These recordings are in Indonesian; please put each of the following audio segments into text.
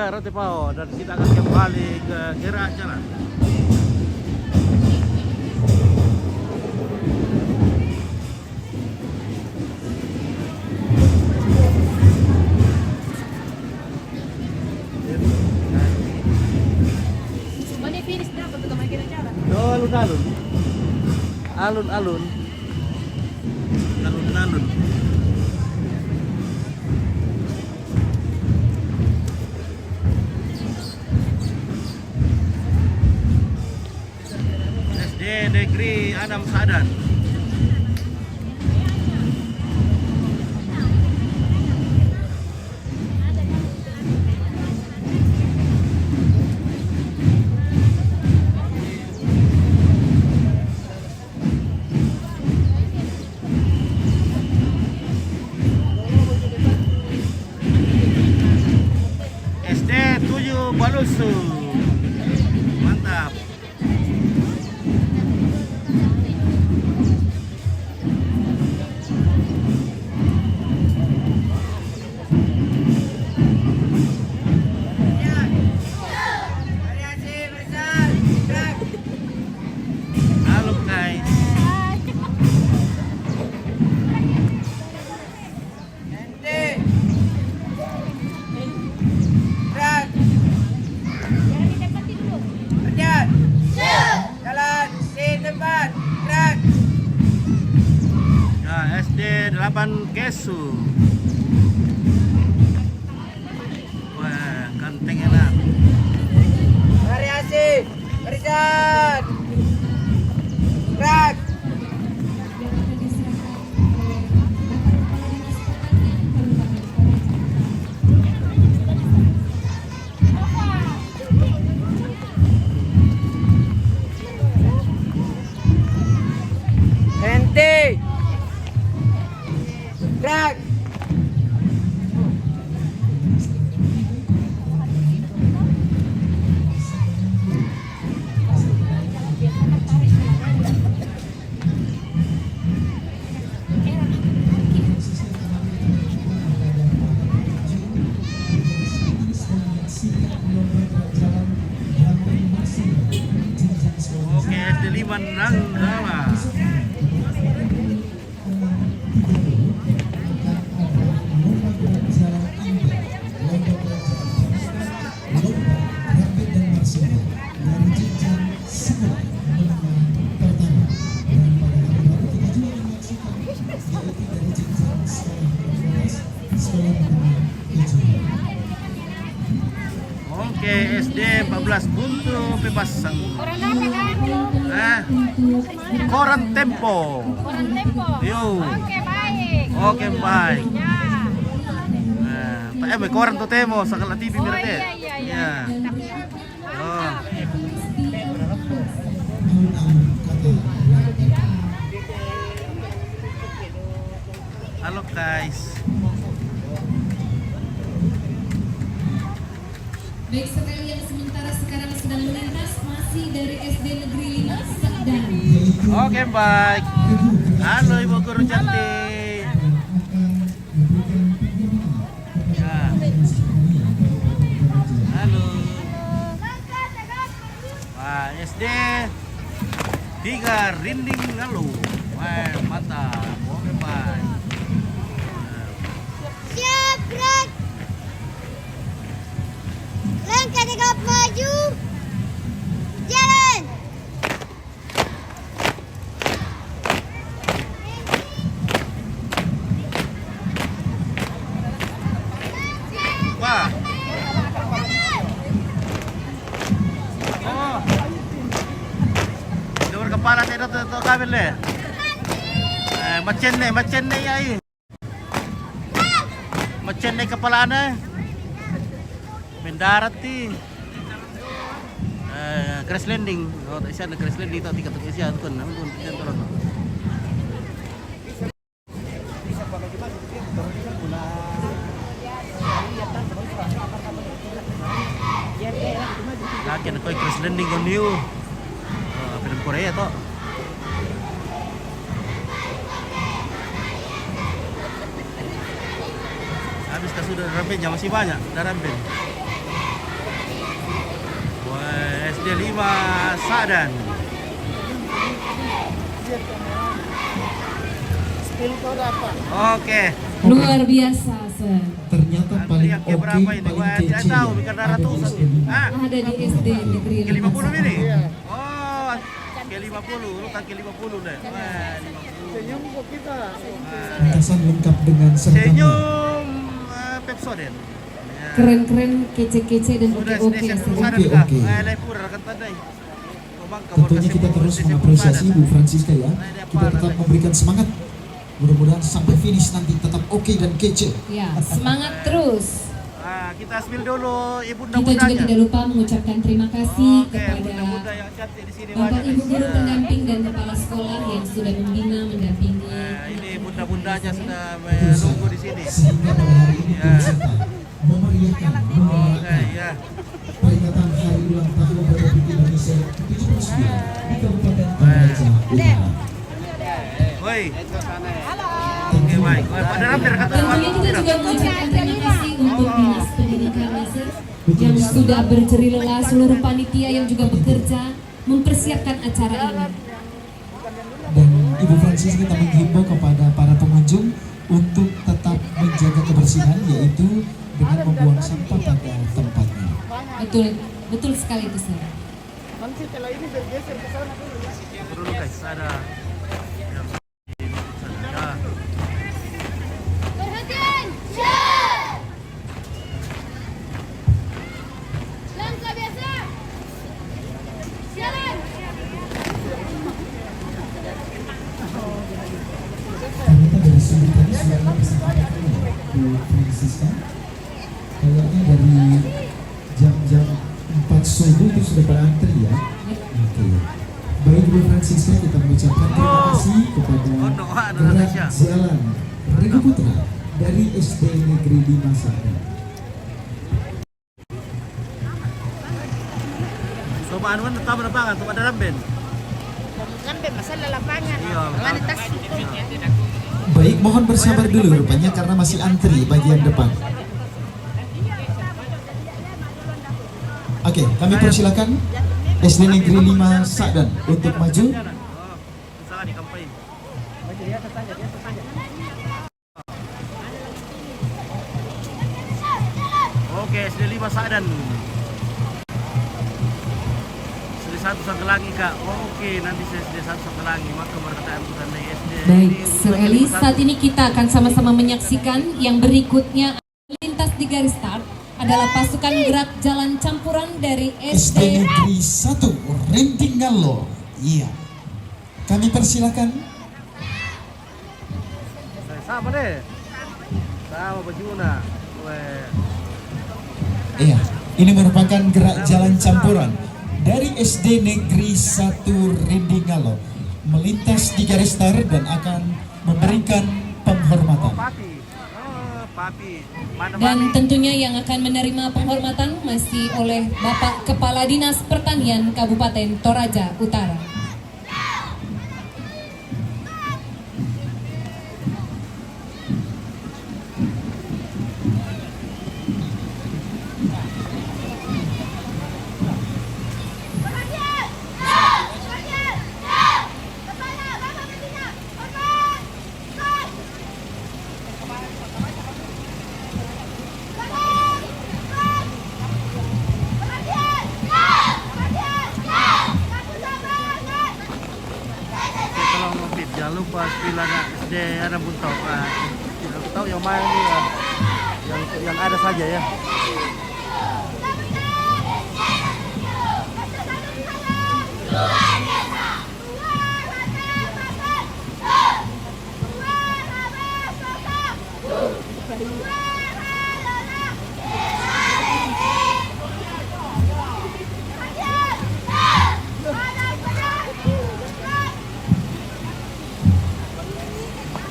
ke Rote Pao dan kita akan kembali ke Gerak Jalan. Mana finish dapat tuh kemarin kita jalan. Alun-alun. Alun-alun. Alun-alun. SD Negeri Adam Sadan. SD 7 Balusu. Mantap. Halo guys. Jalan di tempat gerak. Ya, SD 8 Kesu. Wah, ganteng enak. Variasi barisan gerak. Henti gerak. Oke, SD 5 Nanggala. Oke, SD 14 Buntu Bebasan. Orang apa kan? Koran Tempo. Orang tempo. Yo. Oke, baik. Oke, baik. Ya. Koran to temo sa kala TV Oh mirate. iya. Oh. Halo guys. Baik sekali yang sementara sekarang sedang melintas masih dari SD Negeri 5 Sadan. Oke, baik. Halo Ibu Guru cantik. Ya. Halo. Wah, SD 3 Rinding Ngalu. Wah, mantap. Oke, baik. Siap, gerak. Langkah tegap maju. Jalan. Wah. Oh. Luar kepala tidak tu kabel le. Macen ni ai. Macen ni kepala ana. Mendarat ti. Crash landing. Oh, tak siya na crash landing tu tingkat tu siya tu kan. Ampun, siya turun. Lagi na koy crash landing on you. Film Korea to. Habis sudah rampenya masih banyak, dah ramping. SD 5 Sadan. Oke. Luar biasa, Sir. Ternyata paling Yang oke, berapa ini? paling Wah, kece tidak tahu, ya, karena ada di ratusan. SD 5. Ah, Ada di SD Negeri ke 50 5 ini? Sadan. Oh, ke 50. Lu tak ke 50 deh. Wah, 50. Lintasan lengkap dengan sertanya. Senyum Pepsodent. Ya. Keren-keren, kece-kece dan Sudah oke-oke SD ya, Sir. Sadan Oke, kah? oke. Lepur akan tandai. Tentunya kita terus mengapresiasi Bu Francisca ya. Kita tetap memberikan semangat. Mudah-mudahan sampai finish nanti tetap oke dan kece. Ya, semangat terus. Kita spill dulu Kita juga bunda-bundanya. tidak lupa mengucapkan terima kasih Oke, kepada bunda-bunda yang cantik di sini Bapak banyak. Ibu guru Ya. pendamping dan kepala sekolah yang sudah membina, mendampingi. Nah, ini bunda-bundanya sudah Betul, Sir. menunggu di sini. Sehingga pada hari ini Ya. peserta memeriahkan, Oke, menyemarakan ya. peringatan Hari Ulang Tahun Republik Indonesia ke-79 di Kabupaten Toraja Utara. Woi. Oke, baik. Pada hampir kata Tentunya kita juga mengucapkan terima kasih untuk Dinas Pendidikan Nasir yang sudah berjeri lelah, seluruh panitia yang juga bekerja mempersiapkan acara ini. Dan Ibu Francis kita menghimbau kepada para pengunjung untuk tetap menjaga kebersihan, yaitu dengan membuang sampah pada tempatnya. Betul, betul sekali itu, Sir. dulu guys, ada yang ya. Perhatian, siap. Langkah biasa. Jalan. Ternyata dari sini tadi sudah ada peserta Bu Francisca. Kayaknya dari jam-jam 4 subuh itu sudah pada antri ya. Oke. Baik Bu Francisca, kita mengucapkan terima kasih kepada Gerak Jalan Regu Putra dari SD Negeri 5 Sadan. Coba anu kan tetap lapangan, coba ada ramben. Sampai masalah lapangan. Iya, Humanitas. Baik, mohon bersabar dulu rupanya karena masih antri bagian depan. Oke, kami persilakan SD Negeri 5 Sadan untuk maju. Oh, salah di kampanye. Oke, SD 5 Sadan. SD 1 Sanggelangi Kak. Oke, nanti SD 1 Sanggelangi. Maka berkataan bukan dari SD. Baik, Ini Sir bukan Eli, SD 1. saat ini kita akan sama-sama menyaksikan yang berikutnya. Lintas di garis start adalah pasukan gerak jalan campuran dari SD SD. Negeri 1 Rendingalo. Iya. Kami persilakan. Sama deh. Sama bajuna. Weh. Iya, ini merupakan gerak jalan campuran dari SD Negeri 1 Rendingalo melintas di garis start dan akan memberikan penghormatan. Papi. Oh, papi. Mana Dan papi? tentunya yang akan menerima penghormatan masih oleh Bapak Kepala Dinas Pertanian Kabupaten Toraja Utara. Perhatian, siap. Perhatian, siap. Kepala Bapak Pembina. Hormat. Stop. Belakang. Stop. Perhatian, siap. Perhatian, siap. Kaku sabar. Tolong ngopi, jangan lupa bila ada SD ada buntau. Tidak tahu yang mana ini yang ada saja ya.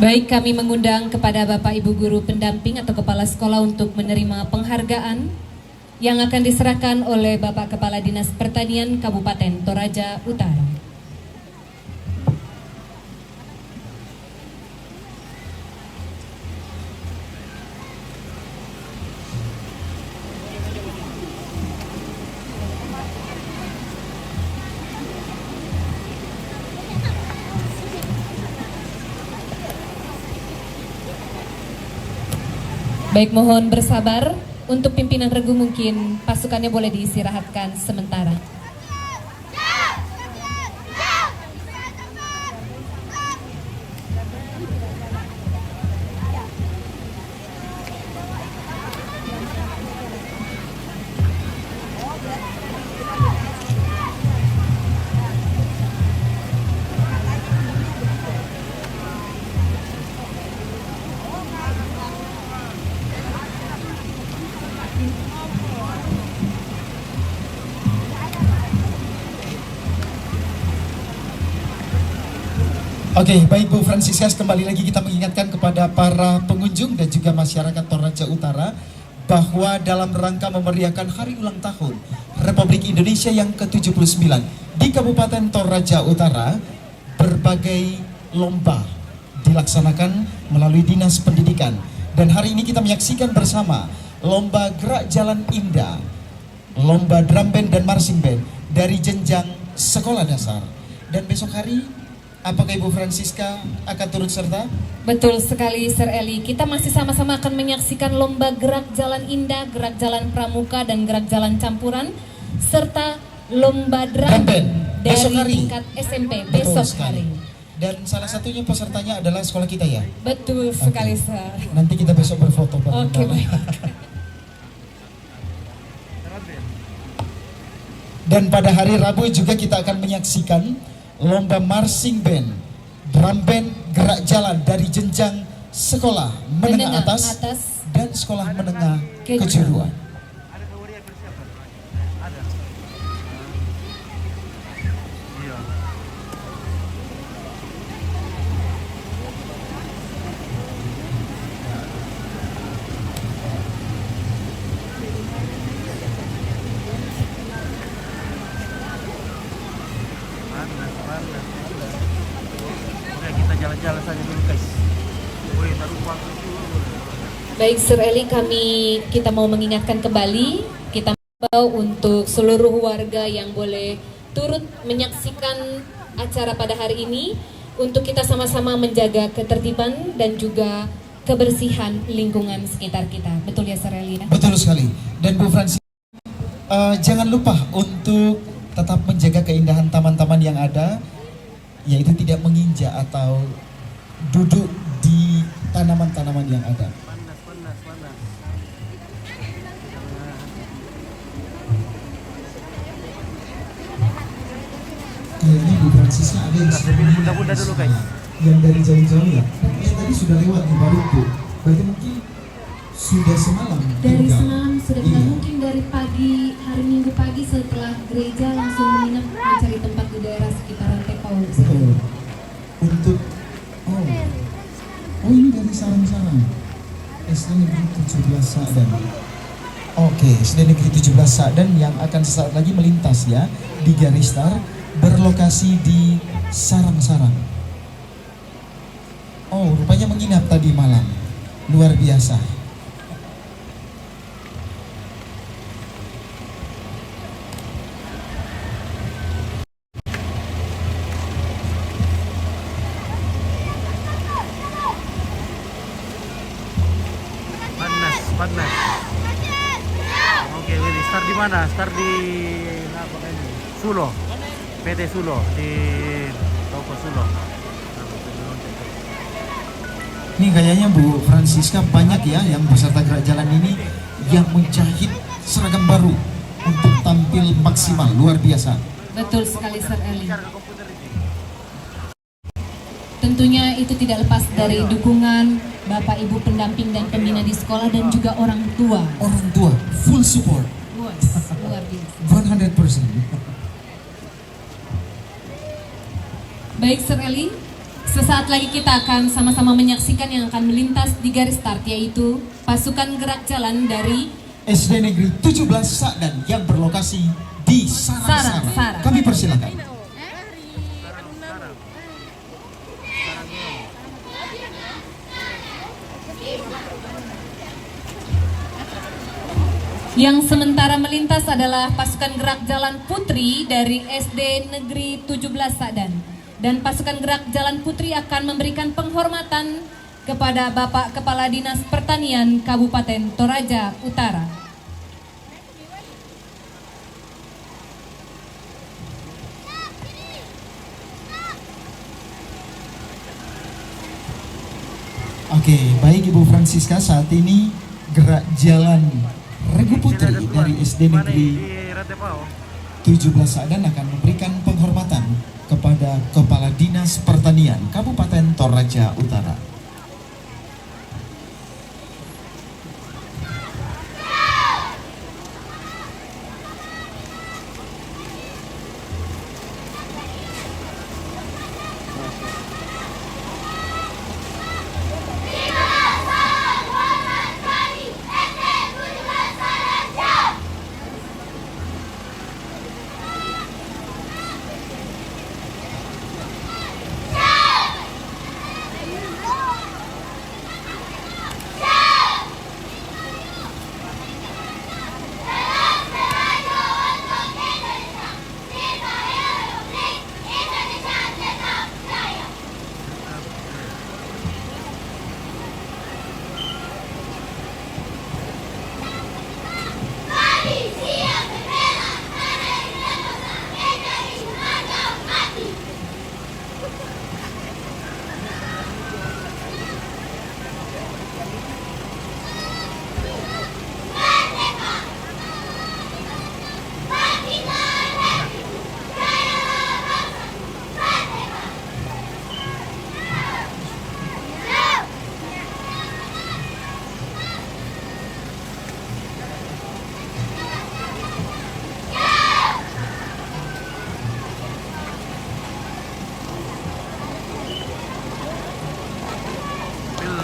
Baik, kami mengundang kepada Bapak Ibu Guru Pendamping atau Kepala Sekolah untuk menerima penghargaan yang akan diserahkan oleh Bapak Kepala Dinas Pertanian Kabupaten Toraja Utara. Baik, mohon bersabar. Untuk pimpinan regu mungkin pasukannya boleh diistirahatkan sementara. Oke, baik Bu Francisca, kembali lagi kita mengingatkan kepada para pengunjung dan juga masyarakat Toraja Utara bahwa dalam rangka memeriahkan hari ulang tahun Republik Indonesia yang ke-79 di Kabupaten Toraja Utara, berbagai lomba dilaksanakan melalui Dinas Pendidikan. Dan hari ini kita menyaksikan bersama lomba gerak jalan indah, lomba drum band dan marching band dari jenjang sekolah dasar. Dan besok hari, apakah Ibu Francisca akan turut serta? Betul sekali, Sir Eli. Kita masih sama-sama akan menyaksikan lomba gerak jalan indah, gerak jalan pramuka, dan gerak jalan campuran, serta lomba drum band dari besok hari. tingkat SMP Betul besok sekali. hari. Dan salah satunya pesertanya adalah sekolah kita ya? Betul sekali, Sir. Nanti kita besok berfoto bareng-bareng. Oke, baik. Dan pada hari Rabu juga kita akan menyaksikan lomba marching band, drum band, gerak jalan dari jenjang sekolah menengah atas dan sekolah menengah kejuruan. Ada teori yang persiapan? Ada. Iya. Panas. Oke, kita jalan-jalan saja dulu guys. Wih, taruh waktu dulu. Baik, Sir Eli, kita mau mengingatkan kembali, kita mau untuk seluruh warga yang boleh turut menyaksikan acara pada hari ini, untuk kita sama-sama menjaga ketertiban dan juga kebersihan lingkungan sekitar kita. Betul ya, Sir Eli? Betul sekali. Dan Bu Francis, jangan lupa untuk tetap menjaga keindahan taman-taman yang ada, yaitu tidak menginjak atau duduk di tanaman-tanaman yang ada. Panas. Kayaknya Bu Francisca ada yang Kita pilih bunda-bunda dulu guys. yang dari jauh-jauh ya. Yang tadi sudah lewat di baru Bu. Berarti mungkin sudah semalam. Dari tinggal. semalam sudah tidak Iya. mungkin dari pagi, hari Minggu pagi setelah gereja langsung menginap mencari tempat di daerah sekitaran Tepau. Betul. Untuk ini dari sarang-sarang SD Negeri 17 Sadan. Oke, SD Negeri 17 Sadan yang akan sesaat lagi melintas ya di garis star, berlokasi di sarang-sarang. Oh, rupanya menginap tadi malam. Luar biasa. Panas. Oke, Willy, start di mana? Start di apa ini? Sulo. PT Sulo di toko Sulo. Ini kayaknya Bu Francisca banyak ya yang peserta gerak jalan ini yang menjahit seragam baru untuk tampil maksimal, luar biasa. Betul sekali, Sir Eli. Tentunya itu tidak lepas dari dukungan Bapak Ibu pendamping dan pembina di sekolah dan juga orang tua. Orang tua full support Luar biasa. 100%. Baik, Sir Eli, sesaat lagi kita akan sama-sama menyaksikan yang akan melintas di garis start, yaitu pasukan gerak jalan dari SD Negeri 17 Sadan yang berlokasi di Sarang-Sarang. Sarang. Kami persilakan. Yang sementara melintas adalah pasukan gerak jalan putri dari SD Negeri 17 Sadan. Dan pasukan gerak jalan putri akan memberikan penghormatan kepada Bapak Kepala Dinas Pertanian Kabupaten Toraja Utara. Oke, baik Ibu Francisca, saat ini gerak jalan Regu Putri dari SD Negeri Di Ratepao. 17 Sadan akan memberikan penghormatan kepada Kepala Dinas Pertanian Kabupaten Toraja Utara.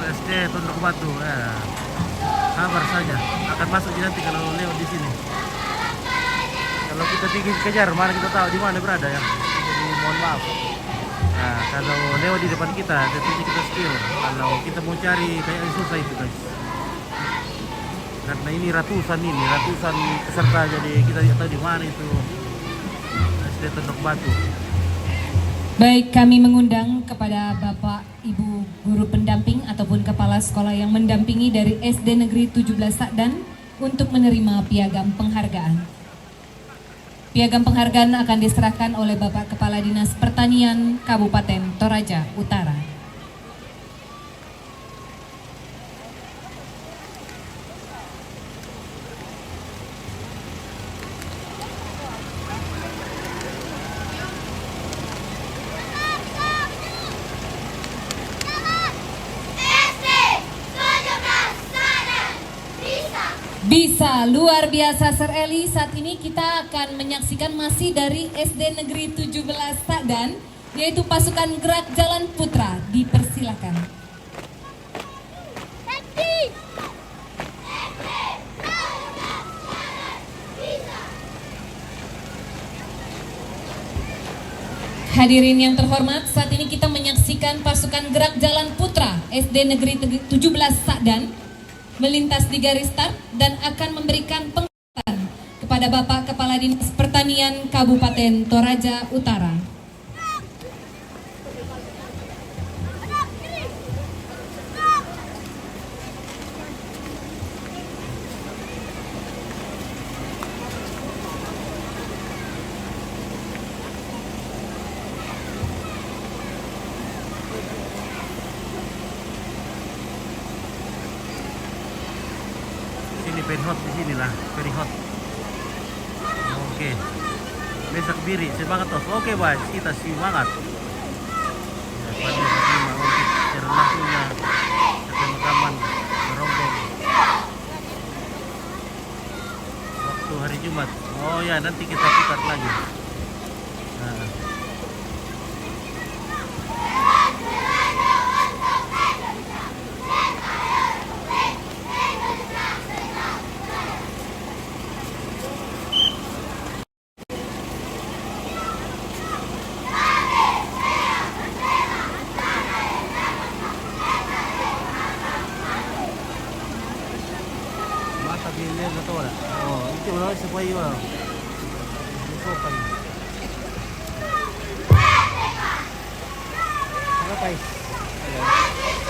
SD Tondok Batu, ya. Sabar saja, akan masuk nanti kalau lewat di sini. Kalau kita tinggi kejar, mana kita tahu di mana berada ya. Jadi mohon maaf. Nah, kalau lewat di depan kita, tentunya kita skill. Kalau kita mau cari kayak susah itu guys. Karena ini ratusan peserta, jadi kita tidak tahu di mana itu SD Tondok Batu. Baik, kami mengundang kepada Bapak Ibu Guru Pendamping ataupun Kepala Sekolah yang mendampingi dari SD Negeri 17 Sadan untuk menerima piagam penghargaan. Piagam penghargaan akan diserahkan oleh Bapak Kepala Dinas Pertanian Kabupaten Toraja Utara. Bisa, luar biasa Sir Eli. Saat ini kita akan menyaksikan masih dari SD Negeri 17 Sadan, yaitu pasukan gerak Jalan Putra. Dipersilakan. Hadirin yang terhormat, saat ini kita menyaksikan pasukan gerak Jalan Putra SD Negeri 17 Sadan melintas di garis start dan akan memberikan penghormatan kepada Bapak Kepala Dinas Pertanian Kabupaten Toraja Utara. Very hot di sini lah, very hot. Oke. Besok biri, semangat tos. Oke, guys, kita semangat. Ya, pada lima untuk secara langsungnya rekaman merombong waktu hari Jumat. Oh ya, nanti kita putar lagi. Nah. Pilihan na to wala. Oh, ito wala sa payo wala. Ito pa. Ano guys?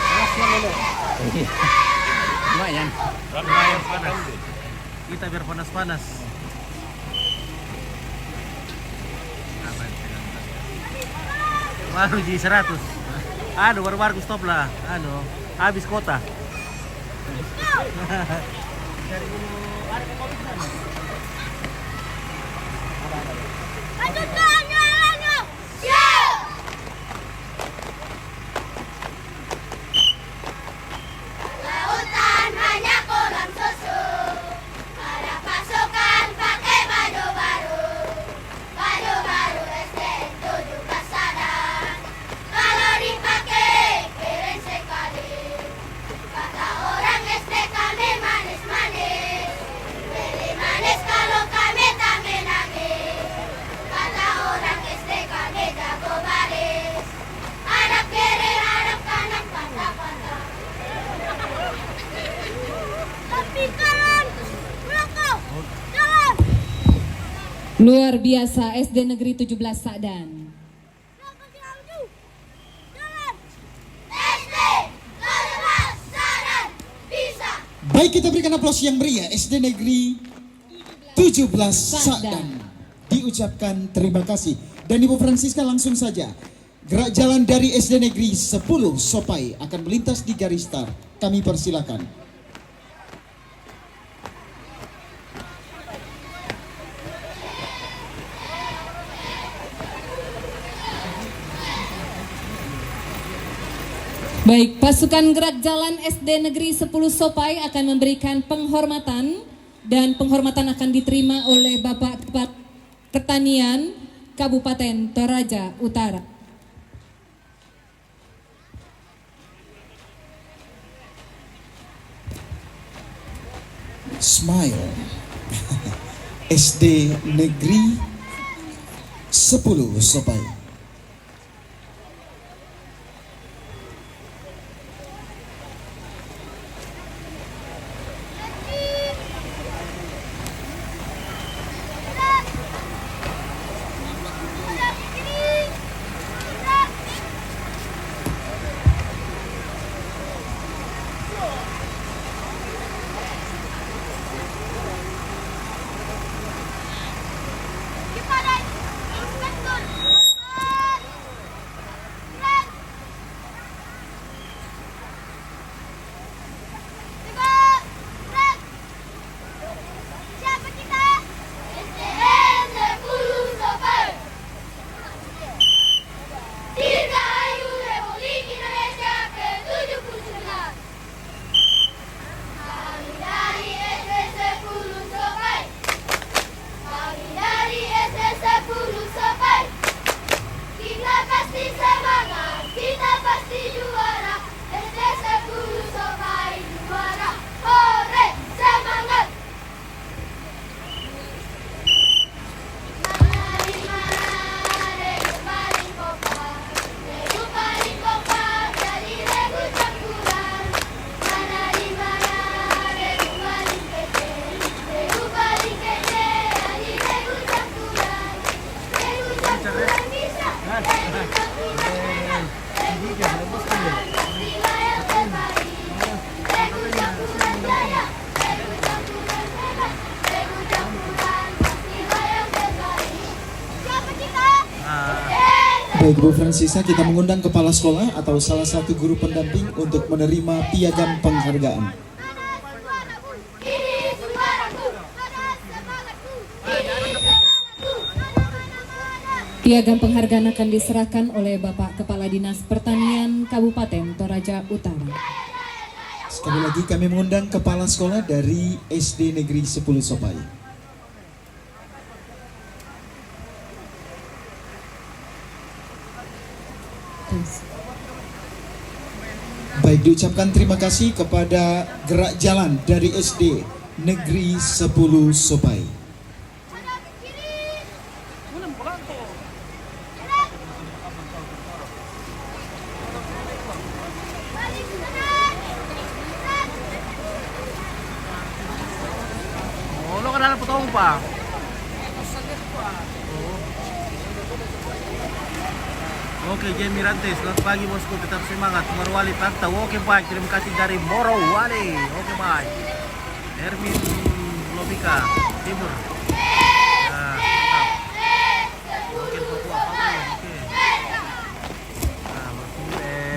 Last one Lumayan panas. Kita biar panas-panas. Baru jadi 100. Aduh, baru stop lah. Aduh, habis kota. Lanjutkan jalannya. Siap. Lautan hanya kolam susu. Ada pasukan pakai baju baru. Baju baru SD 17 sadar. Kalau dipakai keren sekali. Kata orang SD kami manis-manis. Beli manis kalau kami tak menangis. Kata orang SD kami jago baris. Hadap kiri, hadap kanan, pandang-pandang. Tapi kanan, belakang, jalan. Luar biasa SD Negeri 17 Sakdan. Belakang maju, jalan. SD, lepas, sadar, bisa. Baik, kita berikan aplaus yang meriah SD Negeri 17 Sakdan. Diucapkan terima kasih. Dan Ibu Francisca langsung saja. Gerak jalan dari SD Negeri 10 Sopai akan melintas di garis start. Kami persilakan. Baik, pasukan gerak jalan SD Negeri 10 Sopai akan memberikan penghormatan dan penghormatan akan diterima oleh Bapak Kepala Pertanian Kabupaten Toraja Utara. Smile. SD Negeri 10 Sopai. Baik Bu Francisca, kita mengundang kepala sekolah atau salah satu guru pendamping untuk menerima piagam penghargaan. Ini suaraku, ada semangatku. Ini semangatku, ada mana-mana. Piagam penghargaan akan diserahkan oleh Bapak Kepala Dinas Pertanian Kabupaten Toraja Utara. Sekali lagi kami mengundang kepala sekolah dari SD Negeri 10 Sopai. Baik, diucapkan terima kasih kepada gerak jalan dari SD Negeri 10 Sopai. Hadap kiri. Balik kanan. Oh, lo kan anak potong pa. Oke, Jamie Rantes, selamat pagi bosku, tetap semangat. Morowali Pantau, oke baik, terima kasih dari Morowali. Oke baik. Ermin Lobika, Timur. Ya, mantap. Oke, Papua, oke. Nah,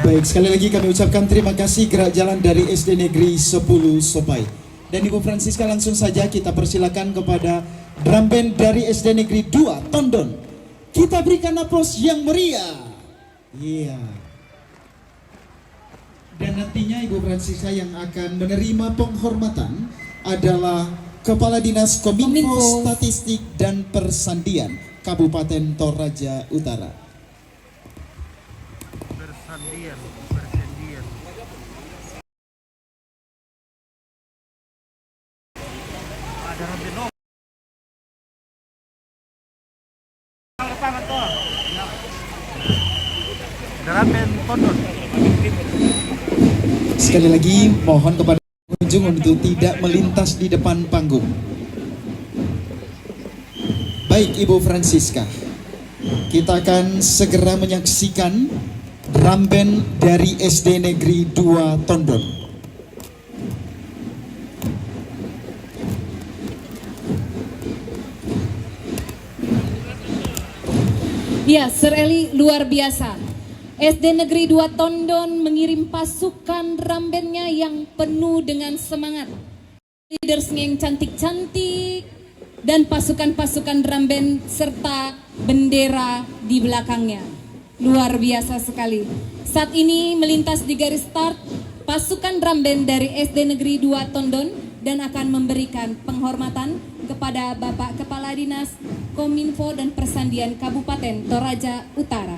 Baik, sekali lagi kami ucapkan terima kasih gerak jalan dari SD Negeri 10 Sopai. Dan Ibu Francisca, langsung saja kita persilakan kepada drum band dari SD Negeri 2 Tondon. Kita berikan aplaus yang meriah. Iya. Dan nantinya Ibu Francisca yang akan menerima penghormatan adalah Kepala Dinas Kominfo Statistik dan Persandian Kabupaten Toraja Utara. Persandian. Ada Robin. Lapangan tuh. Derapen Tondon. Sekali lagi mohon kepada pengunjung untuk tidak melintas di depan panggung. Baik Ibu Francisca, kita akan segera menyaksikan drum band dari SD Negeri 2 Tondon. Ya, Sir Eli, luar biasa. SD Negeri 2 Tondon mengirim pasukan drum bandnya yang penuh dengan semangat. Leadersnya yang cantik-cantik dan pasukan-pasukan drum band serta bendera di belakangnya. Luar biasa sekali. Saat ini melintas di garis start pasukan drum band dari SD Negeri 2 Tondon dan akan memberikan penghormatan kepada Bapak Kepala Dinas Kominfo dan Persandian Kabupaten Toraja Utara.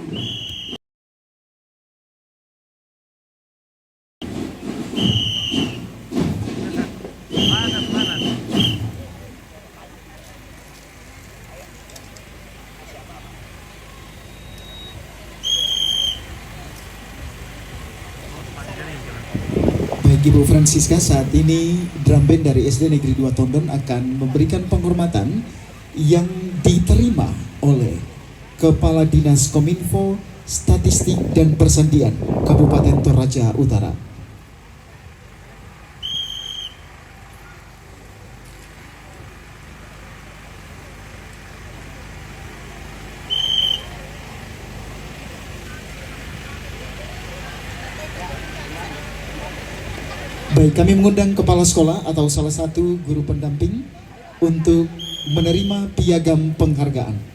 Baik Ibu Francisca, saat ini drum band dari SD Negeri 2 Tondon akan memberikan penghormatan yang diterima oleh Kepala Dinas Kominfo Statistik dan Persandian Kabupaten Toraja Utara. Baik, kami mengundang kepala sekolah atau salah satu guru pendamping untuk menerima piagam penghargaan.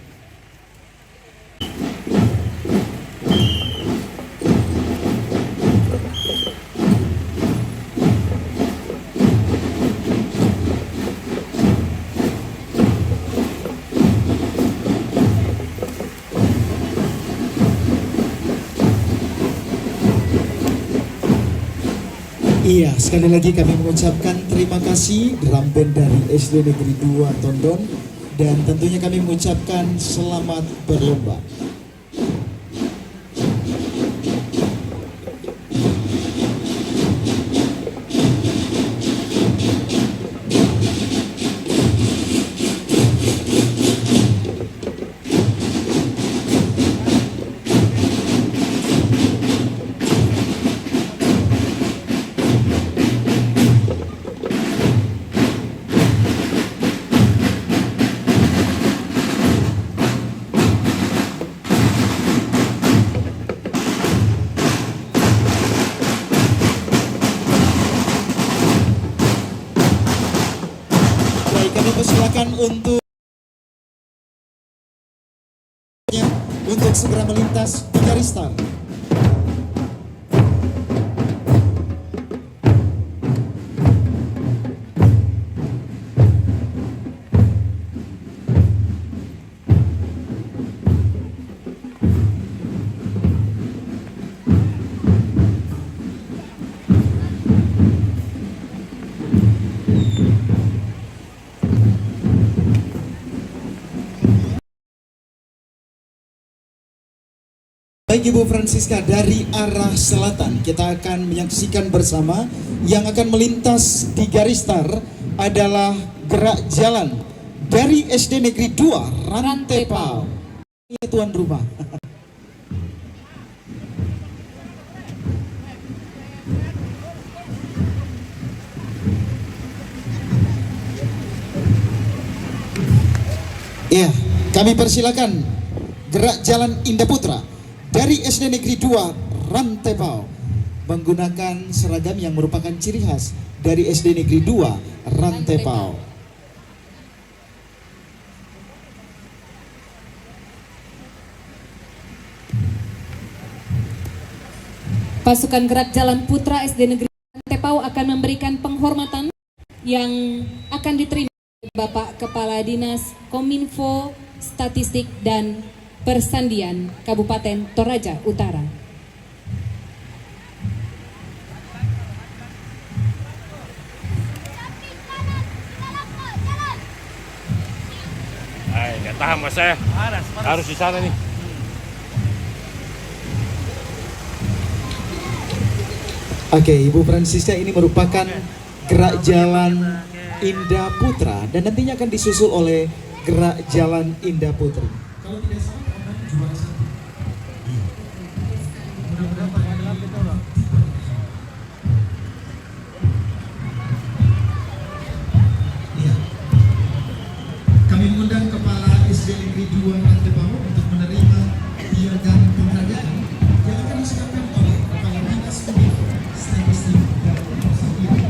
Iya, sekali lagi kami mengucapkan terima kasih drum band dari SD Negeri 2 Tondon dan tentunya kami mengucapkan selamat berlomba. Silakan untuk segera melintas di garis start. Baik Ibu Francisca, dari arah selatan kita akan menyaksikan bersama yang akan melintas di garis start adalah gerak jalan dari SD Negeri 2 Rantepal. Ini tuan rumah. Ya, kami persilakan gerak jalan Indah Putra dari SD Negeri 2 Rantepao menggunakan seragam yang merupakan ciri khas dari SD Negeri 2 Rantepao. Pasukan gerak jalan Putra SD Negeri Rantepao akan memberikan penghormatan yang akan diterima oleh Bapak Kepala Dinas Kominfo Statistik dan Persandian Kabupaten Toraja Utara. Nggak tahan mas saya. Harus di sana nih. Oke, Ibu Francisca, ini merupakan gerak jalan Indah Putra dan nantinya akan disusul oleh gerak jalan Indah Putri. Kalau tidak salah, juara satu. Iya. Kami mengundang Kepala SD Negeri 2 Rantepao untuk menerima piagam penghargaan yang akan diserahkan oleh Kepala Dinas Kominfo Statistik dan Persandian.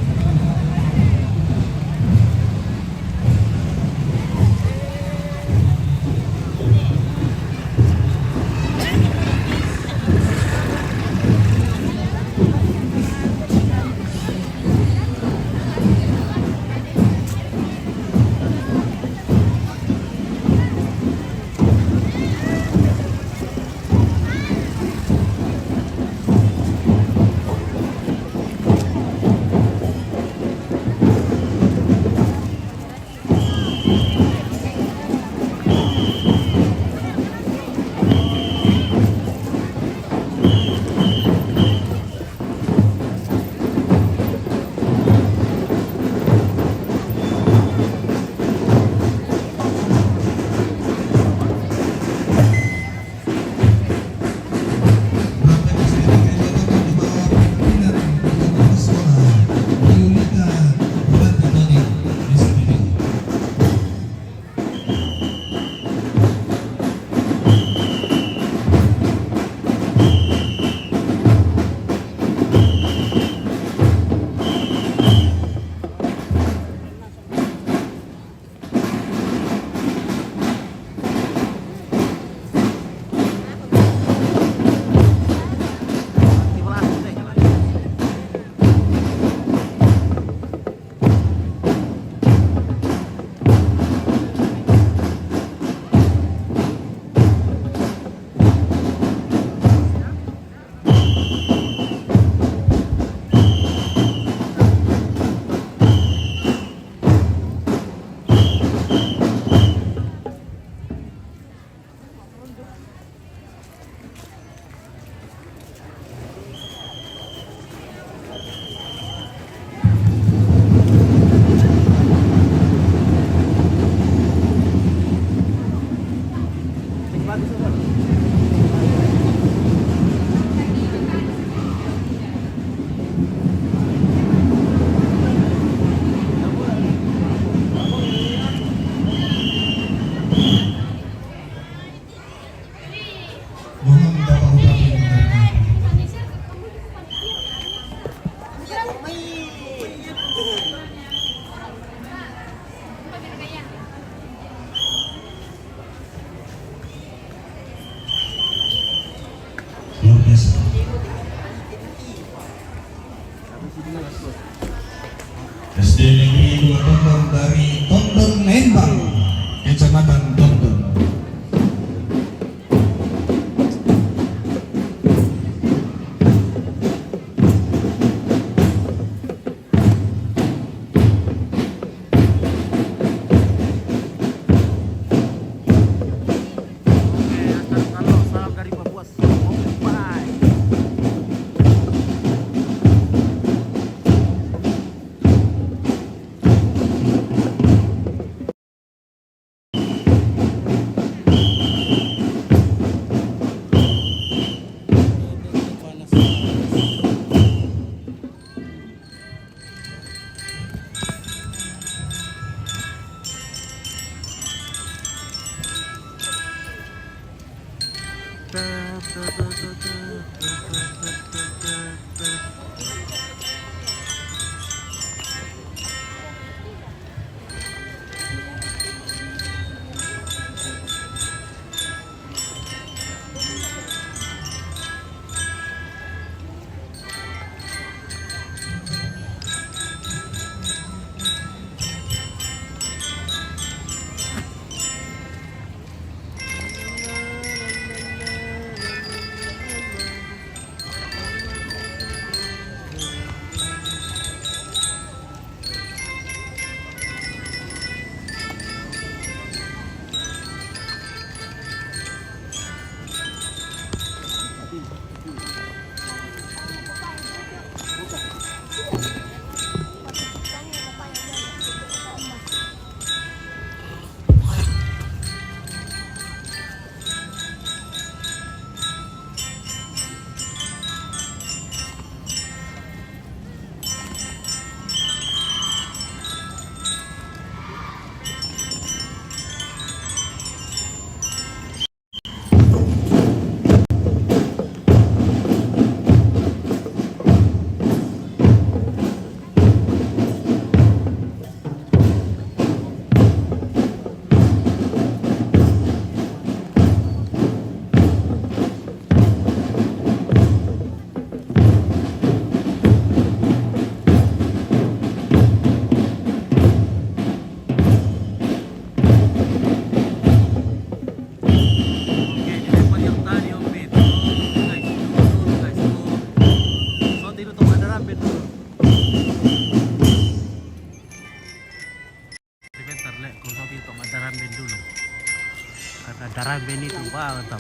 SD Negeri 2 Tondon dari Tondon Lembang, Kecamatan Tondon. Salam dari Papua. Bye. Ramben itu mantap.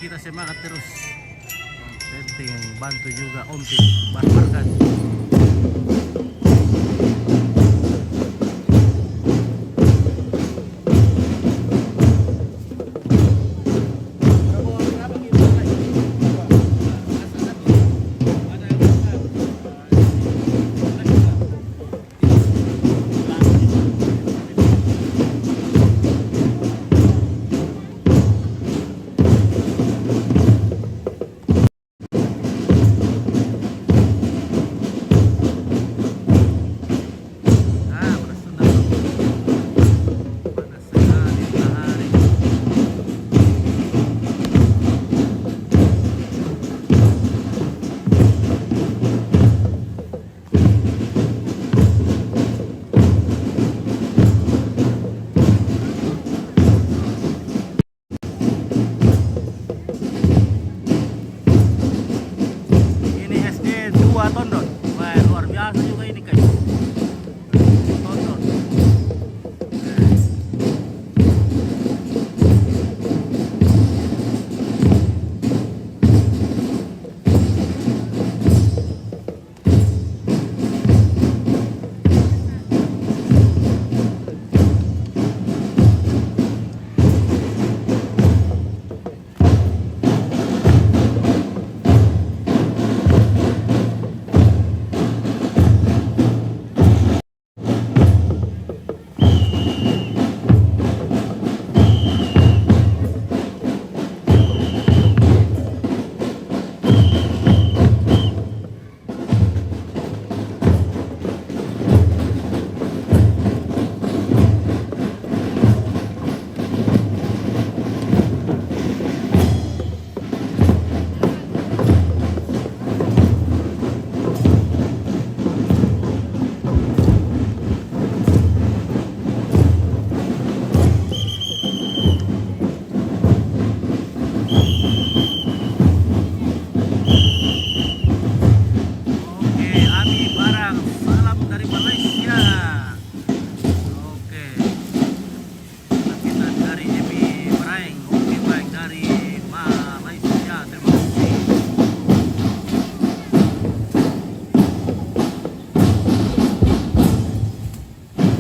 Kita semangat terus. Penting bantu juga Om Pin Barbarkan. Tondon. Wah, luar biasa juga ini guys. Tondon.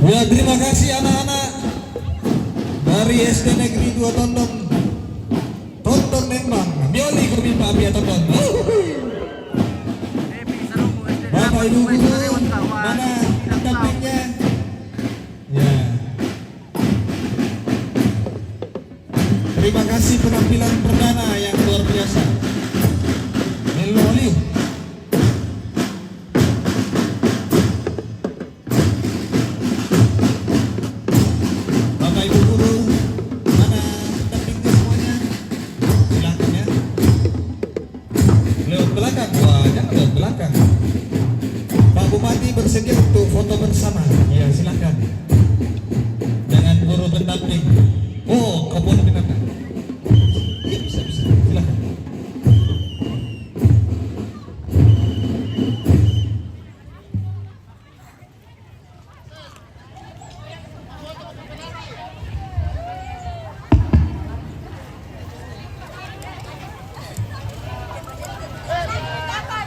Ya, terima kasih anak-anak dari SD Negeri 2 Tondon, Tondon Lembang. Bioli kami Pak Abia Tondon. Bapak Ibu guru, mana pendampingnya? Ya. Terima kasih penampilan perdana yang luar biasa. Meloli. Bapak Ibu guru, mana pendampingnya semuanya? Silakan ya. Lewat belakang, wah jangan lewat belakang. Pak Bupati bersedia untuk foto bersama. Ya silakan. Dengan guru pendamping. Oh, kebun binatang. Ya, bisa. Silakan.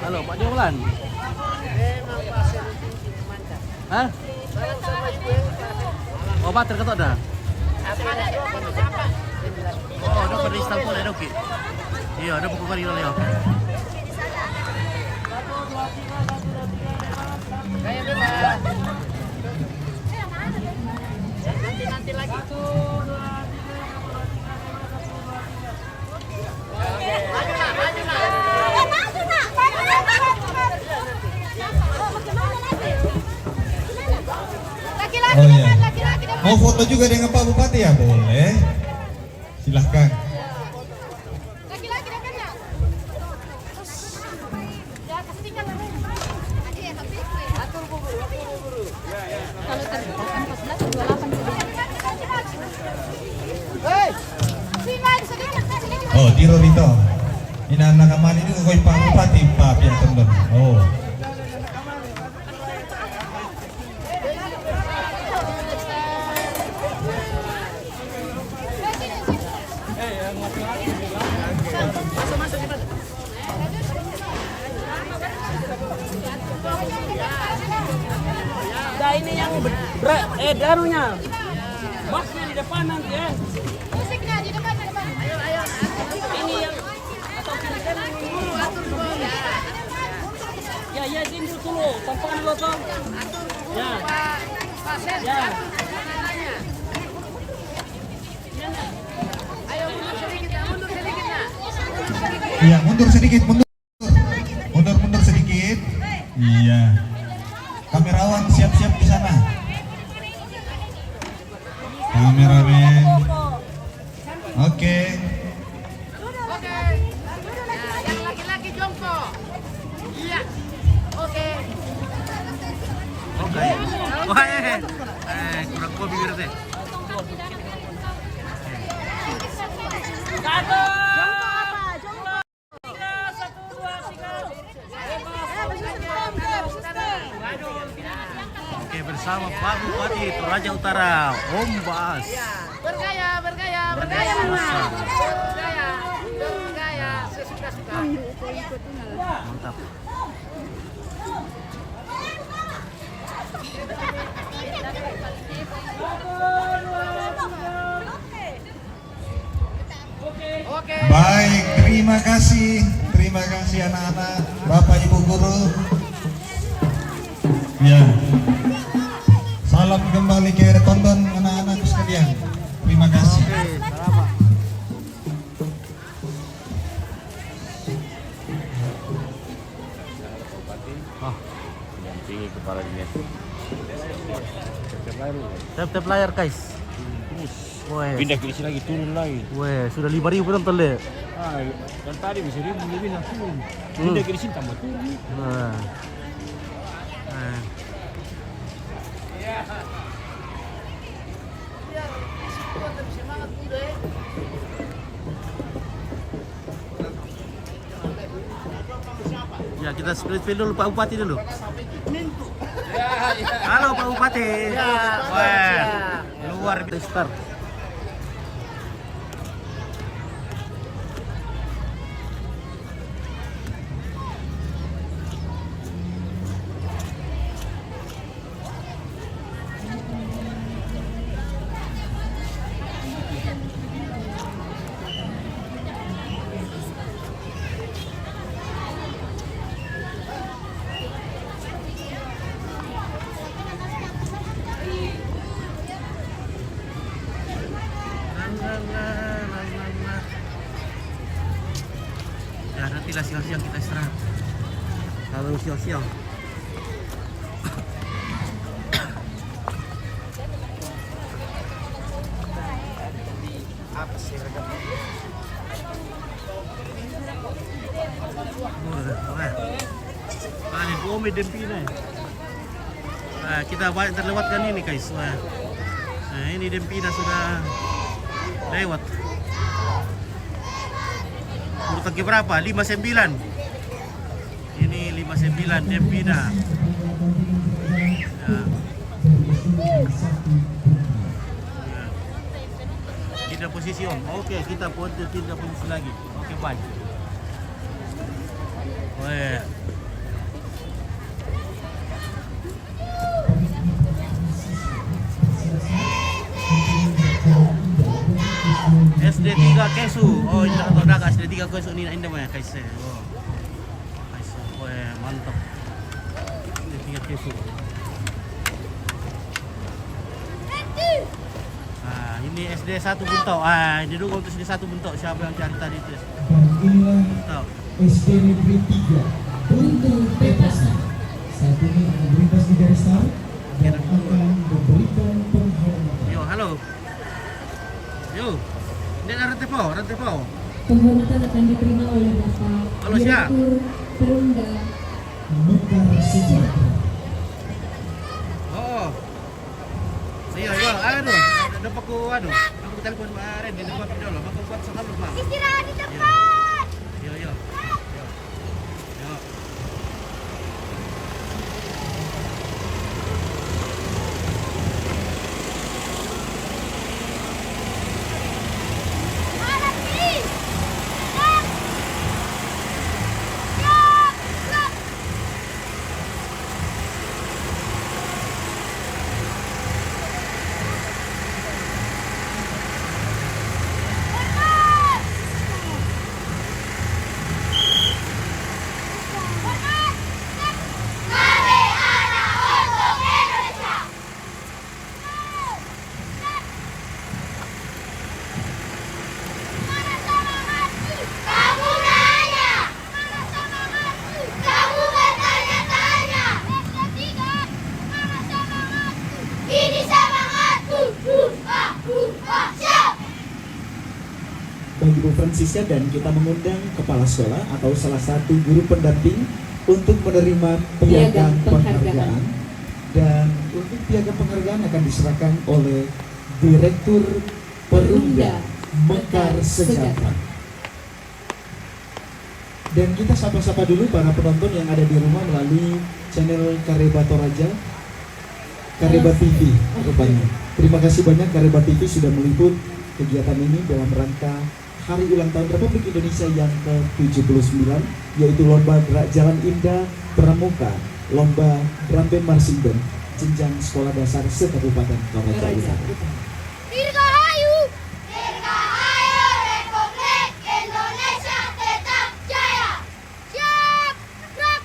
Halo, Pak Jolan. Hah? Oh, bater ka to dah. Oh, ada pada Istanbul ada okey. Iya, ada buku kali ya. Kayak bebas. Nanti lagi tuh. Maju nak. Laki-laki Oh iya. laki-laki depan. Mau foto juga dengan Pak Bupati ya? Boleh. Silahkan. Laki-laki depan ya. Ya, kasih tinggal lah. Adik ya, tapi atur buru. Kalau terbuka 14 28 Hei. Sini sedikit. Oh, Diro Rito. Ini anak aman ini kau Pak Bupati, Pak Pian Tondon. Oh. Nah ini yang darunya. Boxnya di depan nanti ya. Musiknya di depan. Ayo. Ini yang atau kiri kanan dulu atur dulu. Ya sini dulu, tampakan dulu toh. Ya. Ya. Ayo mundur sedikit nak. Iya, mundur sedikit. Mundur sedikit. Iya. Kamerawan siap-siap di sana. Kameramen. Oke. Yang laki-laki jongkok. Iya. Oke. Oke. Wah, kurang gua bibir teh. Oke, bersama Pak Bupati Toraja Utara, Om Bas. Bergaya Masa. Bergaya sesuka-suka. Mantap. Oke. Baik, terima kasih anak-anak, Bapak Ibu guru. Ya. Salam kembali ke Tonton anak-anak sekalian. Terima kasih. Oke, selamat. Dampingi kepala dinas. Tap layar guys. Terus Weh, pindah ke sini lagi, turun lagi. sudah 5.000 nonton deh. Dan tadi bisa lebih nak turun. Pindah ke sini tambah turun. Nah. Ya, kita split dulu Pak Bupati dulu. Halo Pak Bupati. Wah, luar biasa. Start. Ya nantilah siang-siang kita istirahat. Kalau siang-siang. Apa sih regap? Ini Gome Dempina. Kita banyak terlewatkan ini guys. Nah, ini Dempina sudah lewat. Urutan ke berapa? 59. Ini 59 Dempina. Ya. Tidak posisi om. Oke, kita buat tidak posisi lagi. Oke, baik. Wah. SD 3 Kesu. Oh, ini atau dah SD 3 Kesu ni indah mah kaise. Oh. Kaise. Wah, mantap. SD 3 Kesu. Ini SD 1 Buntau. Diduga untuk SD 1 Buntau. Siapa yang cari tadi itu? Inilah SD Negeri 3 Buntung Petasa. Saat ini akan melintas di garis start dan akan memberikan penghormatan. Yo, halo. Yo. Ini rantai pau. Penghormatan akan diterima oleh Bapak Halo, siap. Direktur Perumda Mekar Sejahtera. Oh. Iya, yo, aduh. Dapat aku telepon Pak Randy, dapat video loh. Aku buat sama Pak. Istirahat di depan. Yo. Yo. Mana sih? Stop. Stop. Stop. Hormat. Hormat. Kami anak untuk Indonesia. Mana semangatku? Kamu nanya. Mana semangatku? Kamu bertanya-tanya. SD 3. Mana semangatku? Ini semangatku. Siap. Bagi Bu Fransisca dan kita mengundang kepala sekolah atau salah satu guru pendamping untuk menerima piagam penghargaan. Dan untuk piagam penghargaan akan diserahkan oleh Direktur Perumda Mekar Sejahtera. Dan kita sapa-sapa dulu para penonton yang ada di rumah melalui channel Kareba Toraja, Kareba TV rupanya. Terima kasih banyak Kareba TV sudah meliput kegiatan ini dalam rangka Hari Ulang Tahun Republik Indonesia yang ke-79, yaitu Lomba Gerak Jalan Indah Pramuka, Lomba Drum Band Marching Band, jenjang sekolah dasar se-Kabupaten Toraja Utara. Dirgahayu. Dirgahayu Republik Indonesia tetap jaya. Siap. Gerak.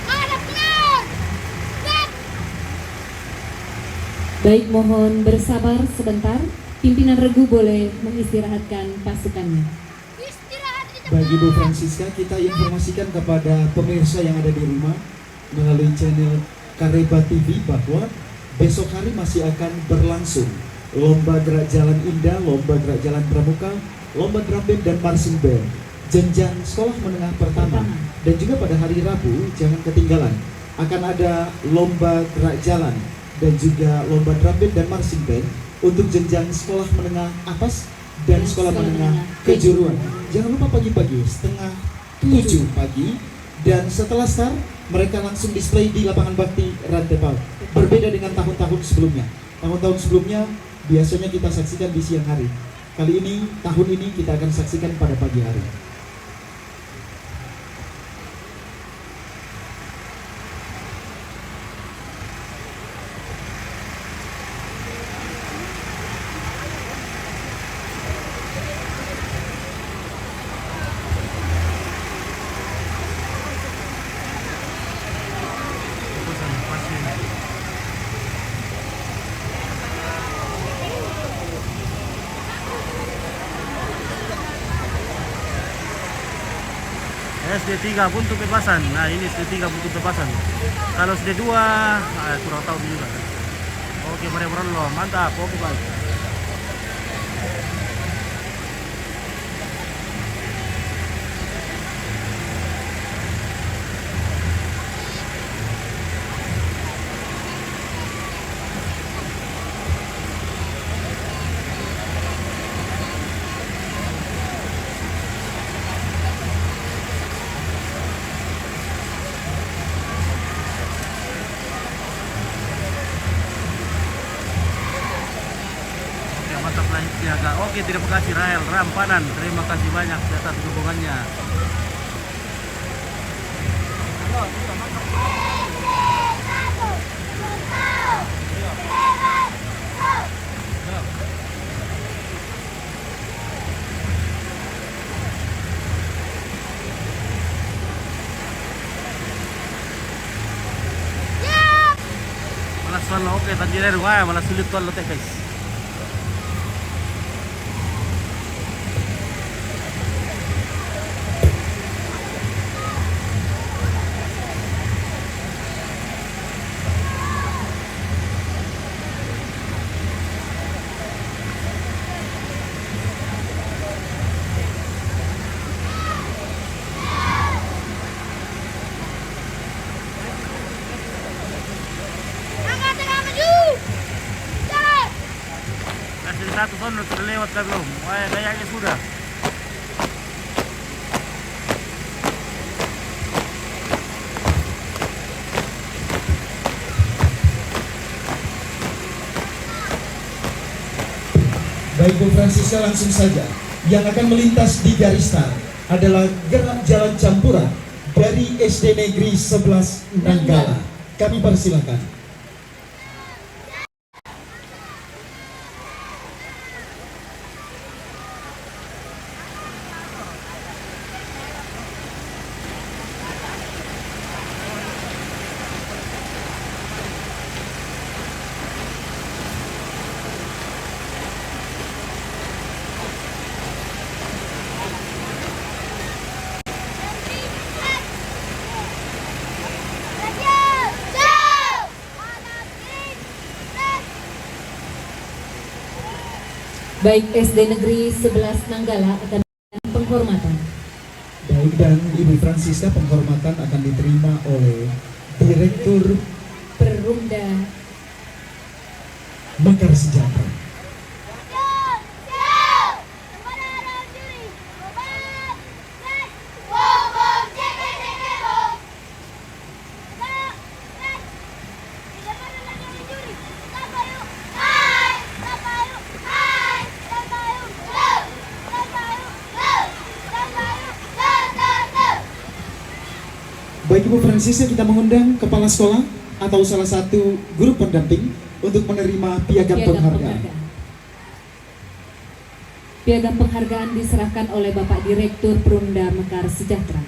Ada pelan. Gerak. Baik, mohon bersabar sebentar. Pimpinan regu boleh mengistirahatkan pasukannya. Istirahat di depan. Bagi Bu Fransisca, kita informasikan kepada pemirsa yang ada di rumah melalui channel Kareba TV bahwa besok hari masih akan berlangsung Lomba Gerak Jalan Indah, Lomba Gerak Jalan Pramuka, Lomba Drum Band dan Marching Band jenjang sekolah menengah pertama. Dan juga pada hari Rabu, jangan ketinggalan, akan ada Lomba Gerak Jalan dan juga Lomba Drum Band dan Marching Band untuk jenjang sekolah menengah atas dan sekolah menengah kejuruan. Jangan lupa pagi-pagi 6:30 pagi, dan setelah start mereka langsung display di lapangan bakti Rantepal. Berbeda dengan tahun-tahun sebelumnya. Tahun-tahun sebelumnya biasanya kita saksikan di siang hari. Kali ini, tahun ini kita akan saksikan pada pagi hari. SD 3 pun untuk bebasan. Nah ini SD 3 untuk bebasan. Kalau SD 2 kurang tahu juga. Oke, mari berlalu. Mantap. Oke, baik. Mantap lanjut siaga. Oke, terima kasih Rahel Rampanan. Terima kasih banyak atas dukungannya. Malah soal oke tadi dari malah sulit tuh lo teh guys. Kasih satu sono sudah lewat kan belum? Wah, kayaknya sudah. Baik Bu Francisca, langsung saja. Yang akan melintas di garis start adalah gerak jalan campuran dari SD Negeri 11 Nanggala. Kami persilakan. Baik, SD Negeri 11 Nanggala akan memberikan penghormatan. Baik, dan Ibu Francisca, penghormatan akan diterima oleh Direktur Perumda Mekar Sejahtera. Baik Ibu Francisca, kita mengundang kepala sekolah atau salah satu guru pendamping untuk menerima piagam penghargaan. Piagam penghargaan diserahkan oleh Bapak Direktur Perumda Mekar Sejahtera.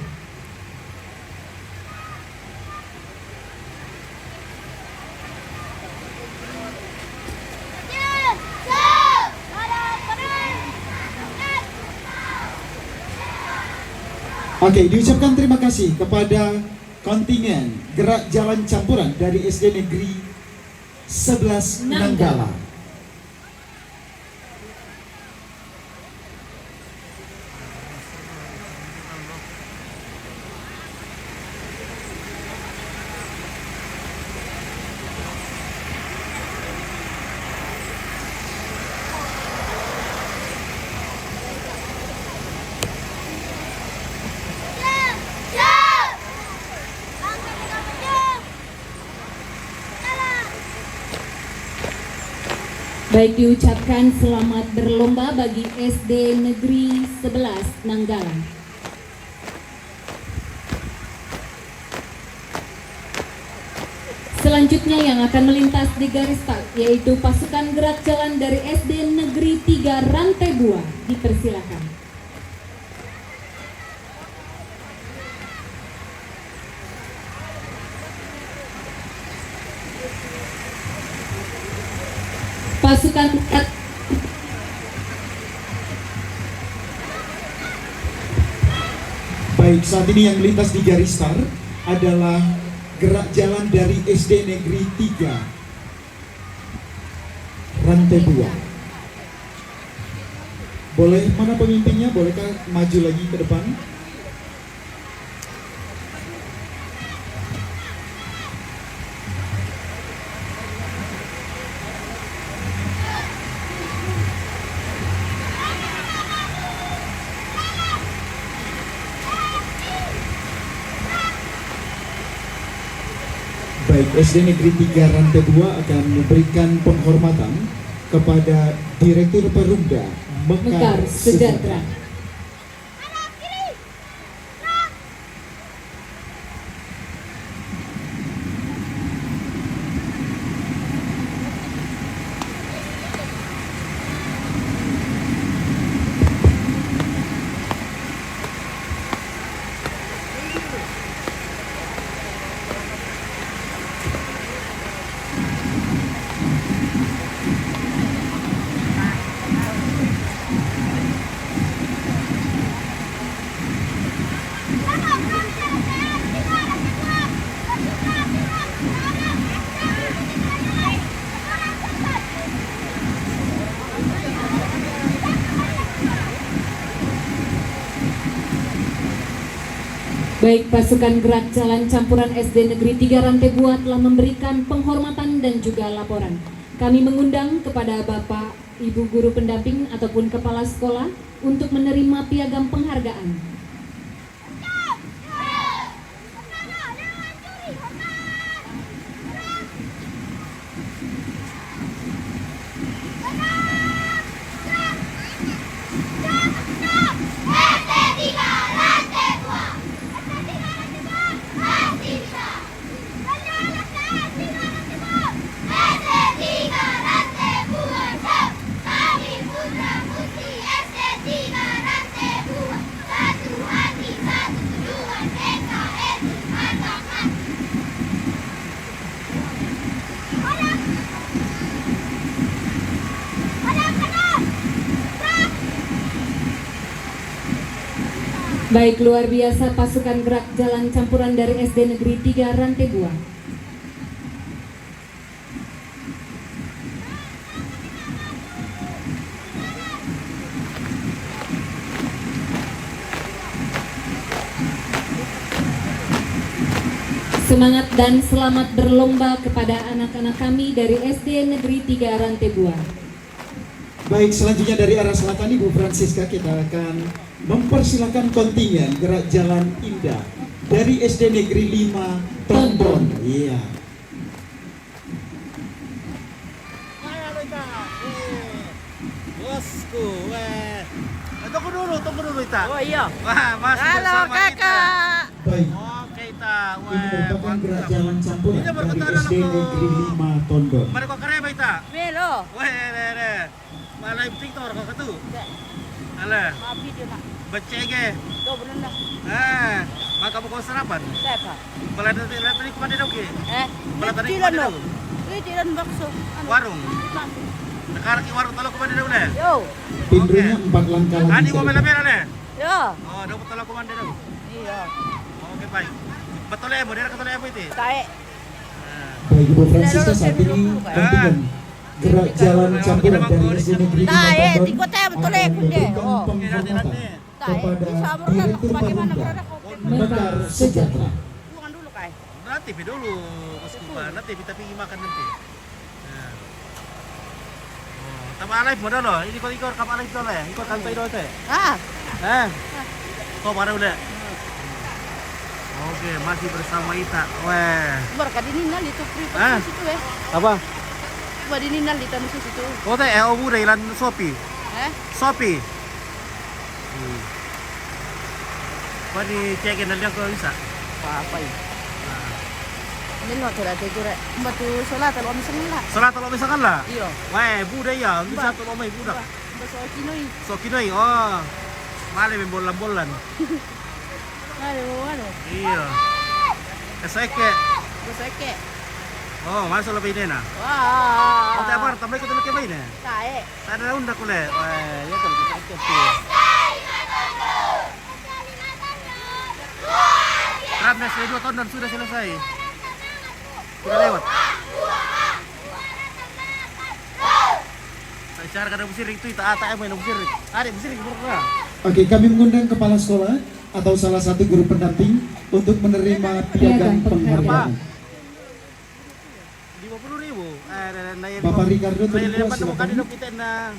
Oke, diucapkan terima kasih kepada kontingen gerak jalan campuran dari SD Negeri 11 Nanggala. Baik, diucapkan selamat berlomba bagi SD Negeri 11 Nanggala. Selanjutnya yang akan melintas di garis start yaitu pasukan gerak jalan dari SD Negeri 3 Rantai Buah. Dipersilakan. Pasukan Baik, saat ini yang melintas di garis start adalah gerak jalan dari SD Negeri 3 Rantai 2. Boleh, mana pemimpinnya? Bolehkah maju lagi ke depan? Baik, SD Negeri 3 Rantai 2 akan memberikan penghormatan kepada Direktur Perumda Mekar Sejahtera. Baik, pasukan gerak jalan campuran SD Negeri 3 Rantai 2 telah memberikan penghormatan dan juga laporan. Kami mengundang kepada Bapak, Ibu guru pendamping ataupun kepala sekolah untuk menerima piagam penghargaan. Baik, luar biasa pasukan gerak jalan campuran dari SD Negeri 3 Rantai 2. Semangat dan selamat berlomba kepada anak-anak kami dari SD Negeri 3 Rantai 2. Baik, selanjutnya dari arah selatan Ibu Francisca kita akan mempersilakan kontingen gerak jalan indah dari SD Negeri 5 Tondon. Iya. Bosku, tunggu dulu Ita. Oh iya. Wah, masih Halo bersama kita. kakak. Baik, Oke Ita, ini merupakan gerak jalan campuran Ini dari berkata SD Negeri 5 Tondon. Mari kau kare Ita. Melo. Weh, malah TikTok kau ketu. Alah, Maaf dia nak. becege. Tuh benar nak. Maka mau sarapan. Siapa? Bala tadi kemana dong ke? Bala tadi Tilan kemana lo. dong? Tilan bakso. Warung. Sekarang ki warung talo kemana dong le? Yo. Pindunya 4 langkah lagi. Ani ke mau depan. mela le? Yo. Oh, dapat talo kemana dong? Iya. Oke baik. Betul ya, model betul ya itu. Tae. Baik, Ibu Francisca saat ini kontingen gerak jalan campuran dari SD Negeri 5 Tae, Tondon tiko tae betul ya akan kunde. memberikan Oh. penghormatan Tae. kepada Sama Direktur bagaimana Perumda berada kopi? Mekar Sejahtera. Bukan dulu kai. Nanti dulu, Mas nanti kita pergi makan nanti. Nah. Oh, tambah live modal loh. Ini kau ikut kapal live dulu ya. Ikut kantai dulu teh. Ah. Kau mana udah? Oke, masih bersama Ita. Weh. Berkat ini nal itu Ah. privasi situ Apa? Buat ini nal di tanah situ. Kau teh obu dari lan Shopee. Shopee. Kau dicekin nanti aku bisa. Apa ini? Ini nggak ada tegure. Batu sholat kalau misalnya. Salat kalau misalkan lah. Iya. Weh, budaya. Bisa tuh lomai budak. Batu kinoi. So kinoi. Oh. Male bolan-bolan. Aduh. Iya. Keseke. Beseke. Oh, masuk lebih ini nah. Wah. Kau apa? Tambah ikut lebih main ya? Tae. Ada unda kule. Wah, ya kalau kita ikut tuh. Kami SD 2 tahun dan sudah selesai. Sudah lewat. Saya cara kada musirik itu ATM main musirik. Adik musirik berapa? Oke, kami mengundang kepala sekolah atau salah satu guru pendamping untuk menerima piagam penghargaan. 50.000. Bapak Ricardo Naya terima lepas mau silakan. kadi kita na.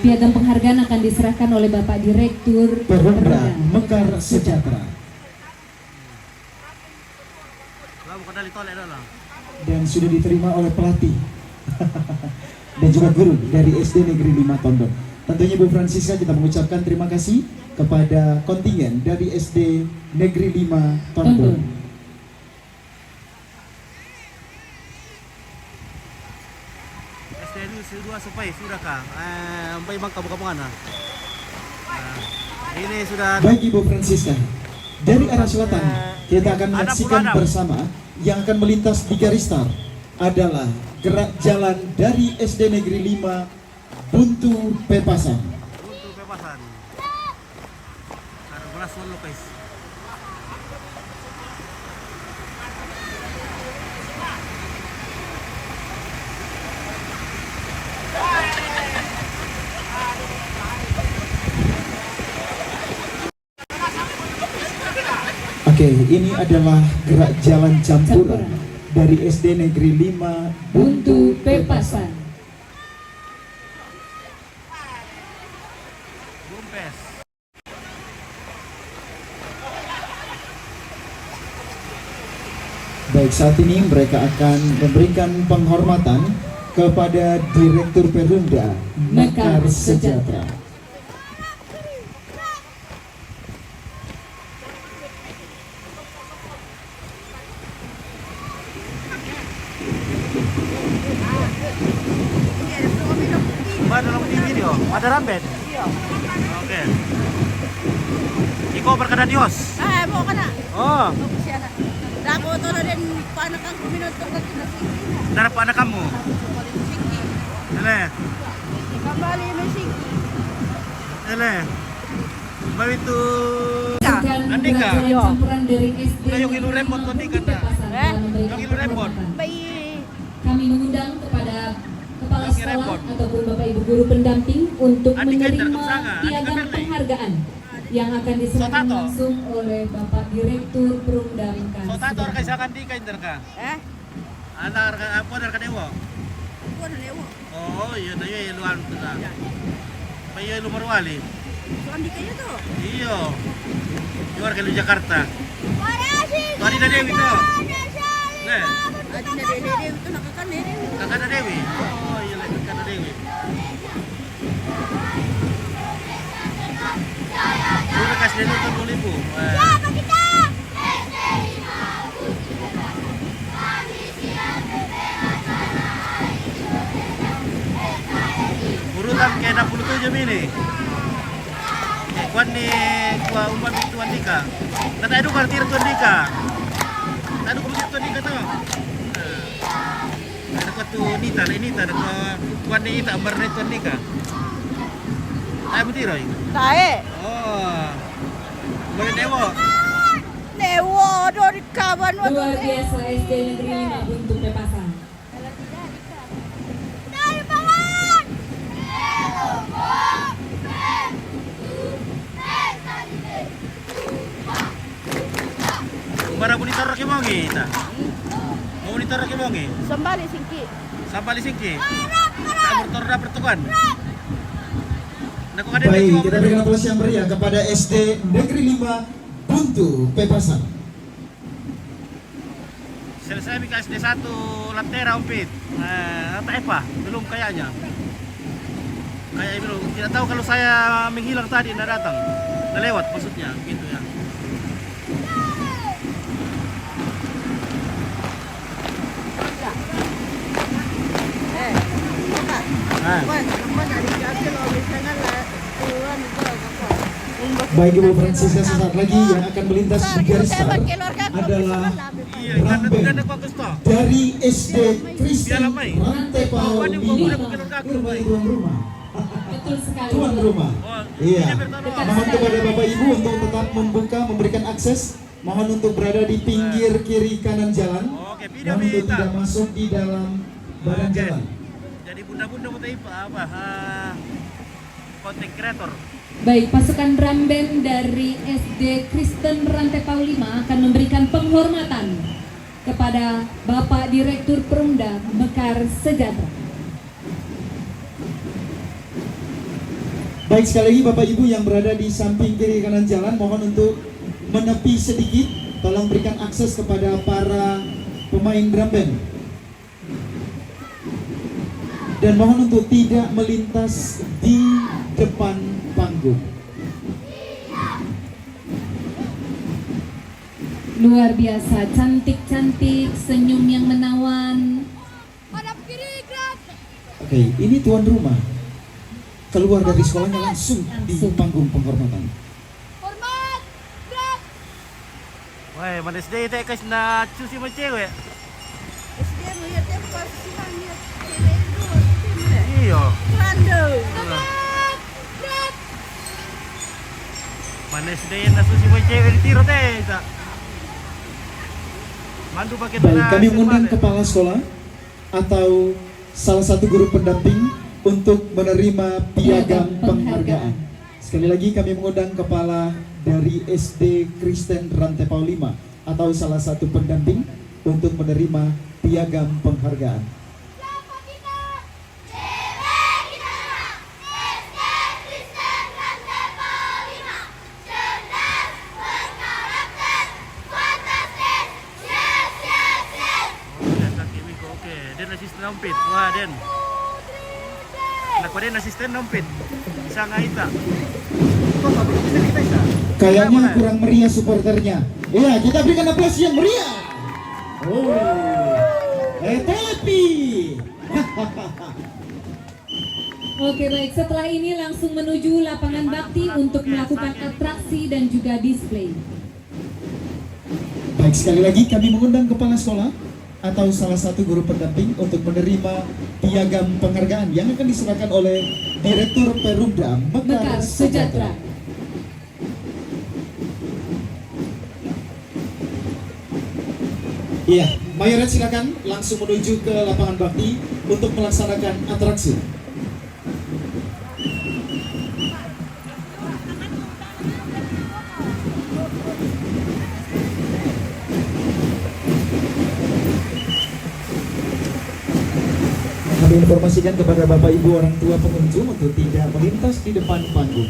Piagam penghargaan akan diserahkan oleh Bapak Direktur Perumda Mekar Sejahtera dan sudah diterima oleh pelatih dan juga guru dari SD Negeri 5 Tondok. Tentunya Bu Francisca kita mengucapkan terima kasih kepada kontingen dari SD Negeri 5 Tondok. SD 2 supaya sudah kah? Sampai bang kampung-kampungan ini sudah. Baik Ibu Francisca, dari arah selatan kita akan menyaksikan bersama yang akan melintas di garis start adalah gerak jalan dari SD Negeri 5 Buntu Pepasan. Buntu Pepasan. Ada belas solo guys. Oke, ini adalah gerak jalan campuran dari SD Negeri 5 Buntu Pepasan. Bumpes. Baik, saat ini mereka akan memberikan penghormatan kepada Direktur Perumda Mekar Sejahtera. Ada dalam video, ada rambet. Iya. Oke. Iko berkadadios. Mau kana. Oh, Bagus ya anak. Dako to na din paano kang minuto ka kinasi. darap anak kamu. Ele, Kembali musik. ele. Bawa itu. Andika. Campuran dari SD. Kayak ilu repot tuh Andika. Yang ilu repot. Bayi. Kami mengundang kepada kepala Yang sekolah repot. ataupun Bapak Ibu guru pendamping untuk Andika menerima Interkepsanga, piagam Andika Merley. penghargaan yang akan diserahkan Sotato. langsung oleh Bapak Direktur Perumda Mekar So tato Sejahtera. kay sakan di kay ka. Anak apa dar ka dewo. Ako na lewo. Oh, iya na iya luan tu na. Pa iya lu marwali. So andi kayo to. Iyo. Luar ke Jakarta. Tadi na Dewi to. Ne, Adi na dede ito nakakanere. kakak na Dewi. Oh, iya lagi kakak na Dewi. Sudah kasih dulu tu 2,000. Urutan ke 67 ini. Kuan ni kuah umpan itu Andika. Kata itu kartir tu Andika. Tadu ko tu Andika tu. Ada kuat tu Nita, Nita ada kuan ni Ita ambar tu Andika. Ay betul Roy. Tae. Oh. Boleh dewo. Lewo do di kawan wa. Luar biasa SD Negeri 5 Buntu Pepasan. Tae banget. Bara monitor ke mongi Ita. Mau monitor ke mongi. Sambali singki. Sampai singki. Tak bertorda pertukan. Naku kada Baik, kita berikan aplaus yang meriah kepada SD Negeri 5 Buntu Pepasan. Selesai bika SD 1 Lantera umpit. Apa Eva? Belum kayaknya. Kayak belum. Tidak tahu kalau saya menghilang tadi tidak datang. Tidak lewat maksudnya gitu ya. Baik Ibu Francisca, sesaat lagi yang akan melintas di garis start adalah Iya, Ramben kan aku to. dari SD Kristen Biar lamai. Rantai Pau Bukan yang Lima bukan aku, Irma baik. Tuan Rumah. Betul sekali. Tuan rumah. Iya. Dekat Mohon sekali. kepada Bapak Ibu untuk tetap membuka, memberikan akses. Mohon untuk berada di pinggir kiri kanan jalan. Oke, pindah, Mohon untuk minta. tidak masuk di dalam badan Oke. jalan. Jadi bunda-bunda mau apa? Content creator. Baik, pasukan drum band dari SD Kristen Rantepau 5 akan memberikan penghormatan kepada Bapak Direktur Perumda Mekar Sejahtera. Baik, sekali lagi Bapak Ibu yang berada di samping kiri kanan jalan, mohon untuk menepi sedikit. Tolong berikan akses kepada para pemain drum band. Dan mohon untuk tidak melintas di depan panggung. Luar biasa, cantik-cantik, senyum yang menawan. Hadap kiri, gerak. Oke, ini tuan rumah. Keluar dari sekolahnya langsung di panggung penghormatan. Hormat, gerak. Wah, mana sedih tak kas na cuci macam we. SDM lihat ya pas silang lihat cewek dulu tim deh. Iyo. Rando. Hormat, gerak. Mana sedih na cuci macam we ditiro teh. Tak. Mandu pakai Baik, tanah kami mengundang sepan, kepala sekolah atau salah satu guru pendamping untuk menerima piagam penghargaan. Sekali lagi kami mengundang kepala dari SD Kristen Rantepau 5 atau salah satu pendamping untuk menerima piagam penghargaan. Siapa kita? CB kita. SD Kristen Rantepau 5. Cerdas, berkarakter, fantastis. Yes, yes, yes. Oke, kaki Wiko. Oke, Den asisten nompit. Wah, Den. Nak Den asisten nompit. Bisa ngaita. Kok tak bisa kita bisa? Kayaknya kurang meriah supporternya. Iya, kita berikan aplaus yang meriah. Oh, tapi. Oke, baik, setelah ini langsung menuju lapangan bakti untuk melakukan atraksi dan juga display. Baik, sekali lagi kami mengundang kepala sekolah atau salah satu guru pendamping untuk menerima piagam penghargaan yang akan diserahkan oleh Direktur Perumda Mekar Sejahtera. Iya, Mayoret silakan langsung menuju ke lapangan bakti untuk melaksanakan atraksi. Kami informasikan kepada Bapak Ibu orang tua pengunjung untuk tidak melintas di depan panggung.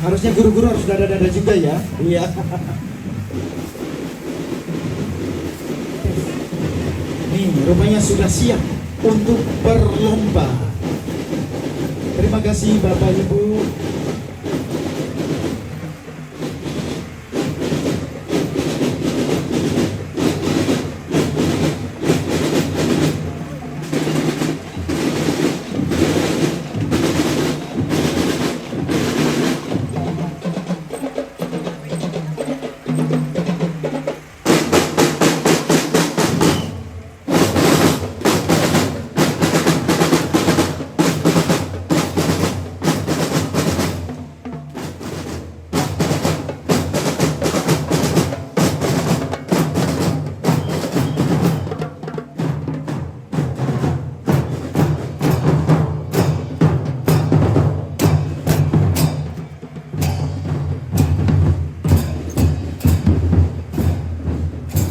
Harusnya guru-guru harus dada-dada juga ya. Iya. Nih, rupanya sudah siap untuk berlomba. Terima kasih Bapak Ibu.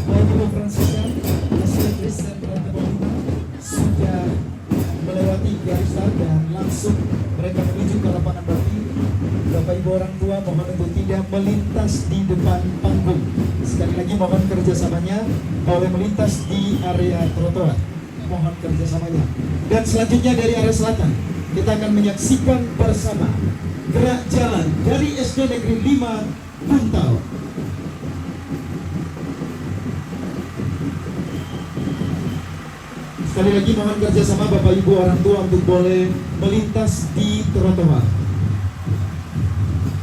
Baik Ibu Fransisa, SD Kristen Rantepau 5 sudah melewati garis start dan langsung mereka menuju ke lapangan bakti. Bapak Ibu orang tua mohon untuk tidak melintas di depan panggung. Sekali lagi mohon kerjasamanya oleh melintas di area trotoar. Mohon kerjasamanya. Dan selanjutnya dari area selatan kita akan menyaksikan bersama gerak jalan dari SD Negeri 5 Buntau. Sekali lagi mohon kerjasama Bapak Ibu orang tua untuk boleh melintas di trotoar.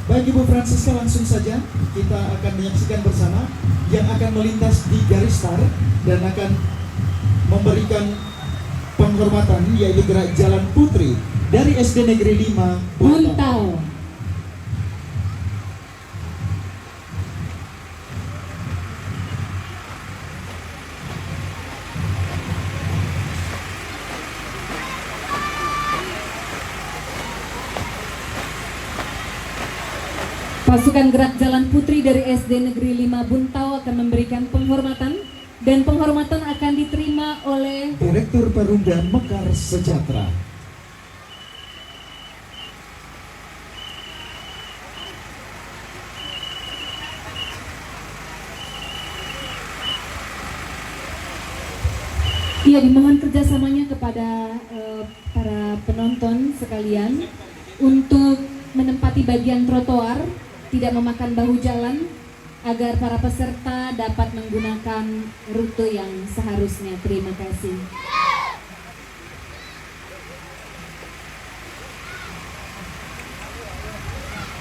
Baik Ibu Francisca, langsung saja kita akan menyaksikan bersama yang akan melintas di garis start dan akan memberikan penghormatan yaitu gerak jalan putri dari SD Negeri 5 Buntau. Buntau. Pasukan gerak jalan putri dari SD Negeri 5 Buntau akan memberikan penghormatan dan penghormatan akan diterima oleh Direktur Perumda Mekar Sejahtera. Iya, dimohon kerjasamanya kepada para penonton sekalian untuk menempati bagian trotoar, tidak memakan bahu jalan, agar para peserta dapat menggunakan rute yang seharusnya. Terima kasih.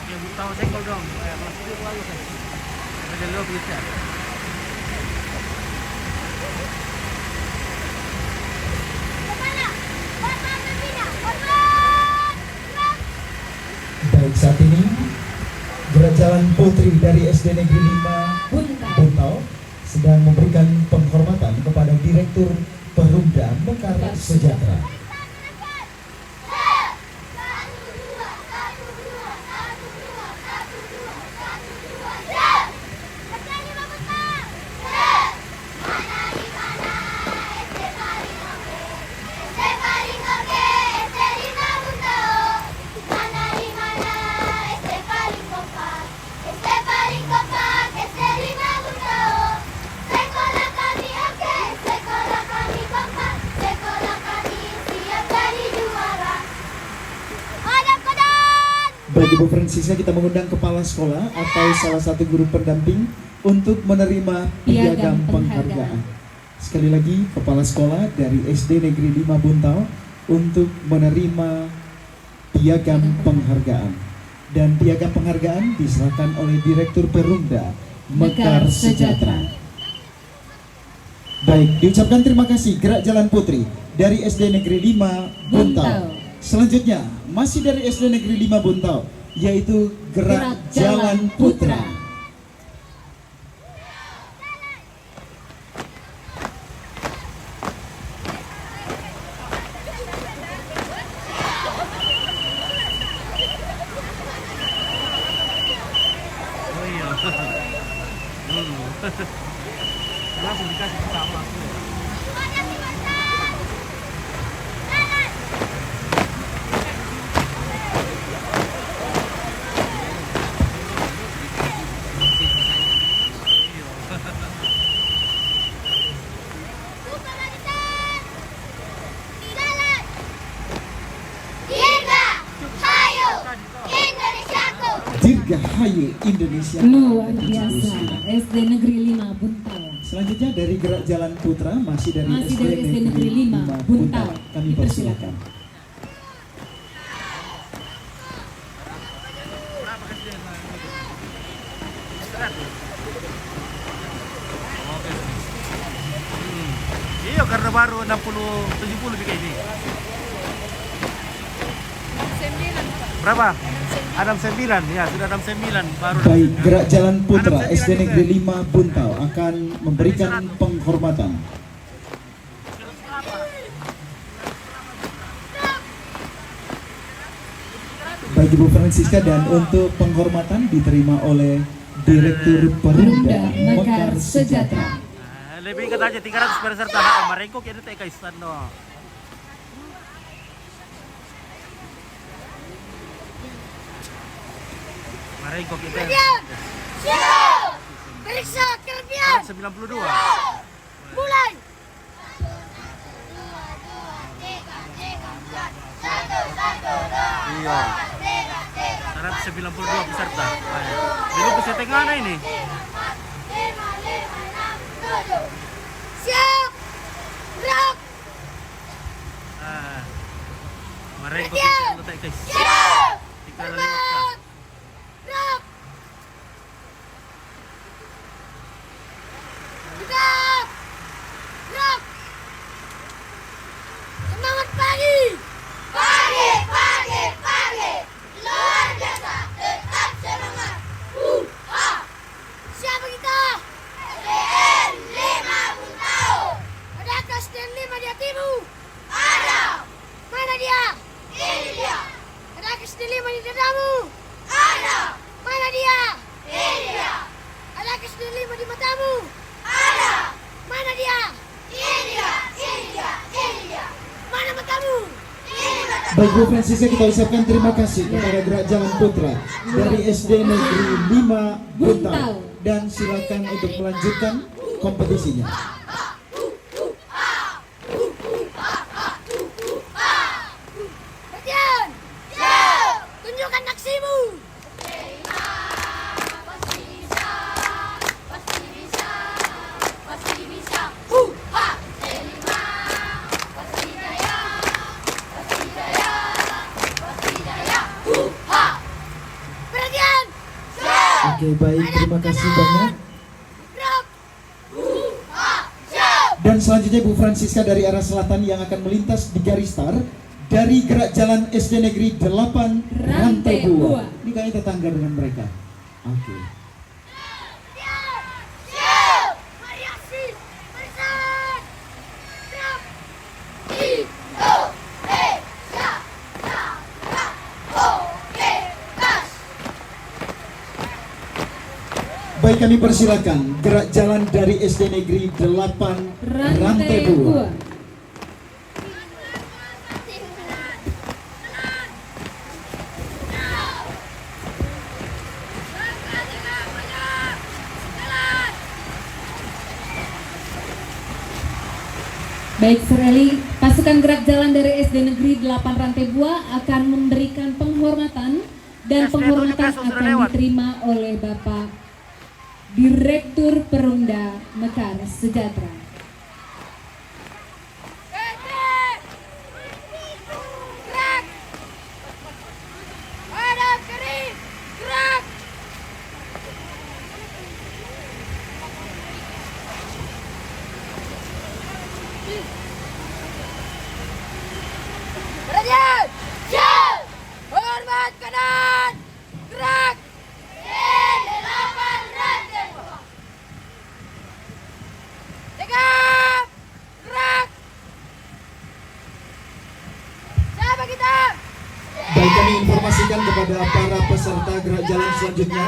Oke, Buntau senggol dong. Kelas 7 lalu kan. Ada lo bisa. Baik, saat ini gerak jalan putri dari SD Negeri 5 Buntau sedang memberikan penghormatan kepada Direktur Perumda Mekar Sejahtera. Bagi Bu Francisca, kita mengundang kepala sekolah atau salah satu guru pendamping untuk menerima piagam penghargaan. Sekali lagi, kepala sekolah dari SD Negeri 5 Buntau untuk menerima piagam penghargaan. Dan piagam penghargaan diserahkan oleh Direktur Perumda Mekar Sejahtera. Baik, diucapkan terima kasih gerak jalan putri dari SD Negeri 5 Buntau. Selanjutnya, masih dari SD Negeri 5 Buntau, yaitu gerak jalan putra. Oh iya. Dulu. Langsung dikasih pertama langsung. Dirgahayu Indonesia. Luar biasa, SD Negeri 5 Buntau. Selanjutnya dari gerak jalan putra masih dari SD Negeri 5 Buntau. Kami persilakan. Iya, karena baru 60-70 BK ini. Berapa? 69, ya sudah 69 baru. Baik, gerak jalan putra SD Negeri 5 Buntau akan memberikan penghormatan. Bagi Bu Francisca, dan untuk penghormatan diterima oleh Direktur Perumda Mekar Sejahtera. Lebih kata aja 300 peserta merengkok ya itu kaisan no. Merengkok itu. Siap. Periksa kelebihan. 92. Mulai. 1, 2, 3, 4, 1, 2, 1, 2, Iya. 192 peserta. Dulu peserta mana ini? 5, 5, 6, 7. Siap. Gerak. Merengkok itu guys. Siap. 3 Gerak. Gerak. Gerak. Anak SD 5 di dadamu. Ada. Mana dia? Ini dia. Anak SD 5 di matamu. Ada. Mana dia? Ini dia. Ini dia. Ini dia. Mana matamu? Ini matamu. Baik Bu Francisca, kita ucapkan terima kasih kepada Gerak Jalan Putra dari SD Negeri 5 Buntau, dan silakan untuk melanjutkan kompetisinya. Perhatian. Tunjukkan aksimu. Pasti bisa. Pasti bisa. Pasti bisa. Ha. Delima. Pasti jaya. Pasti jaya. Pasti jaya. Ha. Perhatian. Oke, baik, terima kasih banyak. Gerak. Ha. Siap. Dan selanjutnya Bu Francisca dari arah selatan yang akan melintas di garis start dari Gerak Jalan SD Negeri 8 Rantai Bua. Ini kayaknya tetangga dengan mereka. Oke. Siap. Siap. Variasi. Barisan. Siap. Indonesia. Jaya. Oke. Gas. Baik, kami persilakan Gerak Jalan dari SD Negeri 8 Rantai Bua. Baik, sekali pasukan Gerak Jalan dari SD Negeri 8 Rantai Bua akan memberikan penghormatan, dan penghormatan akan diterima oleh Bapak Direktur Perumda Mekar Sejahtera. Gerak. Ada kiri. Gerak. Perhatian. Siap. Hormat kanan. Gerak. Delapan rantai bawah. Tegak. Gerak. Siapa kita? Baik, kami informasikan kepada para peserta Gerak Jalan selanjutnya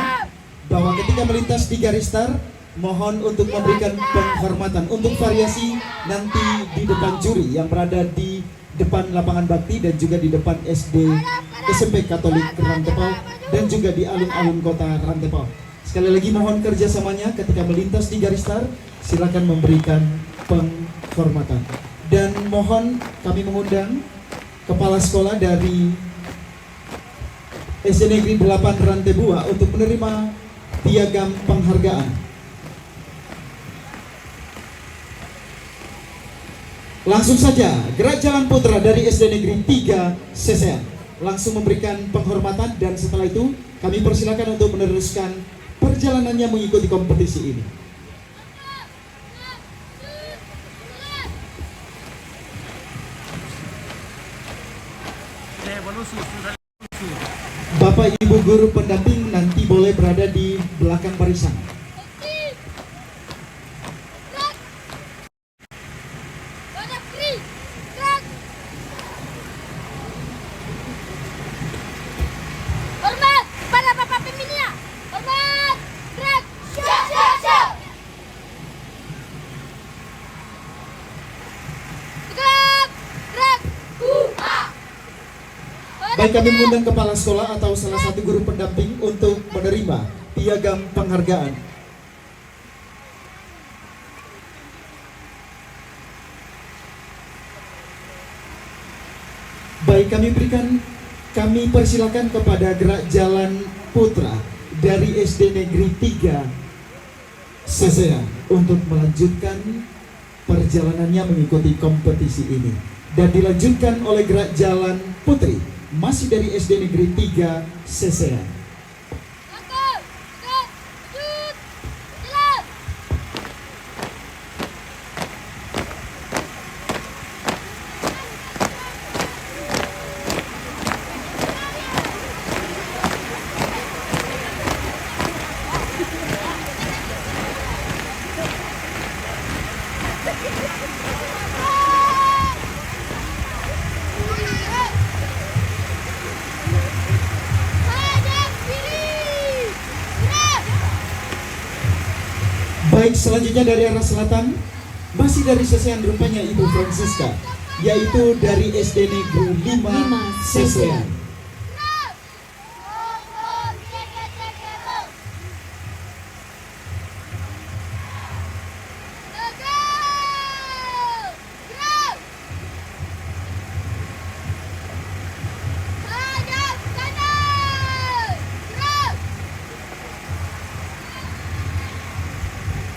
bahwa ketika melintas di garis start, mohon untuk memberikan penghormatan untuk variasi nanti di depan juri yang berada di depan lapangan bakti dan juga di depan SD SMP Katolik Rantepau dan juga di alun-alun kota Rantepau. Sekali lagi mohon kerjasamanya ketika melintas di garis start, silakan memberikan penghormatan. Dan mohon kami mengundang kepala sekolah dari SD Negeri 8 Rantai Bua untuk menerima piagam penghargaan. Langsung saja Gerak Jalan Putra dari SD Negeri 3 Sesean langsung memberikan penghormatan, dan setelah itu kami persilakan untuk meneruskan perjalanannya mengikuti kompetisi ini. Evolusi sudah. Bapak Ibu guru pendamping nanti boleh berada di belakang barisan. Ada kiri. Gerak. Hormat pada Bapak pemimpinnya. Hormat. Gerak. Siap, siap, siap. Tegak. Gerak. Baik, kami mengundang kepala sekolah atau salah satu guru pendamping untuk menerima piagam penghargaan. Baik, kami persilakan kepada Gerak Jalan Putra dari SD Negeri 3 Sesean untuk melanjutkan perjalanannya mengikuti kompetisi ini, dan dilanjutkan oleh Gerak Jalan Putri masih dari SD Negeri 3 Sesean. Langkah. Tegak. Lanjut. Jalan. Baik, selanjutnya dari arah selatan, masih dari Sesean rupanya Ibu Francisca, yaitu dari SD Negeri 5 Sesean.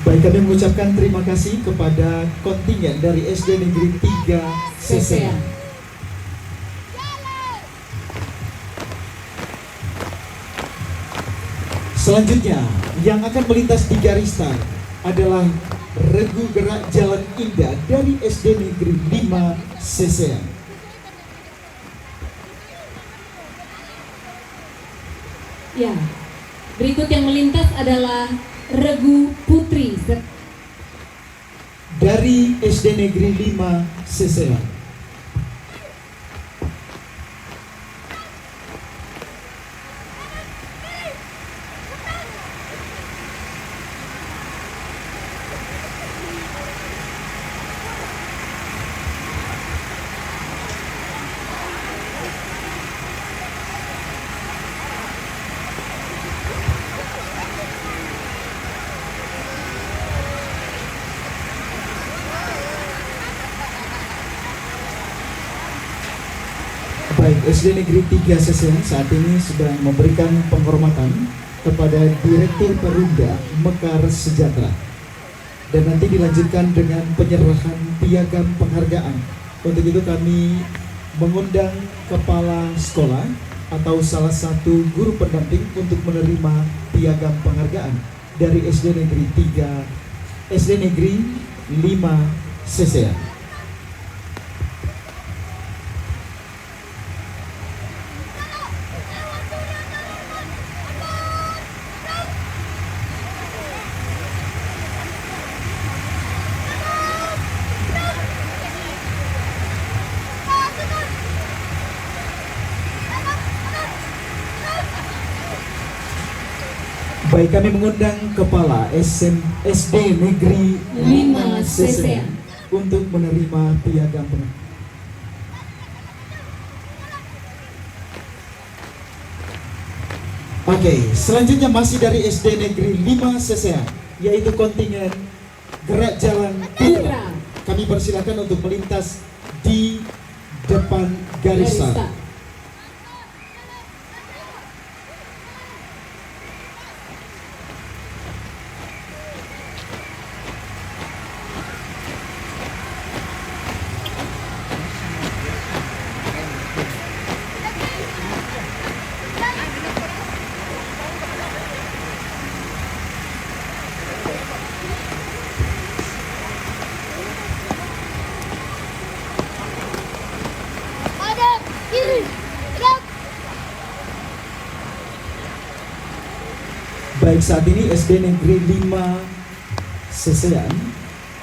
Baik, kami mengucapkan terima kasih kepada kontingen dari SD Negeri 3 Sesean. Selanjutnya, yang akan melintas di garis start adalah regu gerak jalan indah dari SD Negeri 5 Sesean. Ya, berikut yang melintas adalah regu putri dari SD Negeri 5 Sesean. Baik, SD Negeri 3 Sesean saat ini sedang memberikan penghormatan kepada Direktur Perumda Mekar Sejahtera. Dan nanti dilanjutkan dengan penyerahan piagam penghargaan. Untuk itu kami mengundang kepala sekolah atau salah satu guru pendamping untuk menerima piagam penghargaan dari SD Negeri 3, SD Negeri 5 Sesean. Baik, kami mengundang Kepala SD Negeri 5 Sesean untuk menerima piagam penghargaan. Oke, selanjutnya masih dari SD Negeri 5 Sesean, yaitu kontingen gerak jalan putra. Kami persilakan untuk melintas di depan garis start. Baik, saat ini SD Negeri 5 Sesean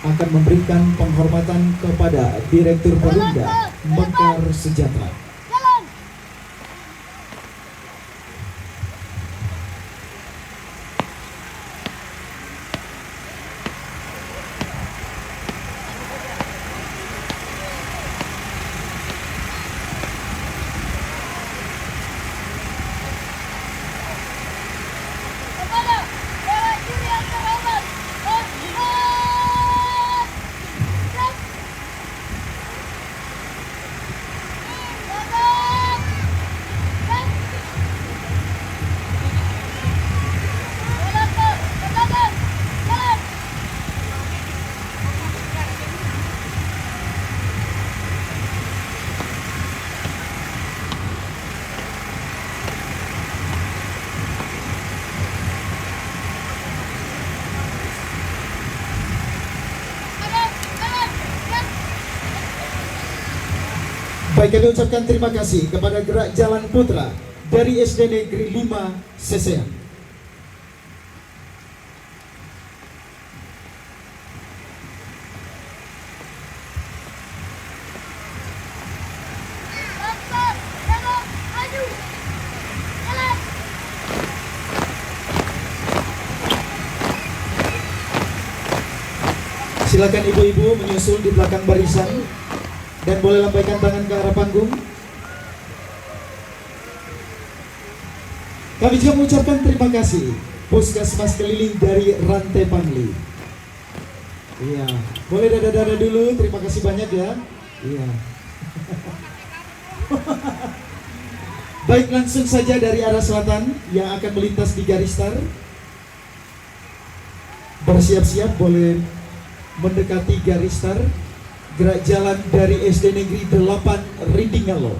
akan memberikan penghormatan kepada Direktur Perumda Mekar Sejahtera. Baik, kami ucapkan terima kasih kepada Gerak Jalan Putra dari SD Negeri 5 Sesean. Silakan ibu-ibu menyusul di belakang barisan dan boleh lambaikan tangan ke arah panggung. Kami juga mengucapkan terima kasih Puskesmas Keliling dari Rantai Pangli. Iya, boleh dada-dada dulu. Terima kasih banyak ya. Iya. Baik, langsung saja dari arah selatan yang akan melintas di garis start. Bersiap-siap, boleh mendekati garis start. Gerak jalan dari SD Negeri 8 Rindingalo.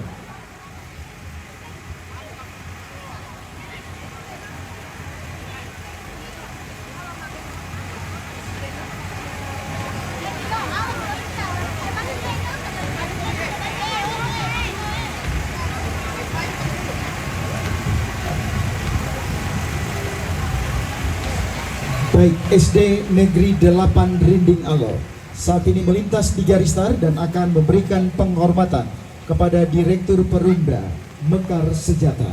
Baik, SD Negeri 8 Rindingalo saat ini melintas di garis start dan akan memberikan penghormatan kepada Direktur Perumda Mekar Senjata.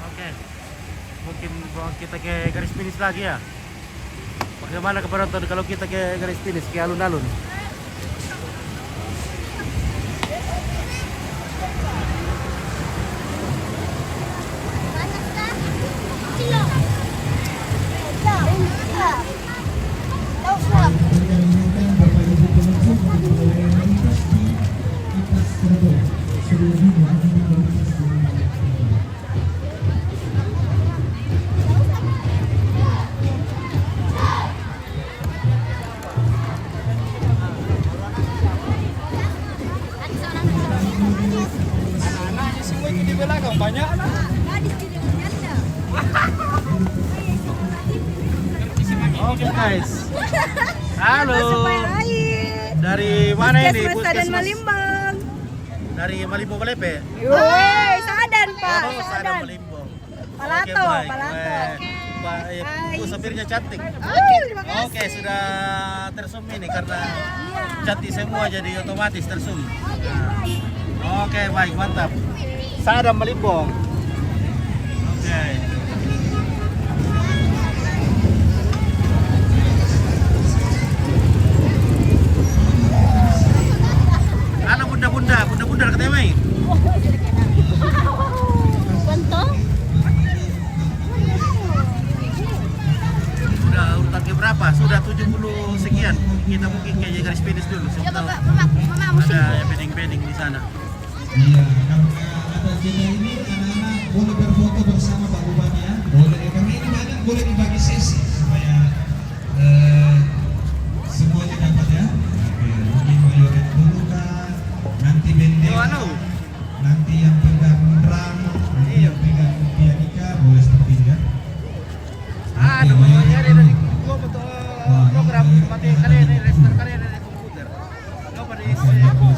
Oke, mungkin bawa kita ke garis finish lagi ya. Bagaimana ke penonton kalau kita ke garis finish, ke alun-alun? Anak-anaknya semua ikut di belakang, banyak anak. Oke guys. Halo. Dari mana ini? Puskesmas Malimbang. Dari Malimbang Balepe. Woi, Sadan Pak. Oh, Sadan Malimbang. Palato, Oke, baik. Palato. Bu Sapirnya cantik. Terima kasih. Oke, sudah tersum ini karena cantik semua jadi otomatis tersum. Oke, baik, mantap. Sadan Malimbang. Oke. Anak bunda ketemu. Sudah urutan ke berapa? Sudah 70 sekian. Kita mungkin kayak garis finish dulu. Ada pending-pending di sana. Iya, karena ada jeda ini anak-anak boleh berfoto bersama Pak Bupati ya. Boleh, karena ini banyak boleh dibagi sesi supaya semuanya dapat ya. Oke, mungkin mayoret dulu kan. Nanti bendera. Nanti yang pegang drum, nanti yang pegang pianika boleh seperti ini ya. Aduh, ya dari gua betul program mati kalian ini, register kalian dari komputer. Nggak pada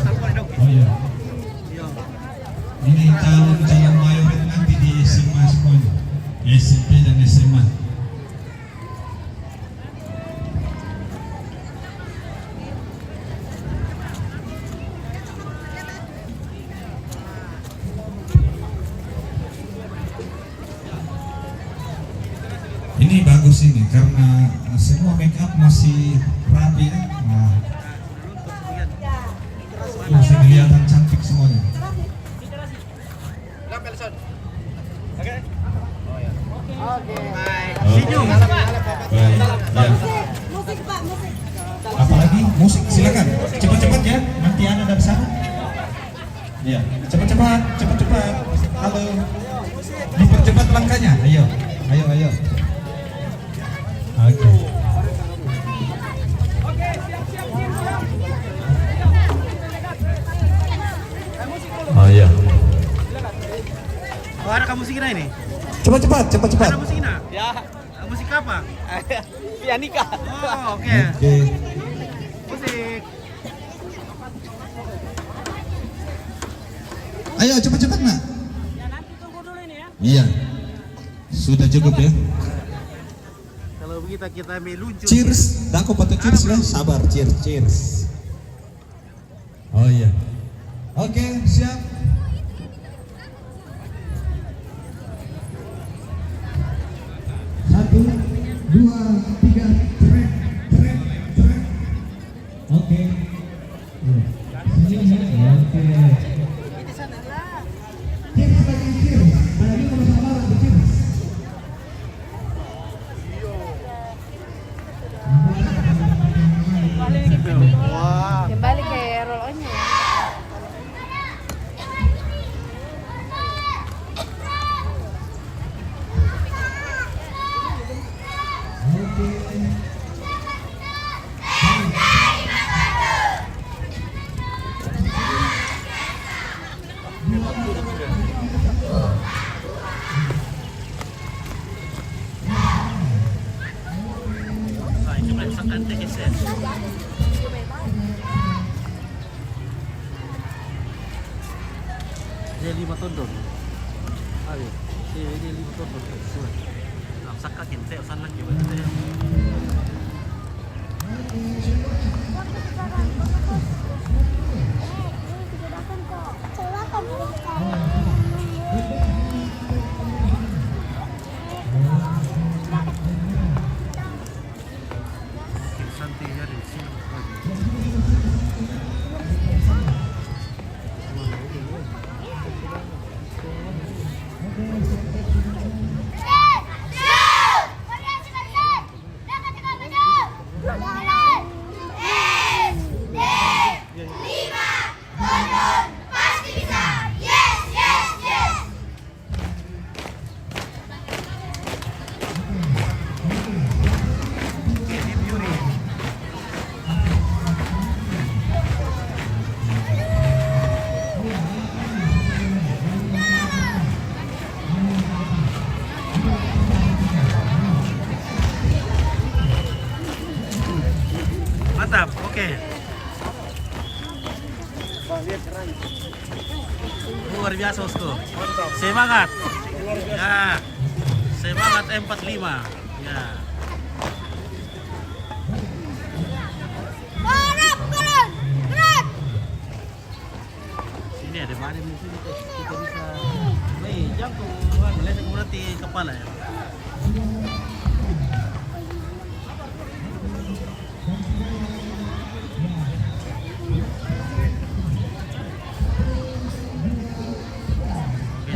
sampai dok. Oh iya. Ini calon mayoret nanti di SMA semuanya, SMP dan SMA. Ini bagus ini karena semua make up masih rapi ya. Nah, masih kelihatan cantik semuanya. Oke. Senyum. Baik. Ya. Musik Pak, musik. Apalagi musik, silakan. Cepat-cepat ya. Nanti ada dari sana. Iya. Cepat-cepat. Halo. Dipercepat langkahnya. Ayo. Oke. Oh iya. Oh, ada kamu musik ini? Cepat. Ada musik ini? Ya, Musik apa? pianika. Oh, oke. Oke. Musik. Ayo cepat nak. Ya, nanti tunggu dulu ini ya. Iya. Sudah cukup ya. Kalau begitu kita meluncur. Cheers. Dah aku patut cheers lah. Sabar, cheers. Oh iya. Oke, siap. 1, 2, 3. Kembali ke roll-onnya ya. Ah, itu boleh sakan TKS. Dia 5 tondon. Ayo, dia 5 tondon. Nak sakakin saya sana juga. Santai ya di sini. Mantap, oke. Luar biasa, Bosku. Semangat. Ya. Semangat M45. Ya. Sini ada mana mungkin kita bisa. Nih, jangkau melihat berarti kepala ya.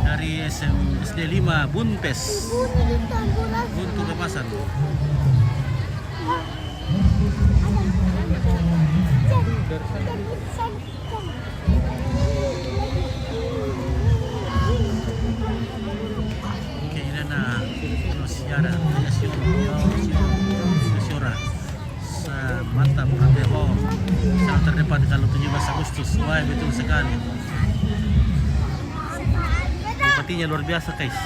Dari SD 5 Buntes Buntu Bepasan. Oke, ini ada sejarah Syura. Mantap, oh, sangat terdepan kalau 17 Agustus. Wah, betul sekali. Kompetinya luar biasa, guys.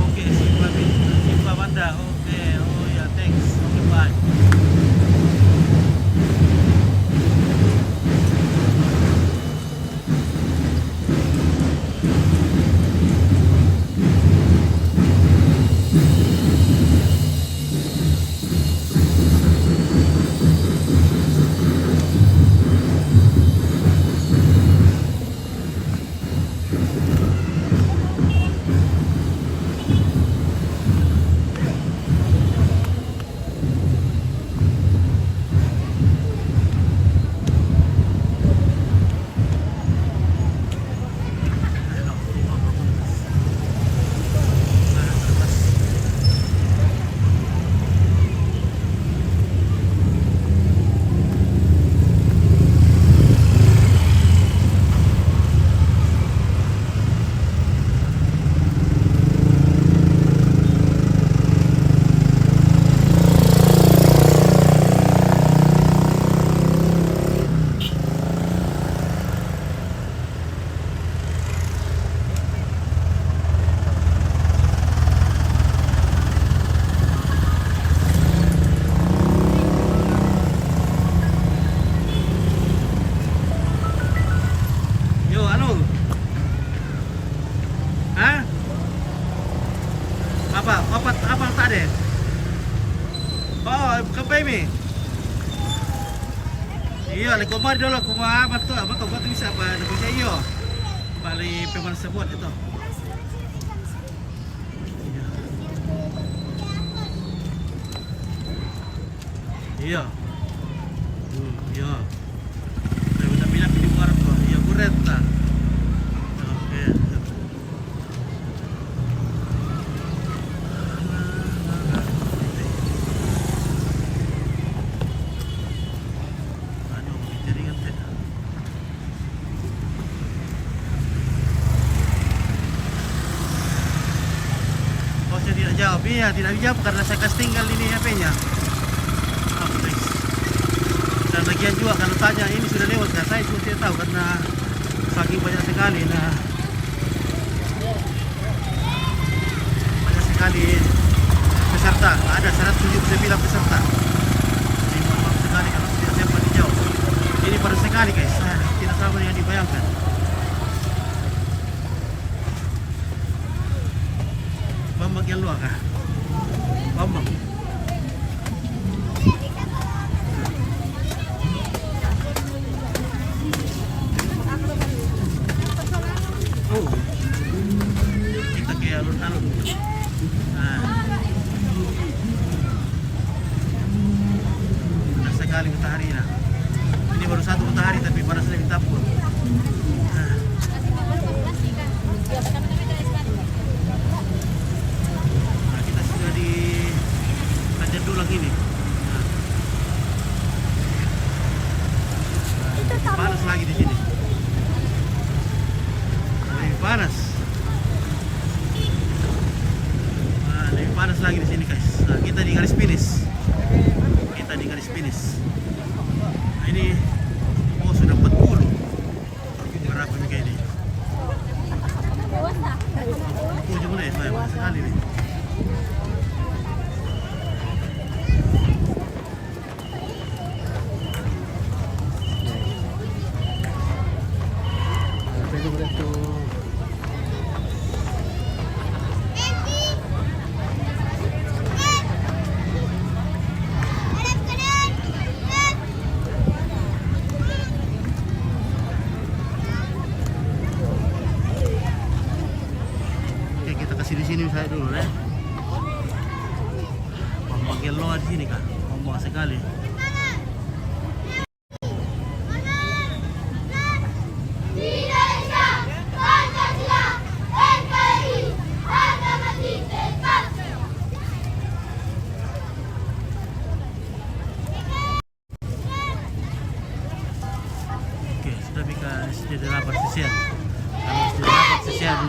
Oke, Simba Banda. Oke, oh ya, thanks. Oke, bye. Yo, anu. Hah? Apa tak ada? Oh, bukan baby. Iya, lagi kemari dulu, apa tu bisa apa? Bisa iyo. Balik peman sebut itu. Iya. Iya. Saya udah bilang di luar tuh. Iya, bureta. Oke. Aduh, jaringan teh. Oh, saya tidak jawab. Iya, tidak jawab karena saya kasih tinggal ini HP-nya. Dan lagian juga kalau tanya ini sudah lewat kan saya sudah tahu karena saking banyak sekali. Nah, banyak sekali peserta, ada 179 peserta. Jadi maaf sekali kalau tidak sempat dijawab. Ini baru sekali guys, tidak sama yang dibayangkan. Bambang yang luar kah? Bambang. Oh, kita ke alun-alun. Panas sekali matahari nah. Ini baru satu matahari tapi panasnya minta ampun. Nah, kita sudah di Tanjung Dulang ini. Panas lagi di sini. Panas. Nah, lebih panas lagi di sini guys. Nah, kita di garis finish. Kita di garis finish. Nah, ini oh sudah 40. Berapa nih kayak ini? Oh, jauh deh, banyak sekali nih. Di sini saya dulu ya. Bagian luar di sini kan, ombak sekali. Oke, sudah dapat sesian. Kalau sudah dapat sesian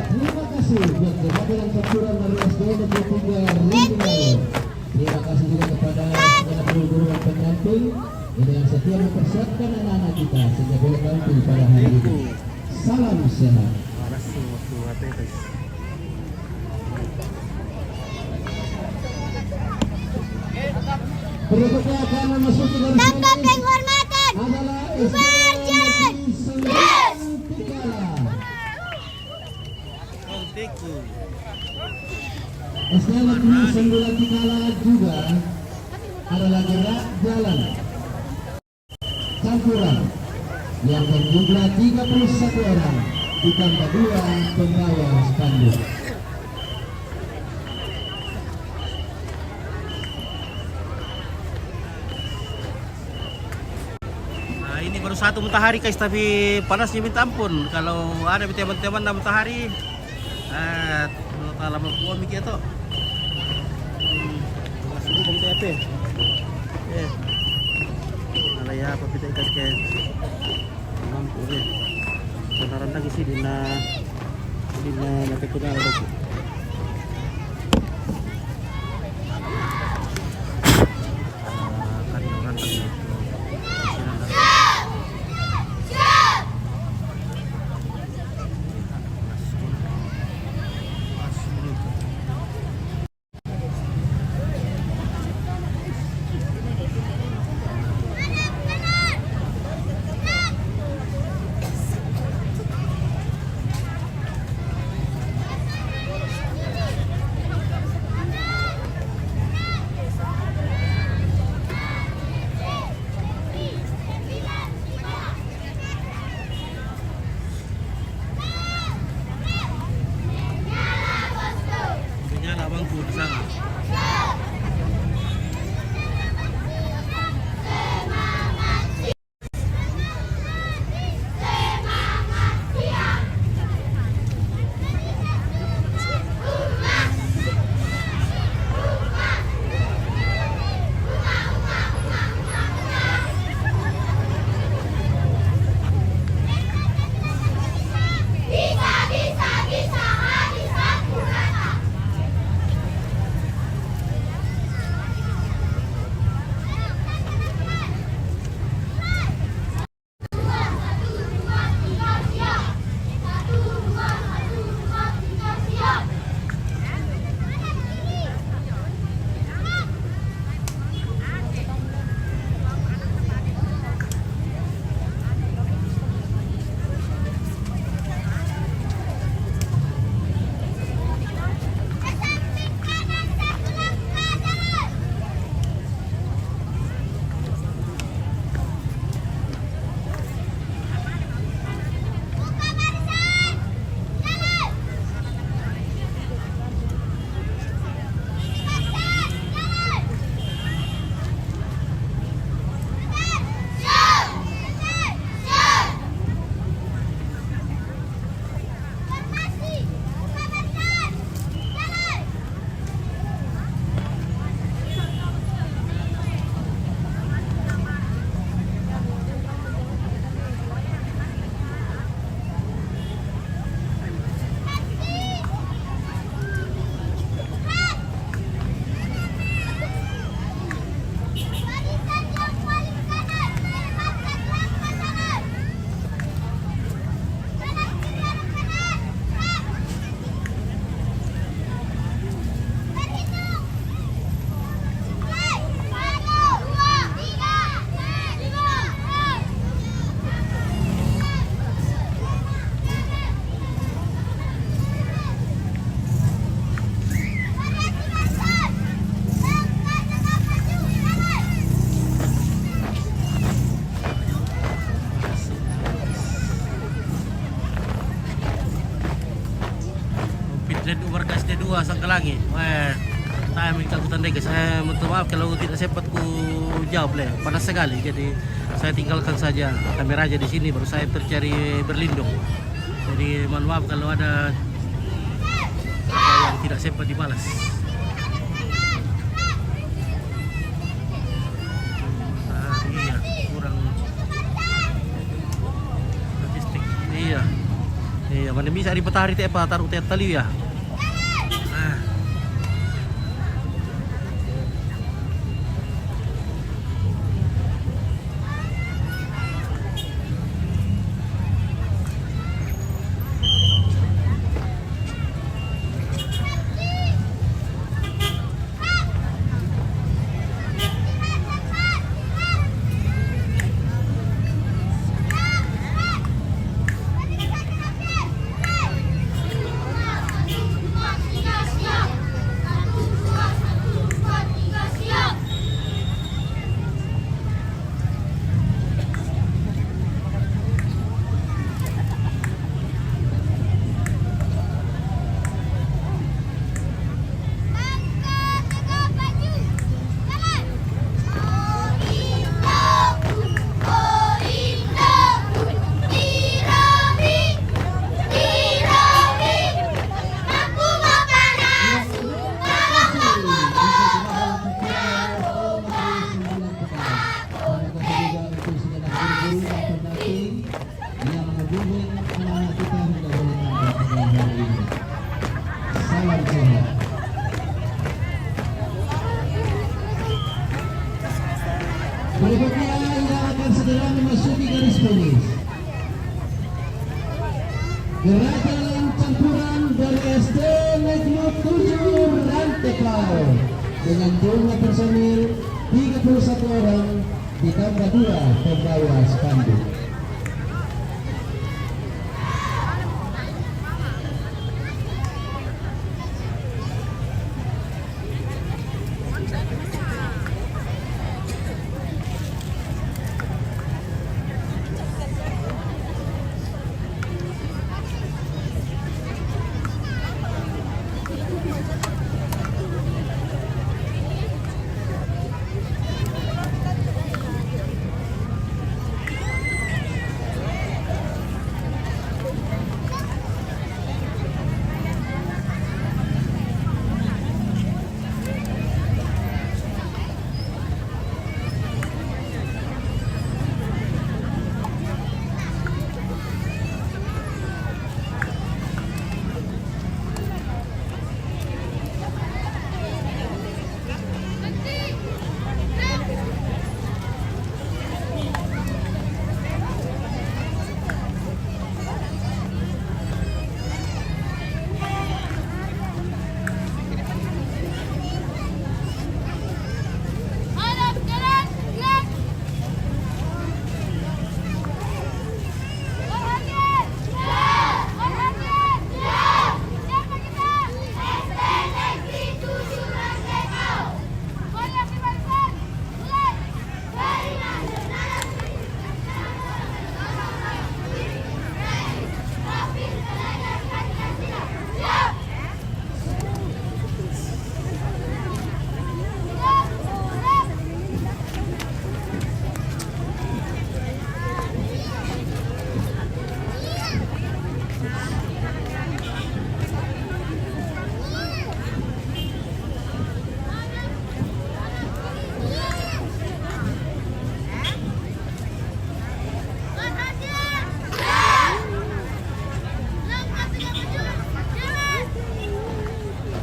terima kasih buat kehadiran campuran dari SD Negeri 3 Rinjau. Terima kasih juga kepada segala guru-guru dan pendamping yang dengan setia mempersiapkan anak-anak kita sehingga boleh tampil pada hari ini. Salam sehat. Berikutnya akan memasuki garis Tangkap penghormatan. adalah Berjalan. Yes. SD Negeri 9 Tikala juga adalah gerak jalan campuran yang berjumlah 31 orang ditambah 2 pembawa spanduk. Nah, ini baru satu matahari guys, tapi panasnya minta ampun. Kalau ada teman-teman na matahari, kalau mau mikir tuh, suruh kamu TP. Kalau ya apa kita ikat ke mampu deh. Benaran lagi sih dina nanti kita ada. Bangku di sana. Dan warga SD2 Sangkalangi. Wah, saya minta aku tandai guys. Saya minta maaf kalau tidak sempat ku jawab leh. Panas sekali, jadi saya tinggalkan saja kamera aja di sini. Baru saya tercari berlindung. Jadi mohon maaf kalau ada yang tidak sempat dibalas. Iya, kurang logistik. Iya, mana bisa bisa di petahari teh apa taruh teh tali ya. Nah. Berikutnya yang akan segera memasuki garis finish. Gerakan campuran dari SD Negeri 7 Rantekau dengan jumlah personil 31 orang ditambah 2 pembawa spanduk.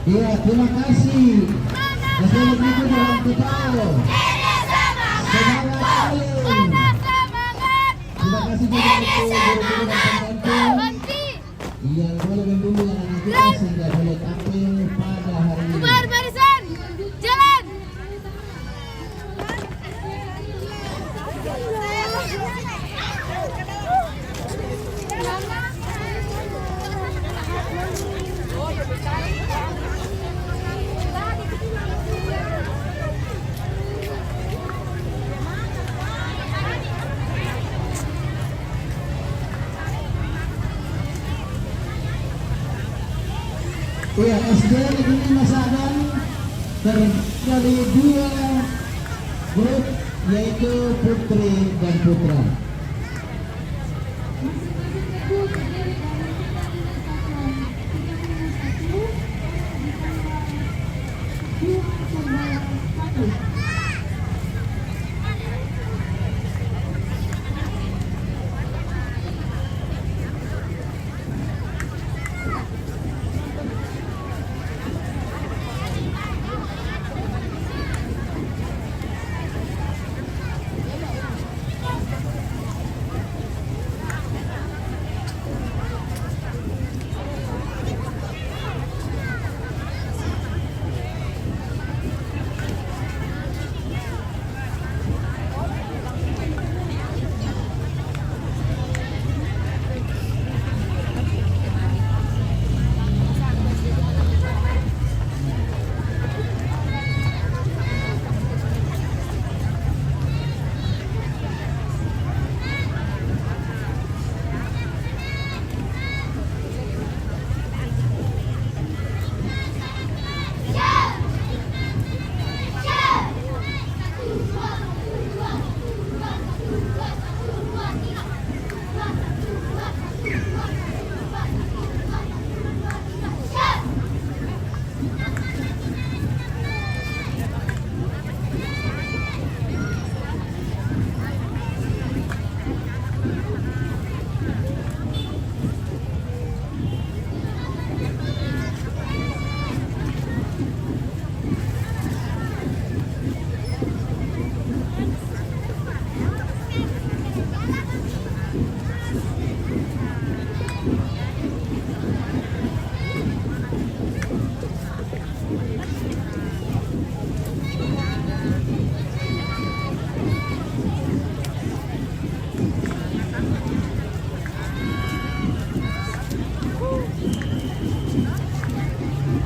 Iya, terima kasih. Assalamualaikum warahmatullahi wabarakatuh. Semangat kalian. Terima kasih juga untuk guru-guru dan pembantu yang boleh membimbing anak kita sehingga boleh tampil pada hari ini. Bubar barisan, jalan. Iya, SD Negeri Masakan terdiri 2 grup yaitu putri dan putra.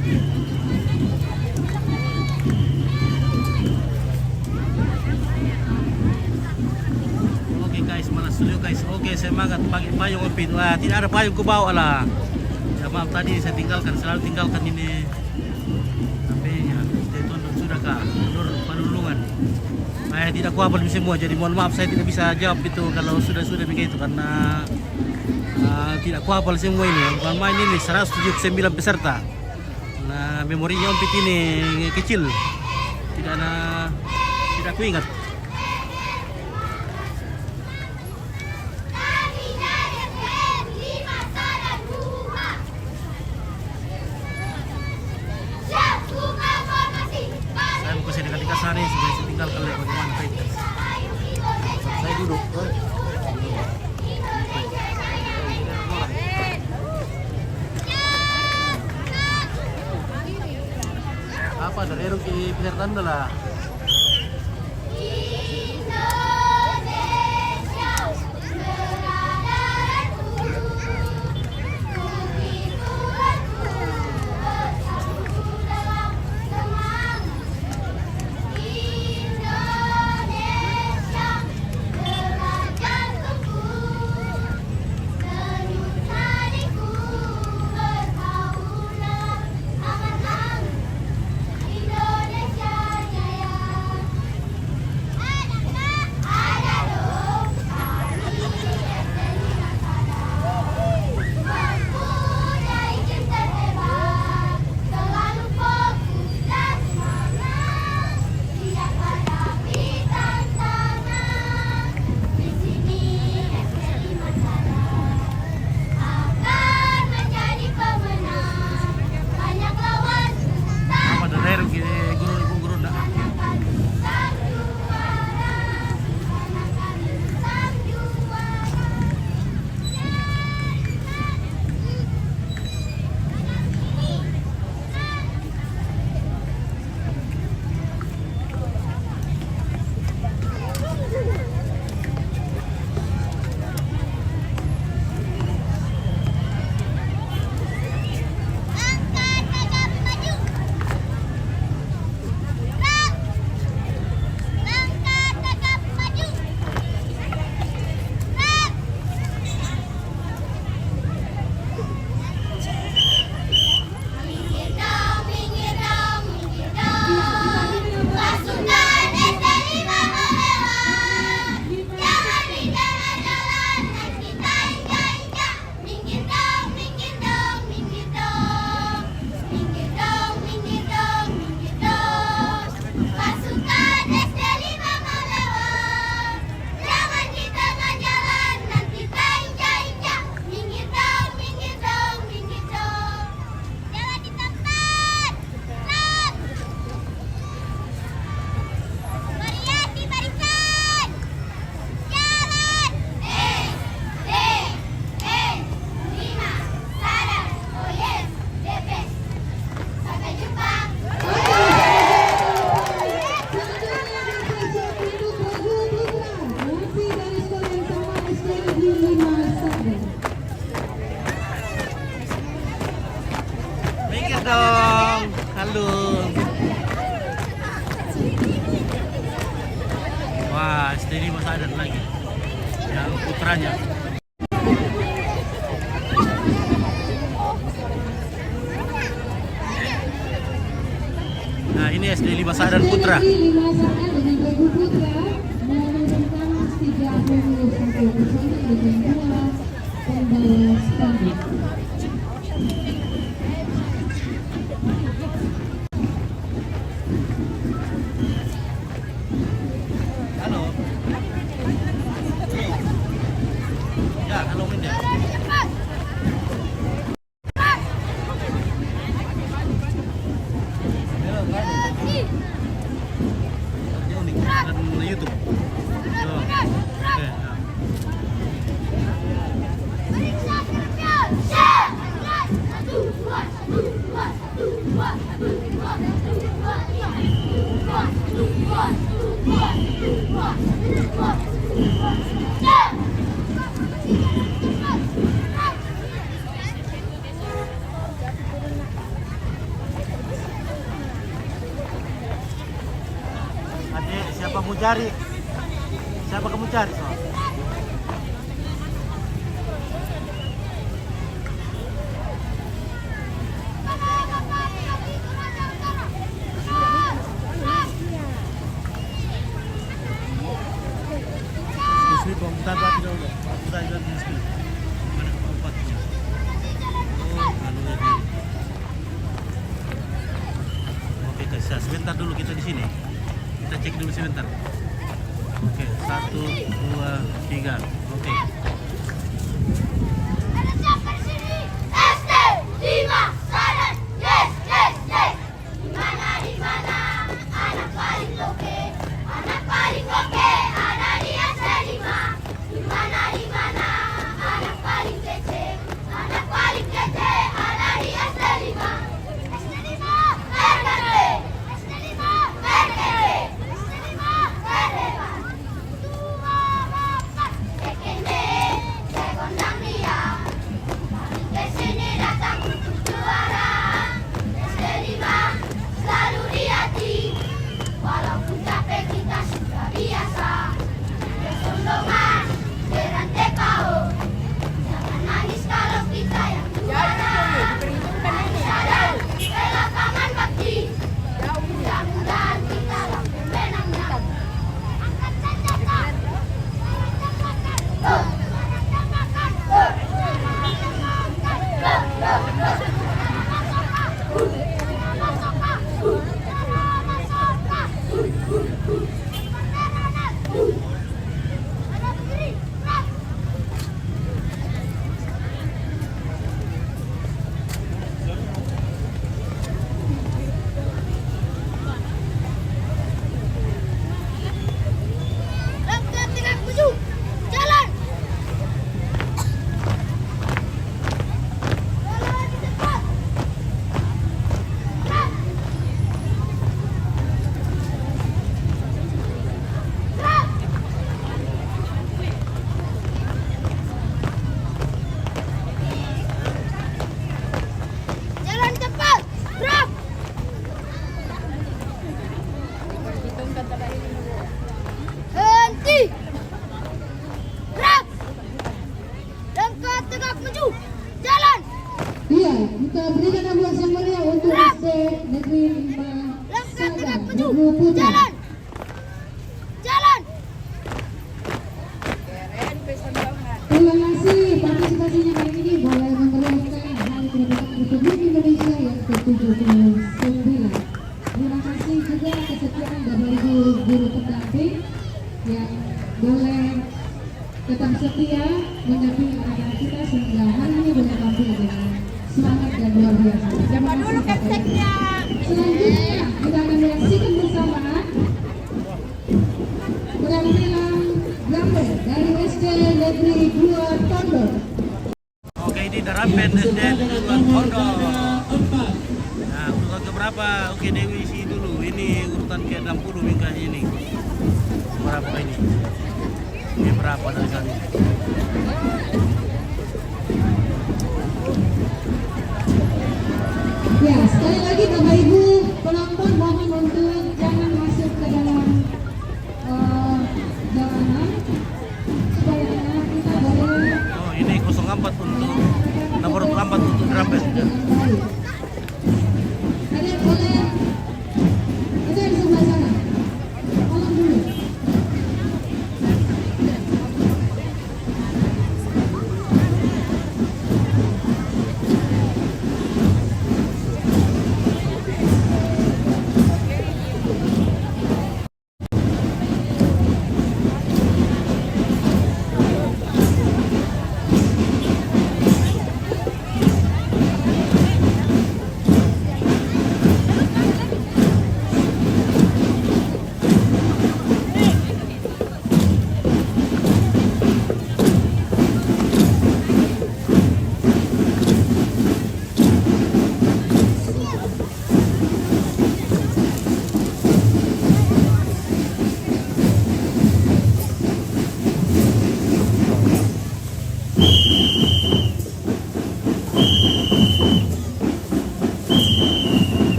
Oke guys, malas dulu guys. Oke, semangat pakai payung Opin. Wah, tidak ada payung ku bawa lah. Ya maaf tadi saya tinggalkan, selalu tinggalkan ini. Tapi ya, stay tune sudah kak, penulungan. Saya tidak kuabal semua, jadi mohon maaf saya tidak bisa jawab itu kalau sudah begitu karena tidak kuabal semua ini. Bukan main ini 179 peserta. Nah, memorinya Ompit ini kecil. Tidak kuingat. Saya mau kasih dekat sari supaya saya tinggal kalian bagaimana baiknya. Saya duduk. Apa dari Ruki pesertaan lah. dong. Halo. Wah, ini masih ada lagi. Yang putranya. Nah, ini SD 5 Sadan Putra. Halo. Ya, halo Minda. YouTube. Kamu cari. Siapa kamu cari soal? Ini pembukaan Bupati dahulu. Pembukaan juga di sini. Mana Bupatinya? Oh, lalu ini. Oke, guys, sebentar dulu kita di sini. Kita cek dulu sebentar. Oke, 1, 2, 3. Oke. Ada siapa di sini? SD 5 Saran. Yes, yes, yes. Di mana? Anak paling oke. Anak paling oke. Ada di SD 5. Di mana? Anak paling kece. Anak paling kece. Ada di SD 5. SD 5. RKT. SD 5. RKT. SD 5. Hebat. Tua rapat. Kekende. Saya gondang dia. Ke sini datang untuk juara. SD 5 selalu di hati. Walaupun capek kita sudah biasa. Kesondongan, berantai kau. Jangan nangis kalau kita yang juara. Sadar, bela paman bakti. Mudah-mudahan kita langsung menangnya. Angkat senjata. Langkah tegak maju. Jalan. Jalan cepat. Gerak. Gerak. Jalan cepat. Gerak. Henti. Gerak. Langkah tegak maju. Jalan. Iya, kita berikan aplaus yang meriah untuk SD Negeri 5 Langkah tegak Sadang, maju. Negeri Putra. Jalan. Jalan. Terima kasih partisipasinya hari ini. Boleh memeriahkan Hari Kemerdekaan Republik Indonesia yang ke-79. Terima kasih juga kesetiaan dari guru pendamping yang boleh tetap setia mendampingi anak-anak kita sehingga hari ini boleh tampil dengan semangat dan luar biasa. Terima kasih Bapak Ibu. Selanjutnya kita akan menyaksikan bersama penampilan gambar dari SD Negeri 2 Tondo. Oke, ini Darapen SD Tuan Pondok. Nah, urutan keberapa? Oke, Dewi isi dulu. Ini urutan ke-60 bingkasnya ini. Berapa ini? Ini berapa dari kali? Ya, sekali lagi Bapak Ibu penonton mohon untuk jangan masuk ke dalam jalanan supaya anak kita boleh Oh, ini 04 untuk nomor 4 untuk Darapen. dengan baik. Ada boleh ada di sebelah sana. Tolong dulu.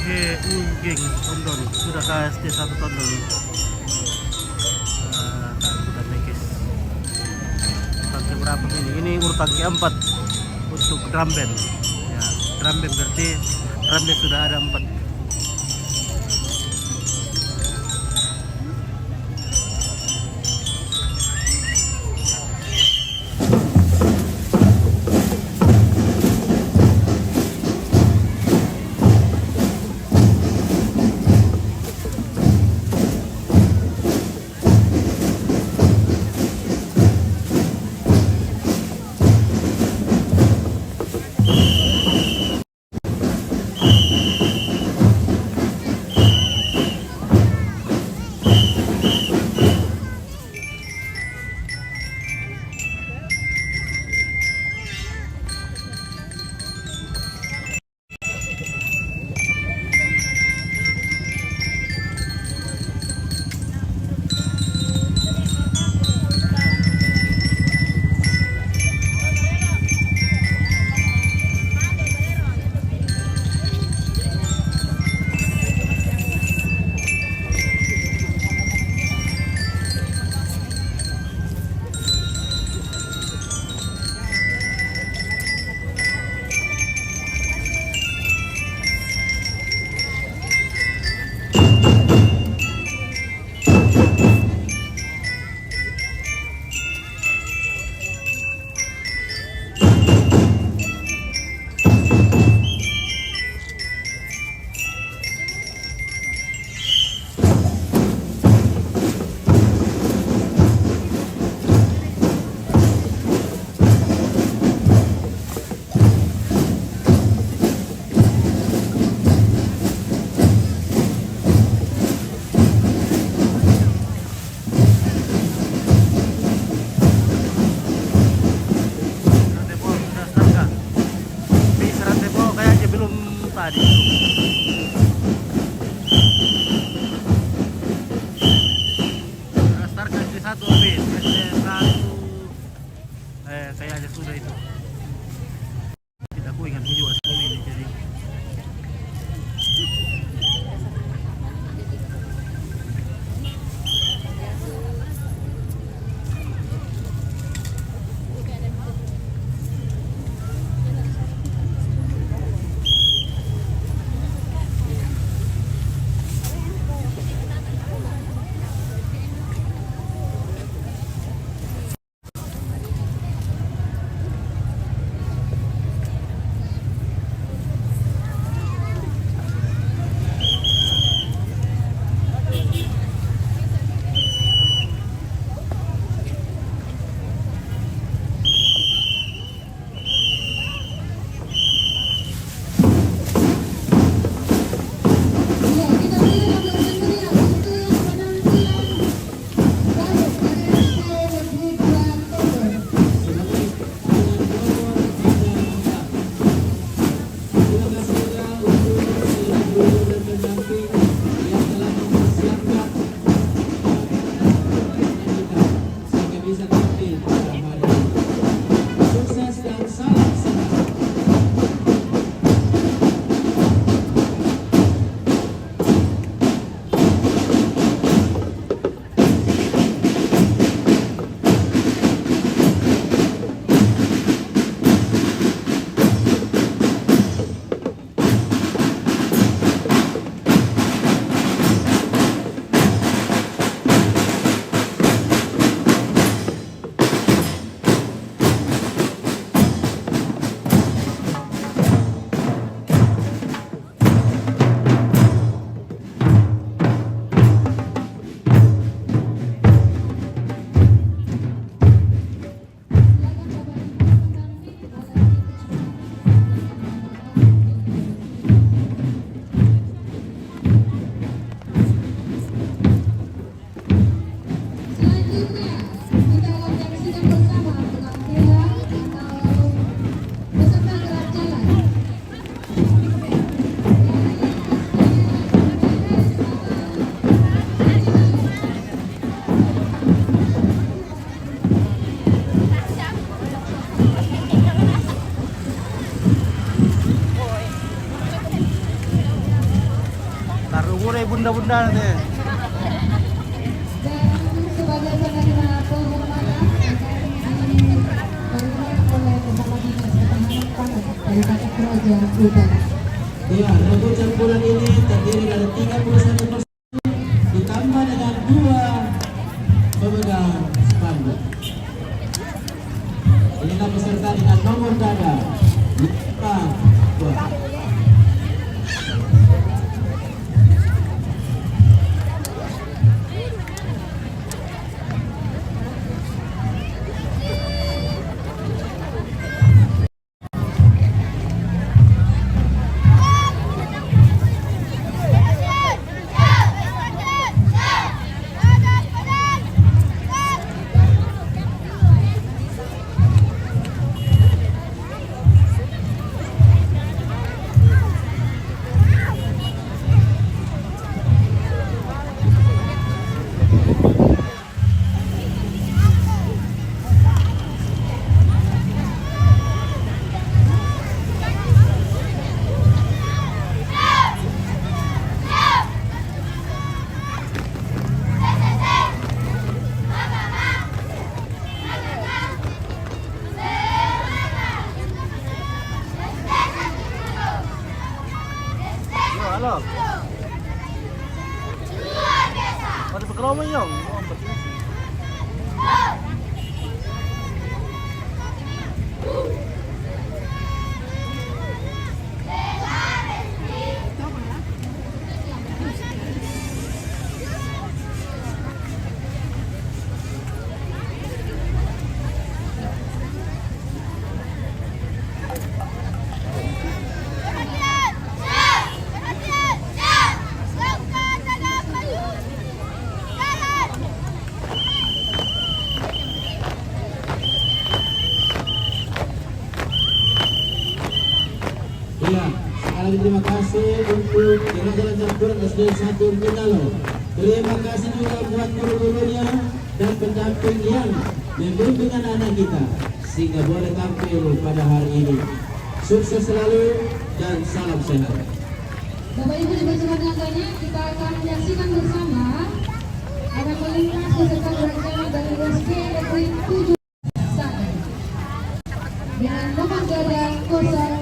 Geng Tondon sudah ke ST1 Tondon. Sudah tekis. Urutan keberapa ini? Ini urutan keempat untuk drum band. Ya, drum band berarti drum band sudah ada 4. tadi. Start SD 1 habis, SD 1 kayaknya sudah itu. Tidak aku ingat juga ini jadi. Pura bunda-bunda nanti. Dan sebagai penerima penghormatan akan diberikan oleh Kepala Dinas Ketahanan Pangan Kabupaten Toraja Utara. Ya, rebut campuran ini terdiri dari 31% ditambah dengan 2 pemegang spanduk. Inilah peserta dengan nomor dada 5. Halo. Pada pekeromen yang. Ya, sekali lagi terima kasih untuk jalan-jalan campuran SD 1 Minalo. Terima kasih juga buat guru-gurunya dan pendamping yang membimbing anak-anak kita sehingga boleh tampil pada hari ini. Sukses selalu dan salam sehat. Bapak Ibu dipersilakan angkanya, kita akan menyaksikan bersama ada melintas beserta berencana dari SD Negeri 7 Sanggar dengan nomor dada 053.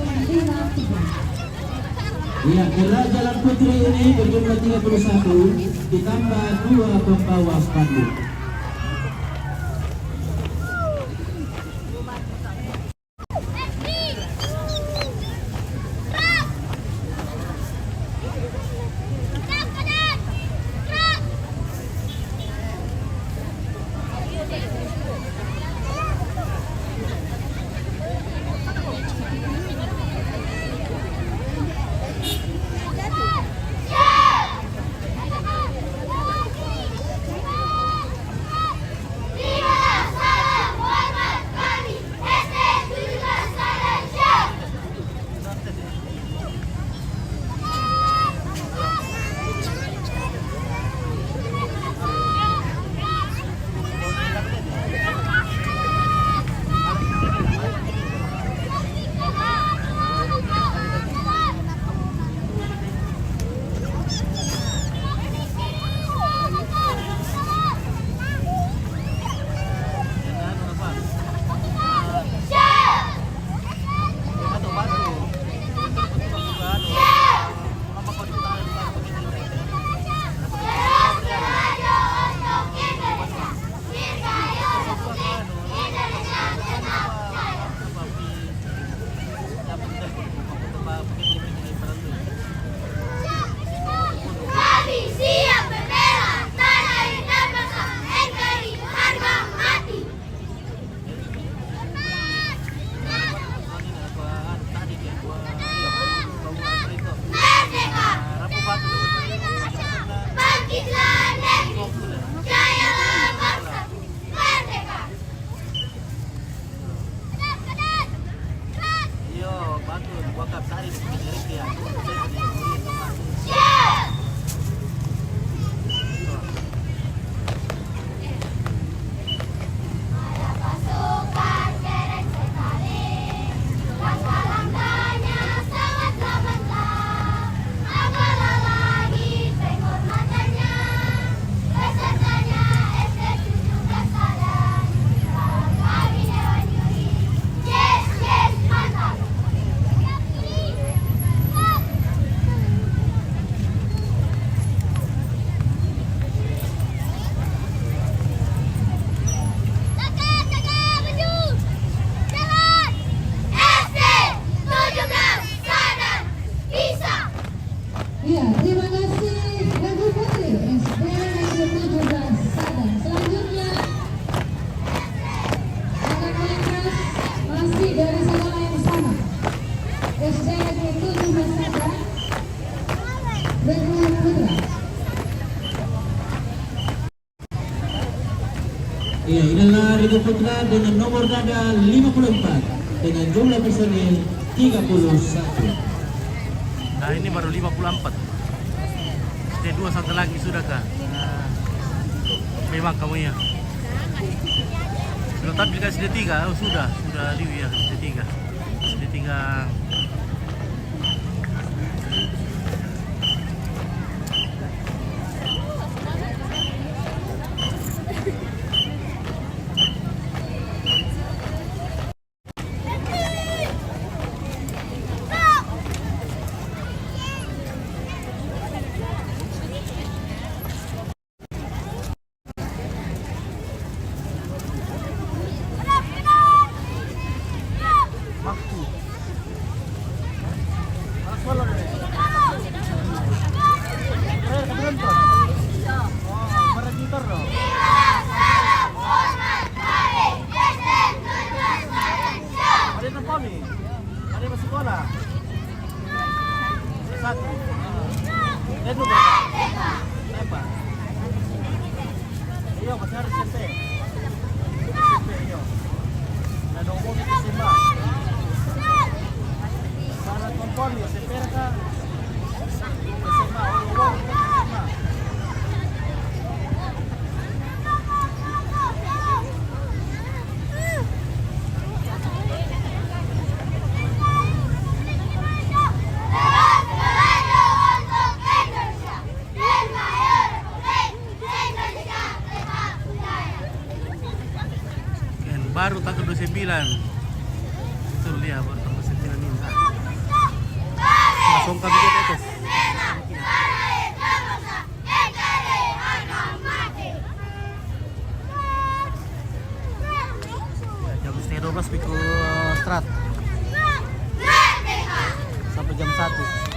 Ya, kera Jalan Putri ini berjumlah 31 ditambah 2 pembawa spanduk. Iya, terima kasih Regu Putri SD Negeri 17 Sadang. Selanjutnya akan melintas masih dari sekolah yang sama, SD Negeri 17 Sadang, Regu Putra. Iya, inilah Regu Putra dengan nomor dada 54 dengan jumlah personil 31. Nah ini baru 54. D2 satu lagi sudah kah? Memang kamu ya. Sudah tampilkan SD3? Oh sudah Liwi ya SD3. SD3. Ada masuk sekolah. Satu. Lihat dulu. Apa? Iya, masih harus SMP. SMP, iya. Nah, dong mau kita SMA. Para kompon ya, SMP ka. SMA, orang SMA. Baru tanggal 29. Betul ya, baru tanggal 29 ini. Langsung kami ke atas. Jam setengah 12 pikul strat. Sampai jam 1.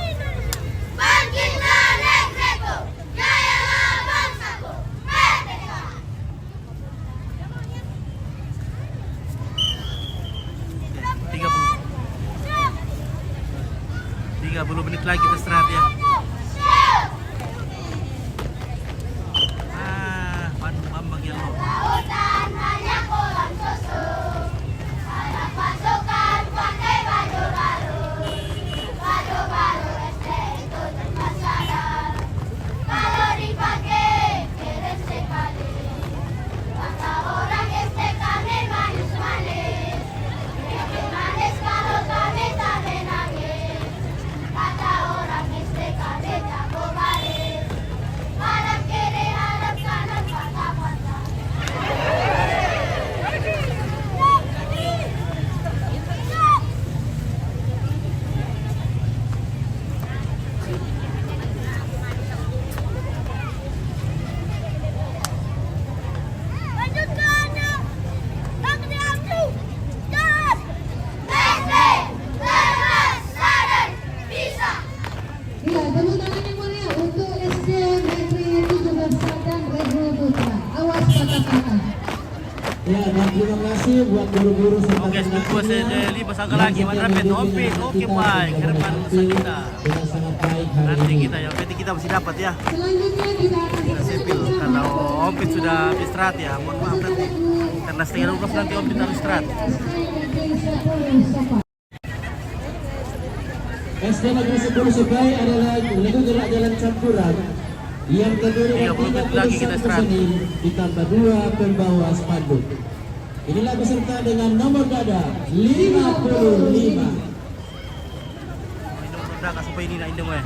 Belum menit lagi kita istirahat ya. Bandung Bambang ya lo. Iya, tepuk tangan yang mulia untuk SD Negeri 17 Sadang Regu Putra. Awas patah-patah. Ya, dan terima kasih buat guru-guru serta Oke, sebentar saya 5 sangka lagi. Madrapet, oke baik. Herman kita. Dengan sangat baik hari Nanti ini. kita ya, berarti kita masih dapat ya. Selanjutnya kita akan Kita sepil. Kalau Ompit sudah istirahat ya, mohon maaf nanti. Karena setengah 12 nanti Ompit harus istirahat. SD Negeri 10 Subai adalah Negeri Gerak Jalan Campuran yang terdiri dari 30 menit lagi kita 31 istirahat. personil ditambah 2 pembawa spanduk. Inilah beserta dengan nomor dada 55. Ini udah kasih supaya ini nak indem ya.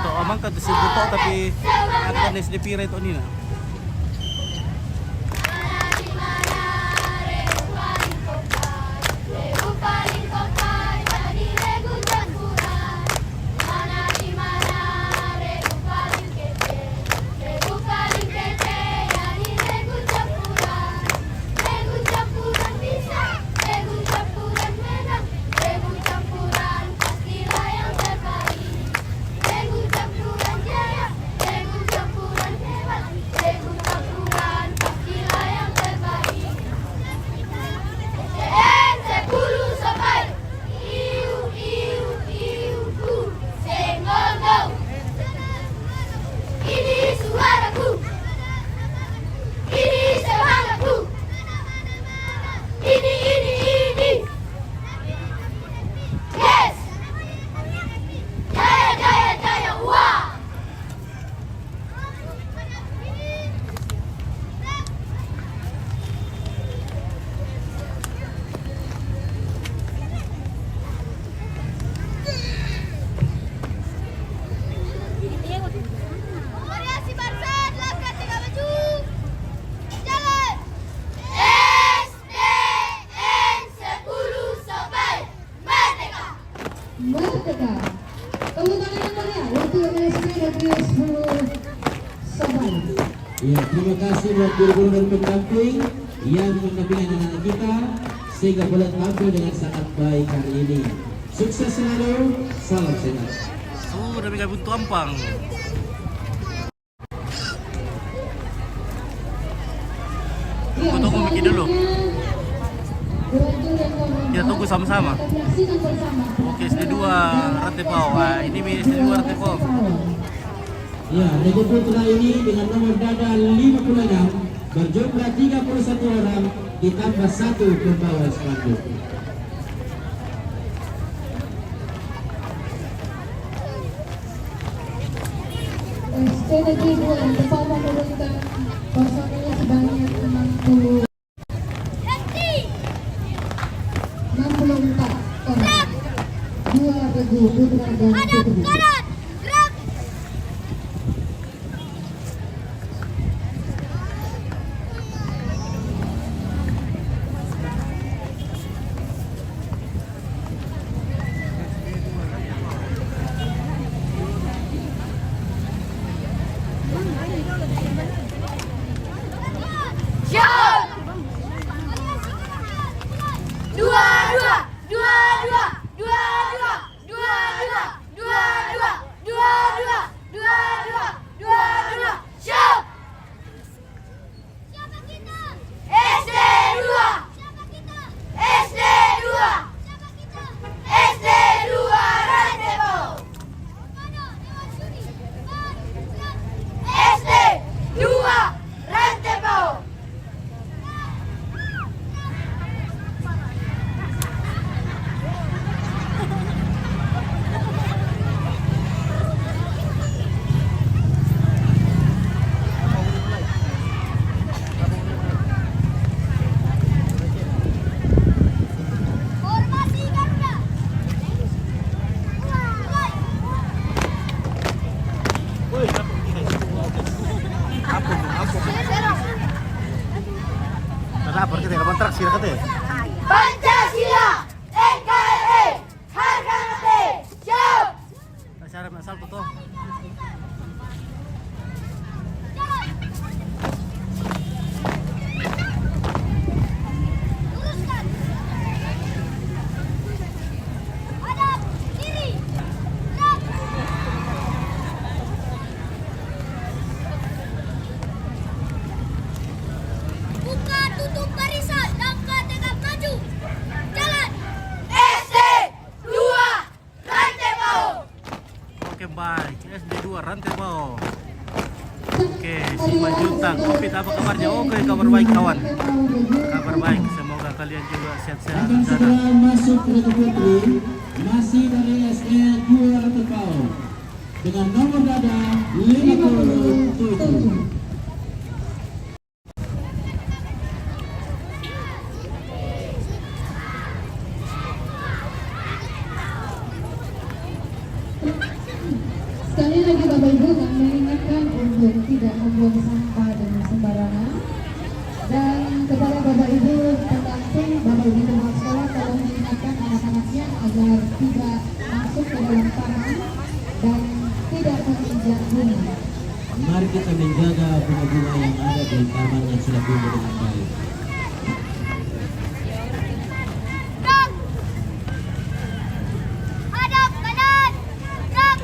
to amang ka to si buto tapi akan SD pira ito nila. Variasi Barsan, langkah 3 maju. Jalan. SDN 10 Sobai Merdeka. Merdeka. Tepuk tangan yang meriah untuk SD Negeri 10 Sobai. Ya, terima kasih buat guru-guru dan pendamping yang mendampingi anak-anak kita sehingga boleh tampil dengan sangat baik hari ini. Sukses selalu, salam sehat. Udah bikin buntu ampang. Ya, Tunggu bikin dulu. Kita tunggu sama-sama. Oke, SD2 Rantepau. Wah, ini SD2 Rantepau. Ya, Regu Putra ini dengan nomor dada 56 berjumlah 31 orang ditambah 1 pembawa spanduk. SD Negeri 2 Rantepau menurunkan personil sebanyak 64 orang. 2 Regu Putra dan Hadap Putri. kanan. Gerak. Siap. Dua. Siap. Siapa kita? SD2. Siapa kita? SD2. Siapa kita? SD2 Rantepau. Mana Dewan Suri? SD2 Rantepau. Formasi Garuda. Mulai. Woi, apa? Serong. Lapor kita kapan traksi kata. Pancasila, NKRI, harga mati. Siap. Cara nak salto to. Luruskan. Hadap kiri. Gerak. Buka tutup barisan. Langkah tegap maju. Jalan. SD2 Rantepau. Oke, baik. SD2 Rantepau. Oke, si Majuta Covid apa kabarnya? Oke, kabar baik kawan. Kabar baik. Semoga kalian juga sehat-sehat Akan di sana. segera masuk Regu Putri masih dari SD2 Rantepau dengan nomor dada 57. Sekali lagi Bapak Ibu kami mengingatkan untuk tidak membuang sampah dengan sembarangan. Dan kepada Bapak Ibu pendamping, Bapak Ibu kepala sekolah tolong mengingatkan anak-anaknya agar tidak masuk ke dalam taman dan tidak menginjak bunga. Mari kita menjaga bunga-bunga yang ada di taman yang sudah tumbuh dengan baik. Hadap kanan. Gerak.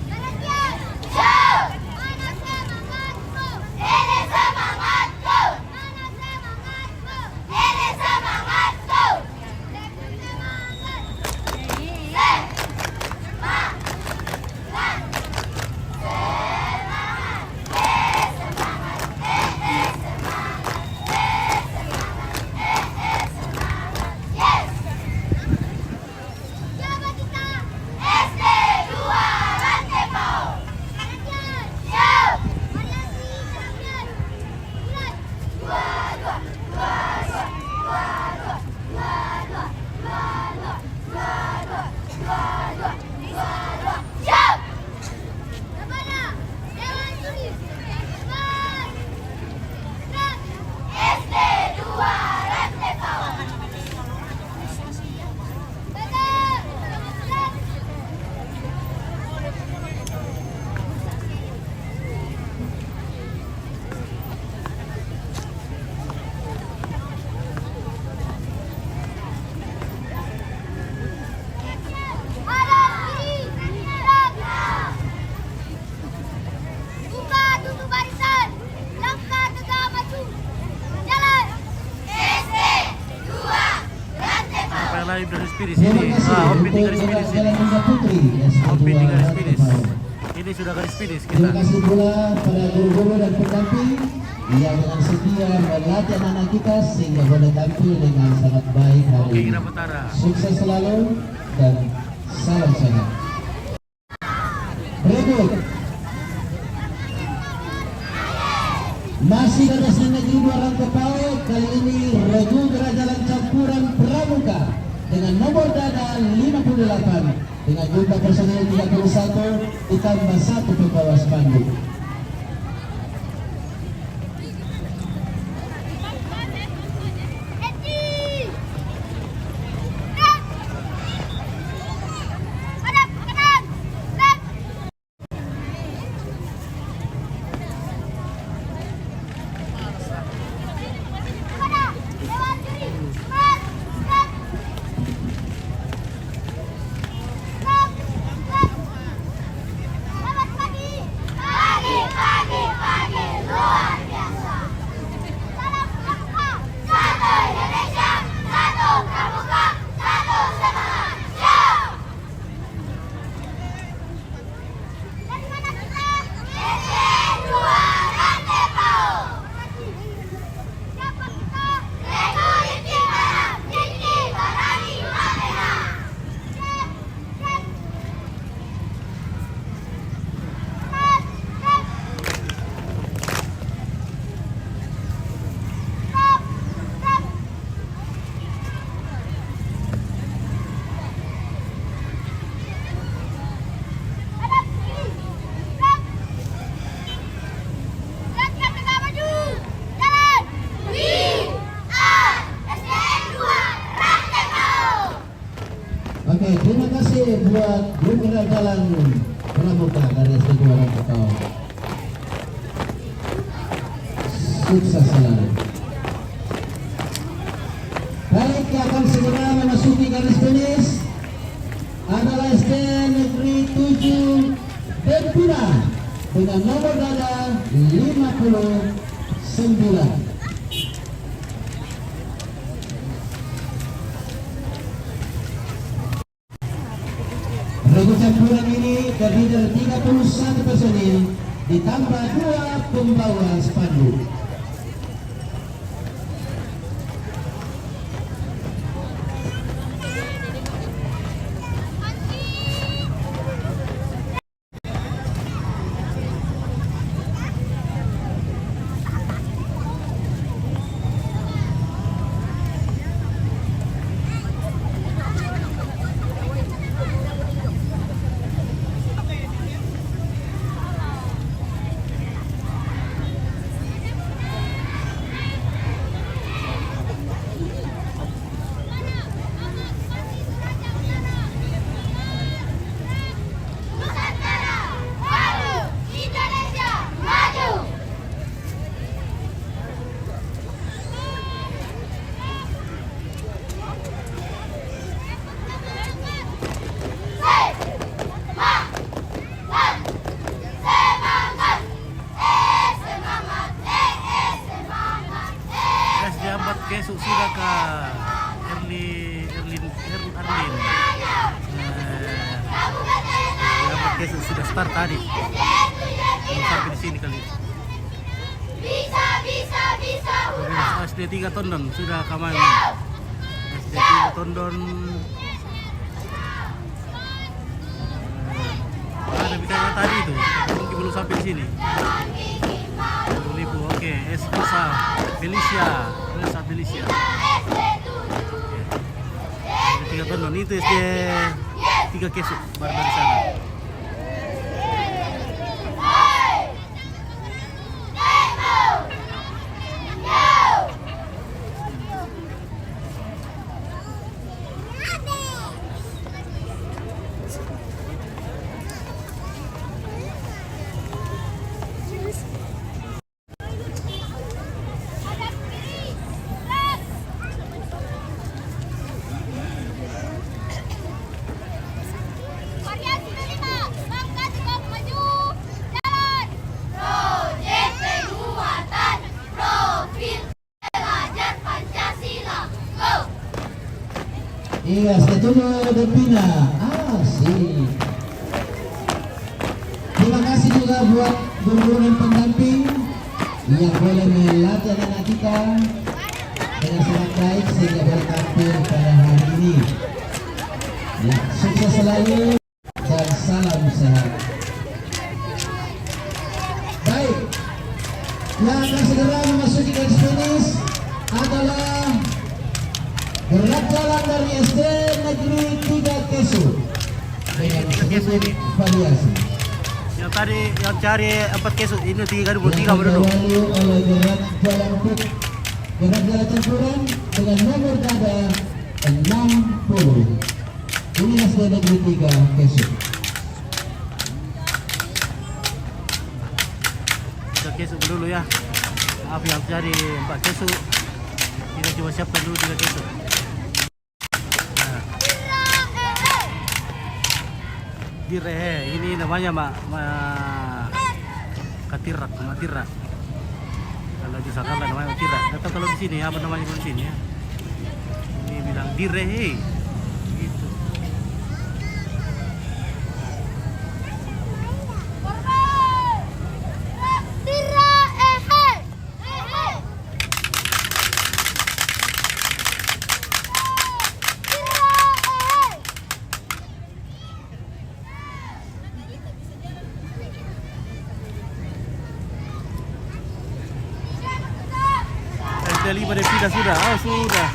Kanan dia. Jauh. Mana semangatku? Ini semangatku. Mana semangatku? Ini semangatku. Siapa kita? SD 2 Rantepo. Jauh. Variasi champion. Bulat. Dua. Jauh. Kemana? Dewan Suri. Cepat. Gerak. SD 2 Rantepo. Gerak. Gerak. Hadap kiri. Gerak. Buka tutup barisan. Langkah tegak maju. Jalan. SD 2 Rantepo. Apa yang lain dari spiris Terima ini? kasih Om Pin untuk garis spiris Jalan ini. Bunda Putri Om Pin SD2 garis spiris. Rantepo. Ini sudah garis spiris Terima kita. kasih pula pada guru-guru dan pendamping yang dengan setia melatih anak-anak kita sehingga boleh tampil dengan sangat baik hari Oke, ini. Kira Petara. Sukses selalu dan salam sehat. Berikut masih dari SD Negeri 2 Rantepo, kali ini regu jalan campuran pramuka dengan nomor dada 58 dengan jumlah personil 31 ditambah 1 pembawa spanduk. Eti. Gerak. Hadap kanan. Gerak. Kemana? Dewan Suri. Cepat. Gerak. Gerak. Gerak. Selamat pagi. Pagi. Luar biasa. Salam pramuka. Satu Indonesia. Satu pramuka. Satu semangat. Jauh. Dari mana kita? SD 2 Rantepo. Siapa kita? Republik Timbalan. Nini Barani Matena. Cek. Cek. Cek. Cek. Stop. Stop. Hadap kiri. Gerak. Gerakkan tegak maju. Jalan. SDN 2 Rantepo. Oke, terima kasih buat grup jalan pramuka dari SD2 Rantepo. Sukses selalu. Baik, akan segera memasuki garis finish adalah SD Negeri 7 Depina dengan nomor dada 59. Regu campuran ini terdiri dari 31 personil ditambah 2 pembawa spanduk. Kesuk sudah ke Erlin Arlin. Dapat Kesuk sudah start tadi. Belum sampai di sini kali. SD 3 Tondon sudah kemarin. SD 3 Tondon. Ada bidangnya tadi itu, mungkin belum sampai di sini. Lipu, oke. Elsa Felicia. SD 3 Tondon itu SD 3 Kesuk baru dari sana. Iya, setuju Depina. Asik. Terima kasih juga buat guru dan pendamping yang boleh melatih anak kita dengan sangat baik sehingga boleh tampil pada hari ini. Ya, sukses selalu dan salam sehat. Baik, yang akan segera memasuki garis finish adalah gerak jalan dari SD Negeri 3 Kesuk dengan sedikit variasi. Yang tadi yang cari 4 Kesuk ini 3.300 yang diawali oleh gerak jalan campuran dengan nomor dada 60. Ini SD Negeri 3 Kesuk. Kita Kesuk dulu ya. Maaf yang cari 4 Kesuk. Kita coba siapkan dulu 3 Kesuk. Direhe, ini namanya Matira. Kalau di sana namanya Matira. Atau kalau di sini apa namanya di sini ya? Ini bilang direhe. Gitu. SD 5 dan sudah. Oh, sudah.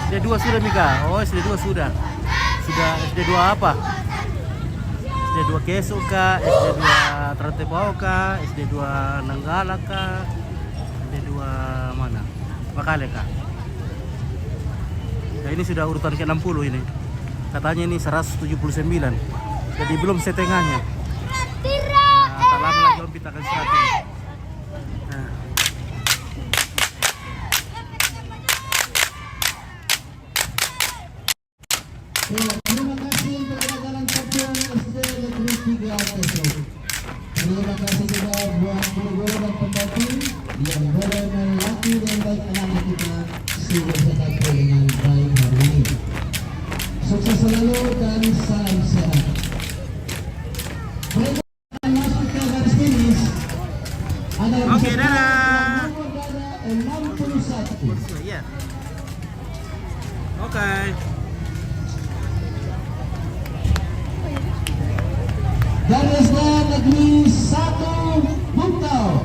SD 2 sudah Mika. Oh, SD 2 sudah. Sudah SD 2 apa? SD 2 Kesuk kah? SD 2 Trantepau kah? SD 2 Nanggala kah? SD 2 mana? Makale kah? Nah, ini sudah urutan ke-60 ini. Katanya ini 179. Jadi belum setengahnya. Nah, tak lama lagi Om kita akan strategi. Nah. Terima kasih untuk jalan campuran SD Negeri 3 Kesuk. Terima kasih juga buat guru-guru dan pendamping yang boleh melatih dengan baik anak-anak kita sehingga bisa tampil dengan baik hari ini. Sukses selalu dan salam sehat. Mereka akan masuk ke garis finish. Oke, dadah. Nomor dada 61. Iya. Oke. Dari SD Negeri 1 Bungkau.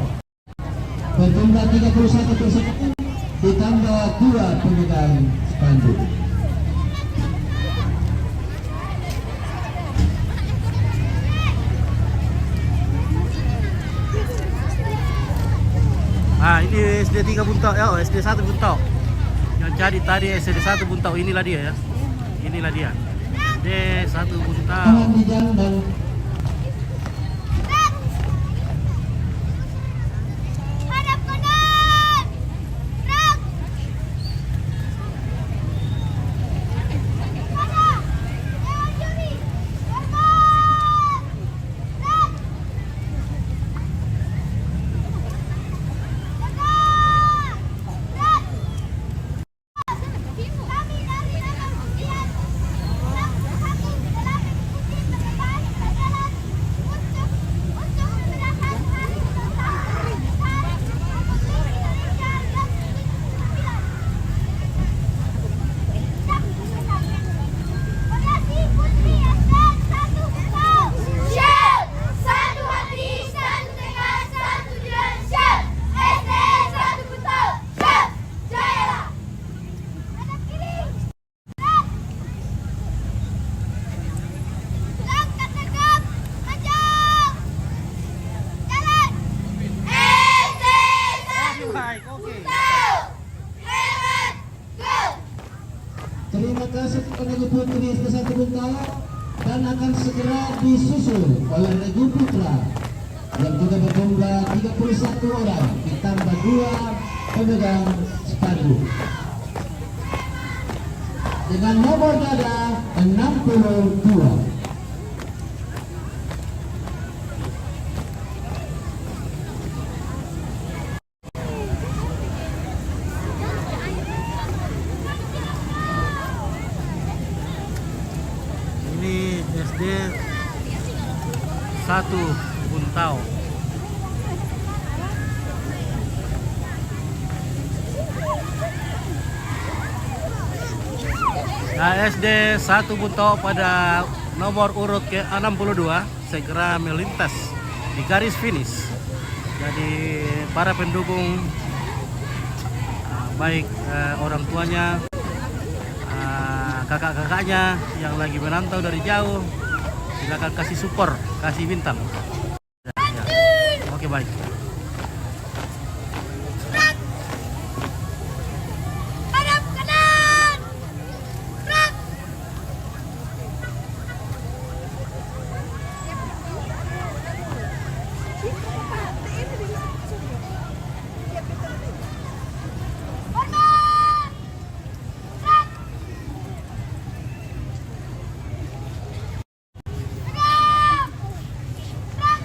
31 persatuan ditambah 2 pemegang spanduk. Ah, ini SD 3 Buntau ya, SD 1 Buntau. Yang cari tadi SD 1 Buntau, inilah dia ya. Inilah dia. SD 1 Buntau. Tangan di jalan dan Hadap kanan. Gerak. Mana? Lewat kiri. Gerak. Gerak. Kami dari dalam ujian. Satu dalam ikuti perbedaan pelajaran untuk membedakan hari tentang Republik Indonesia yang ke-9. Variasi Putri SD 1 Buntau. Siap! Satu hati, satu tekad, satu tujuan. Siap! SD 1 Buntau. Siap! Jayalah! Hadap kiri. Gerak. Langkah tegap. Maju. Jalan. SD 1 Baik, oke. Buntau. Hemat. Go. terima kasih kepada Regu Putri SD 1 Buntau dan akan segera disusul oleh Regu Putra yang juga berjumlah 31 orang ditambah 2 pemegang spanduk. Dengan nomor dada 62. Ini SD 1 Buntau. Nah, SD 1 Buntau pada nomor urut ke-62 segera melintas di garis finish. Jadi para pendukung baik orang tuanya, kakak-kakaknya yang lagi menantau dari jauh, silakan kasih support, kasih bintang. Ya. Oke, baik. Hadap kanan. Gerak. Hormat. Gerak. Tegap. Gerak.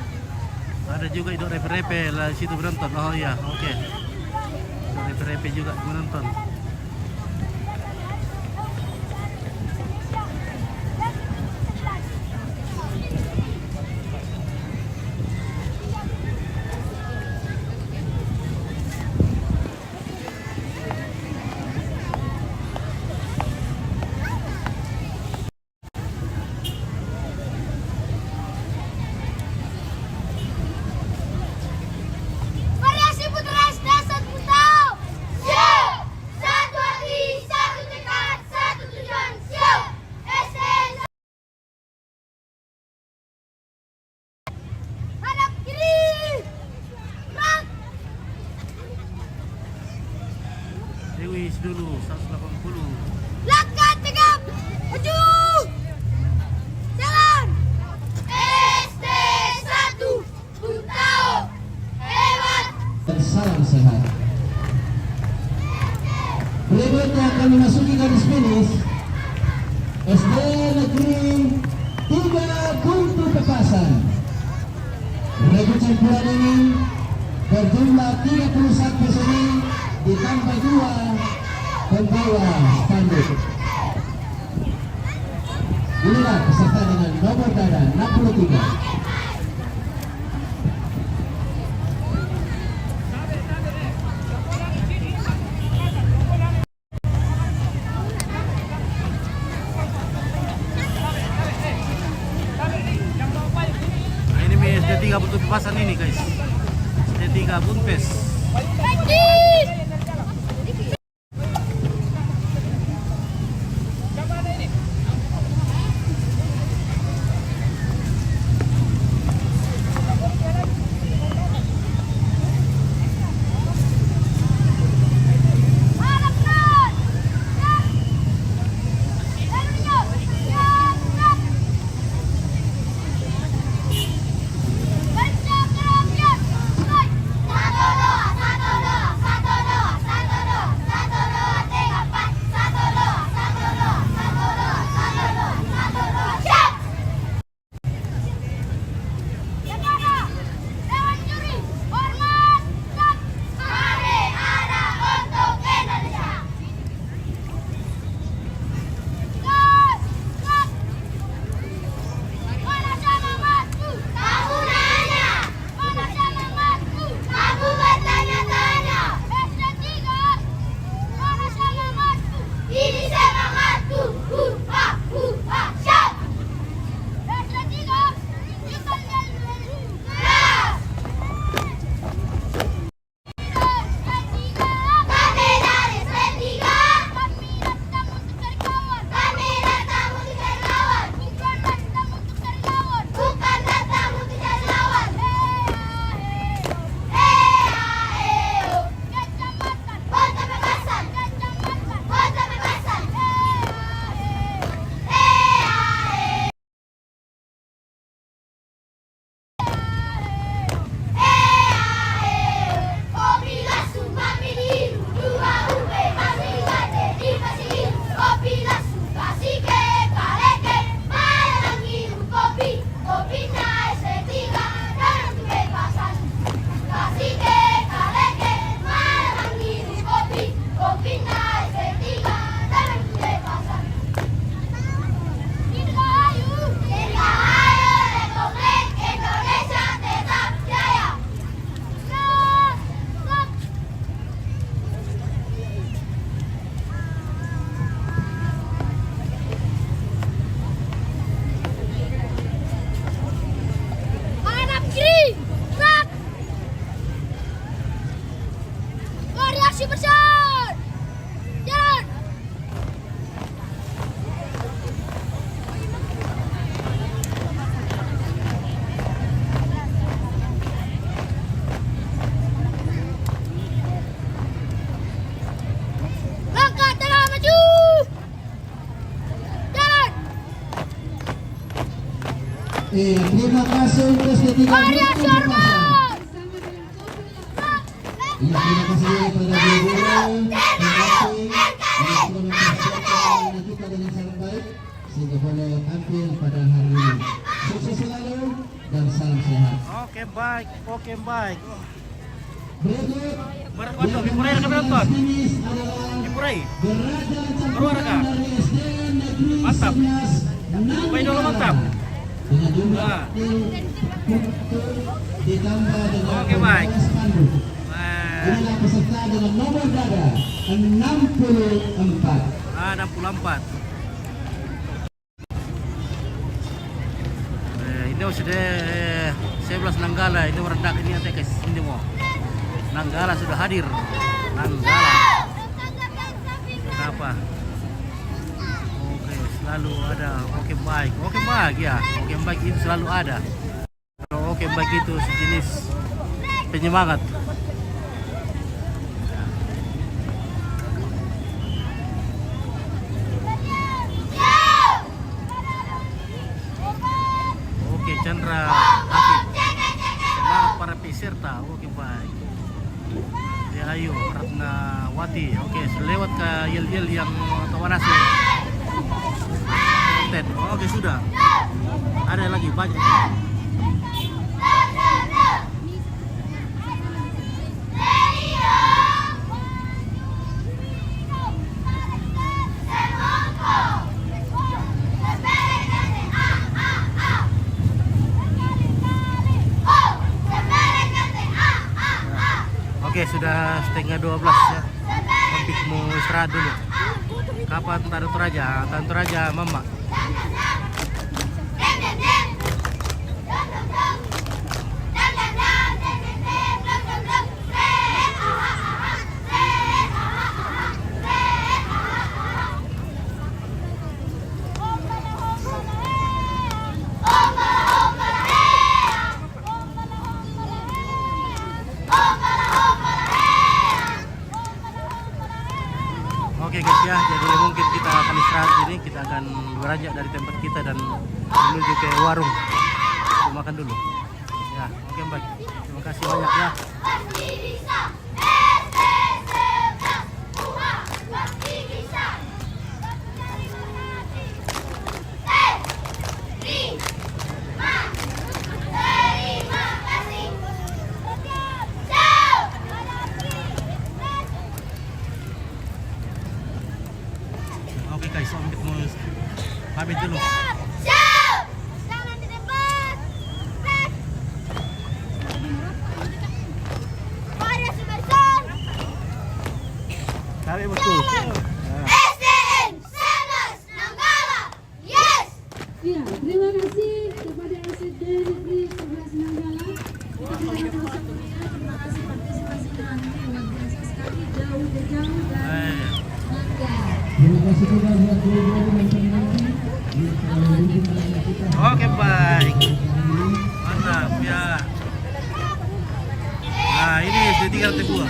Ada juga itu repe-repe lah situ menonton. Oh iya, oke. Itu repe-repe juga menonton. Variasi Putra SD 1 Buntau. Siap! Satu hati, satu tekad, satu tujuan. Siap! SD. Hadap kiri. Gerak. Dewi dulu 180. Langkah tegap. Maju. Jalan. SD 1 Buntau. Hebat. Dan salam sehat. Berikutnya akan memasuki garis finish SD Negeri 3 Buntu Pepasan. Regu campuran ini berjumlah 31 personil ditambah 2 pembawa spanduk. Inilah peserta dengan nomor dada 63. Nah, ini SD 3 Buntu Pepasan ini guys. SD 3 Bunpes. Maju. Oke, terima kasih untuk ketiga Arya Sharma. Iya, terima kasih kepada guru-guru, pendamping yang sudah mempersiapkan anak kita dengan sangat baik sehingga boleh tampil pada hari ini. Sukses selalu dan salam sehat. Oke baik, oke baik. Berikut Berkontok, dipurai kami nonton. finish adalah Dipurai. Gerakan Keluar, campuran Kak. dari SDN Negeri Mantap. 11 Main dulu, mantap. dengan jumlah Nah. ditambah dengan Oke, baik. spanduk. Nah, Inilah peserta dengan nomor dada 64. 64. Ini sudah 11 Nanggala, ini merendak ini nanti guys, ini mau Nanggala sudah hadir. Nanggala. Kenapa? Oke, selalu ada. Oke baik ya. Oke baik itu selalu ada. Kalau oke baik itu sejenis penyemangat. Oke, Chandra Hafid. Semangat para peserta. Oke baik. Ayo, Ratnawati. Oke, sudah lewat ke yel-yel yang Tawanase. Oke, sudah. Ada lagi banyak. Oke, sudah setengah 12 ya. Hampir mau istirahat dulu. Kapan Tantu Raja? Tantu Raja Mama. Oke guys ya, jadi mungkin kita akan istirahat ini, kita akan beranjak dari tempat kita dan menuju ke warung untuk makan dulu. Ya, oke baik. Terima kasih banyak ya. Oke guys, Om mau pamit dulu. Jangan di depan. Arya Simerson. Kami betul. SDN 11 Nanggala. Yes. Ya, terima kasih kepada SD Negeri 11 Nanggala. Terima kasih partisipasinya luar biasa sekali, jauh dan Nanggala. Terima kasih juga buat guru-guru dan pendamping yang telah mendukung anak kita. Oke baik. Mantap ya. Nah, ini sudah tinggal kedua.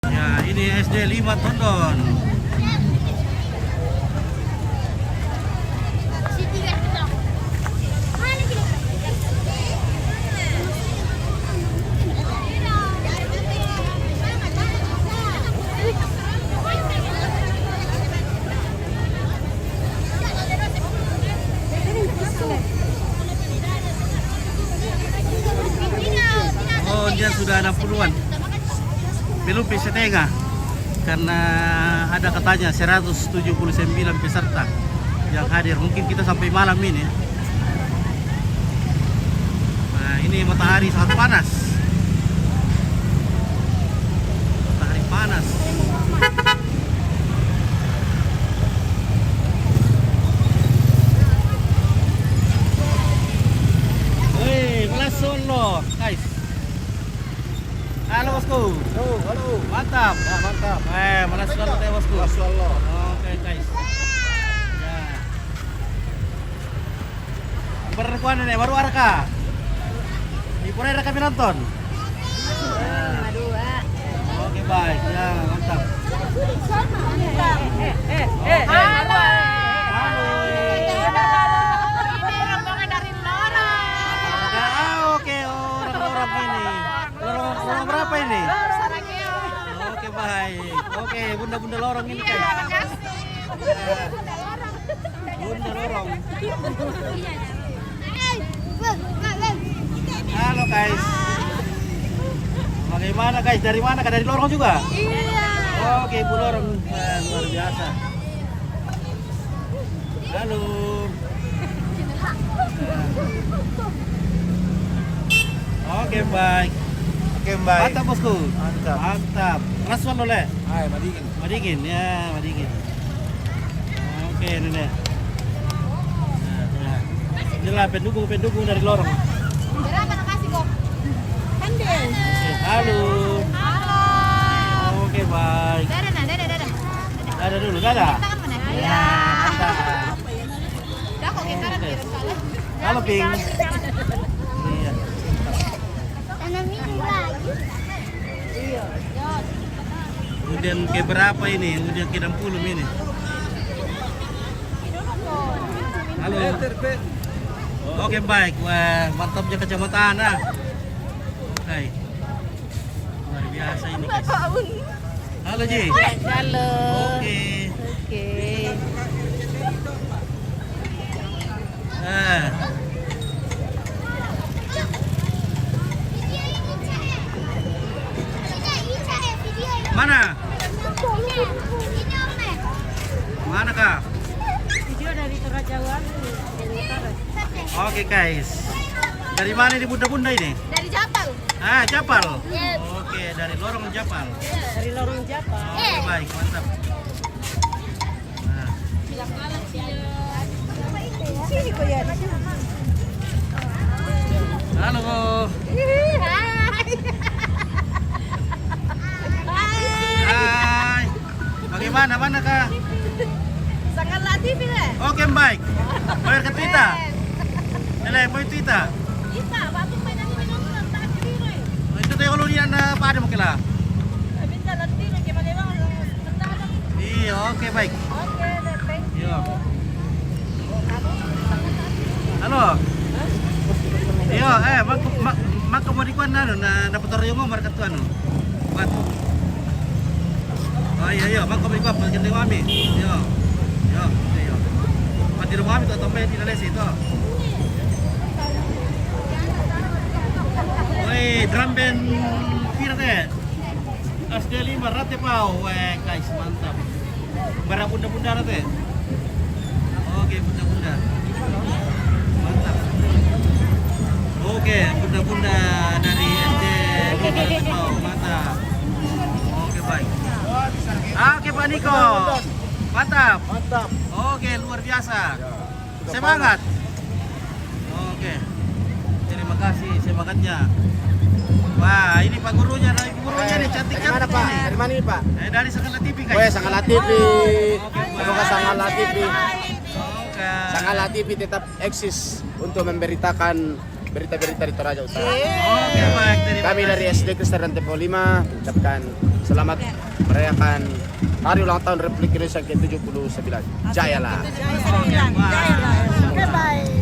Ya, ini SD 5 Tondon. Oh, dia sudah 60-an. Belum setengah. Karena ada katanya 179 peserta yang hadir. Mungkin kita sampai malam ini. Nah, ini matahari sangat panas. Matahari panas. Wih, kelas Solo, guys. Halo bosku. Halo. Mantap. Ya, mantap. Mana Solo teh bosku? Solo. Oke guys. Ya. Berkuan ini baru Arka. Di Purera kami nonton. Oke baik, ya mantap. Halo. Oke, orang-orang ini. Orang berapa ini? Oke baik. Oke, bunda-bunda lorong ini kan. Bunda lorong. Halo guys. Bagaimana guys? Dari mana? Dari lorong juga? Iya. Oke, Bu Lorong. Luar biasa. Halo. Oke, baik. Oke, baik. Mantap, bosku. Mantap. Mantap. Rasuan oleh. Hai, Madingin. Madingin, ya, Madingin. Oke, ini nih. Nah, inilah pendukung dari lorong. Berapa kasih kok? Handel. Halo. Halo. Oke, baik. Dadah. Dadah dulu, dadah. Tangan mana? Ya, mantap. Udah kok kita kirim salah. Halo, Ping. Iya. Tanam ini lagi. Kemudian ke berapa ini? Kemudian ke 60 ini. Halo. Oke baik, wah mantapnya kecamatan ah. Oke. Luar biasa ini guys. Halo Ji. Halo. Oke. Oke. Nah. Mana? Mana kak? Video dari Kerajaan Oke guys. Dari mana ini bunda-bunda ini? Dari Japal. Ah, Japal. Yes. Oke, dari lorong Japal. Dari lorong Japal. Oke, baik, mantap. Nah, Sini kok ya. halo. Hai. Bagaimana mana kak? Sangat latih pilih. Oke, baik. Bayar ke Twitter. Nilai mau Twitter. Kita batu mainan ini nonton tak kiri. Itu teh kalau dia na pada mungkin lah. Minta latih lagi bagaimana? Iya, oke baik. Oke, thank you. Iya. Halo. Iya, mak mau di kuan na dapat orang yang ngomong kat tuan. Buat. Oh iya, mak mau di kuan pakai kami. Iya. Iya. Di rumah kami tu tombe di dalam situ. Oi, drum band pira teh? SD 5 rate pau. Weh, guys, mantap. Bara bunda-bunda teh. Oke, bunda-bunda. Mantap. Oke, bunda-bunda dari SD 5 rate pau. Mantap. Oke, baik. Oke, Pak Niko. Mantap. Mantap. Oke, luar biasa. Semangat. Oke. Terima kasih semangatnya. Wah, ini Pak gurunya, Ibu gurunya nih cantik-cantik. Mana Pak? ini. Dari mana ini Pak? Dari Sangala TV Oh ya, guys. Sangala TV. Semoga Sangala TV. Oke. Sangala TV tetap eksis untuk memberitakan berita-berita di Toraja Utara. Oke, baik. Terima Kami dari kasih. SD Kristen Tempo 5 ucapkan selamat merayakan hari ulang tahun Republik Indonesia ke-79. Jayalah.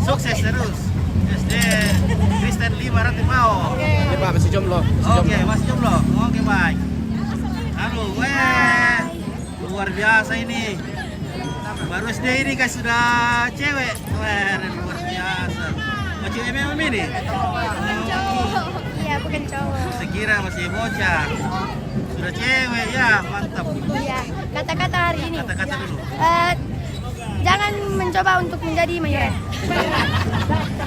Sukses terus. SD Kristen 5 Rante Pau. Ini Pak masih jomblo. Oke, masih jomblo. Oke, baik. Halo, weh. Luar biasa ini. Baru SD ini guys sudah cewek. Weh, luar biasa. Macam MM ini. Iya, bukan cowok. Sekira masih bocah. Sudah cewek ya, mantap. Iya, kata-kata hari ini. Kata-kata dulu. Jangan mencoba untuk menjadi mayoret.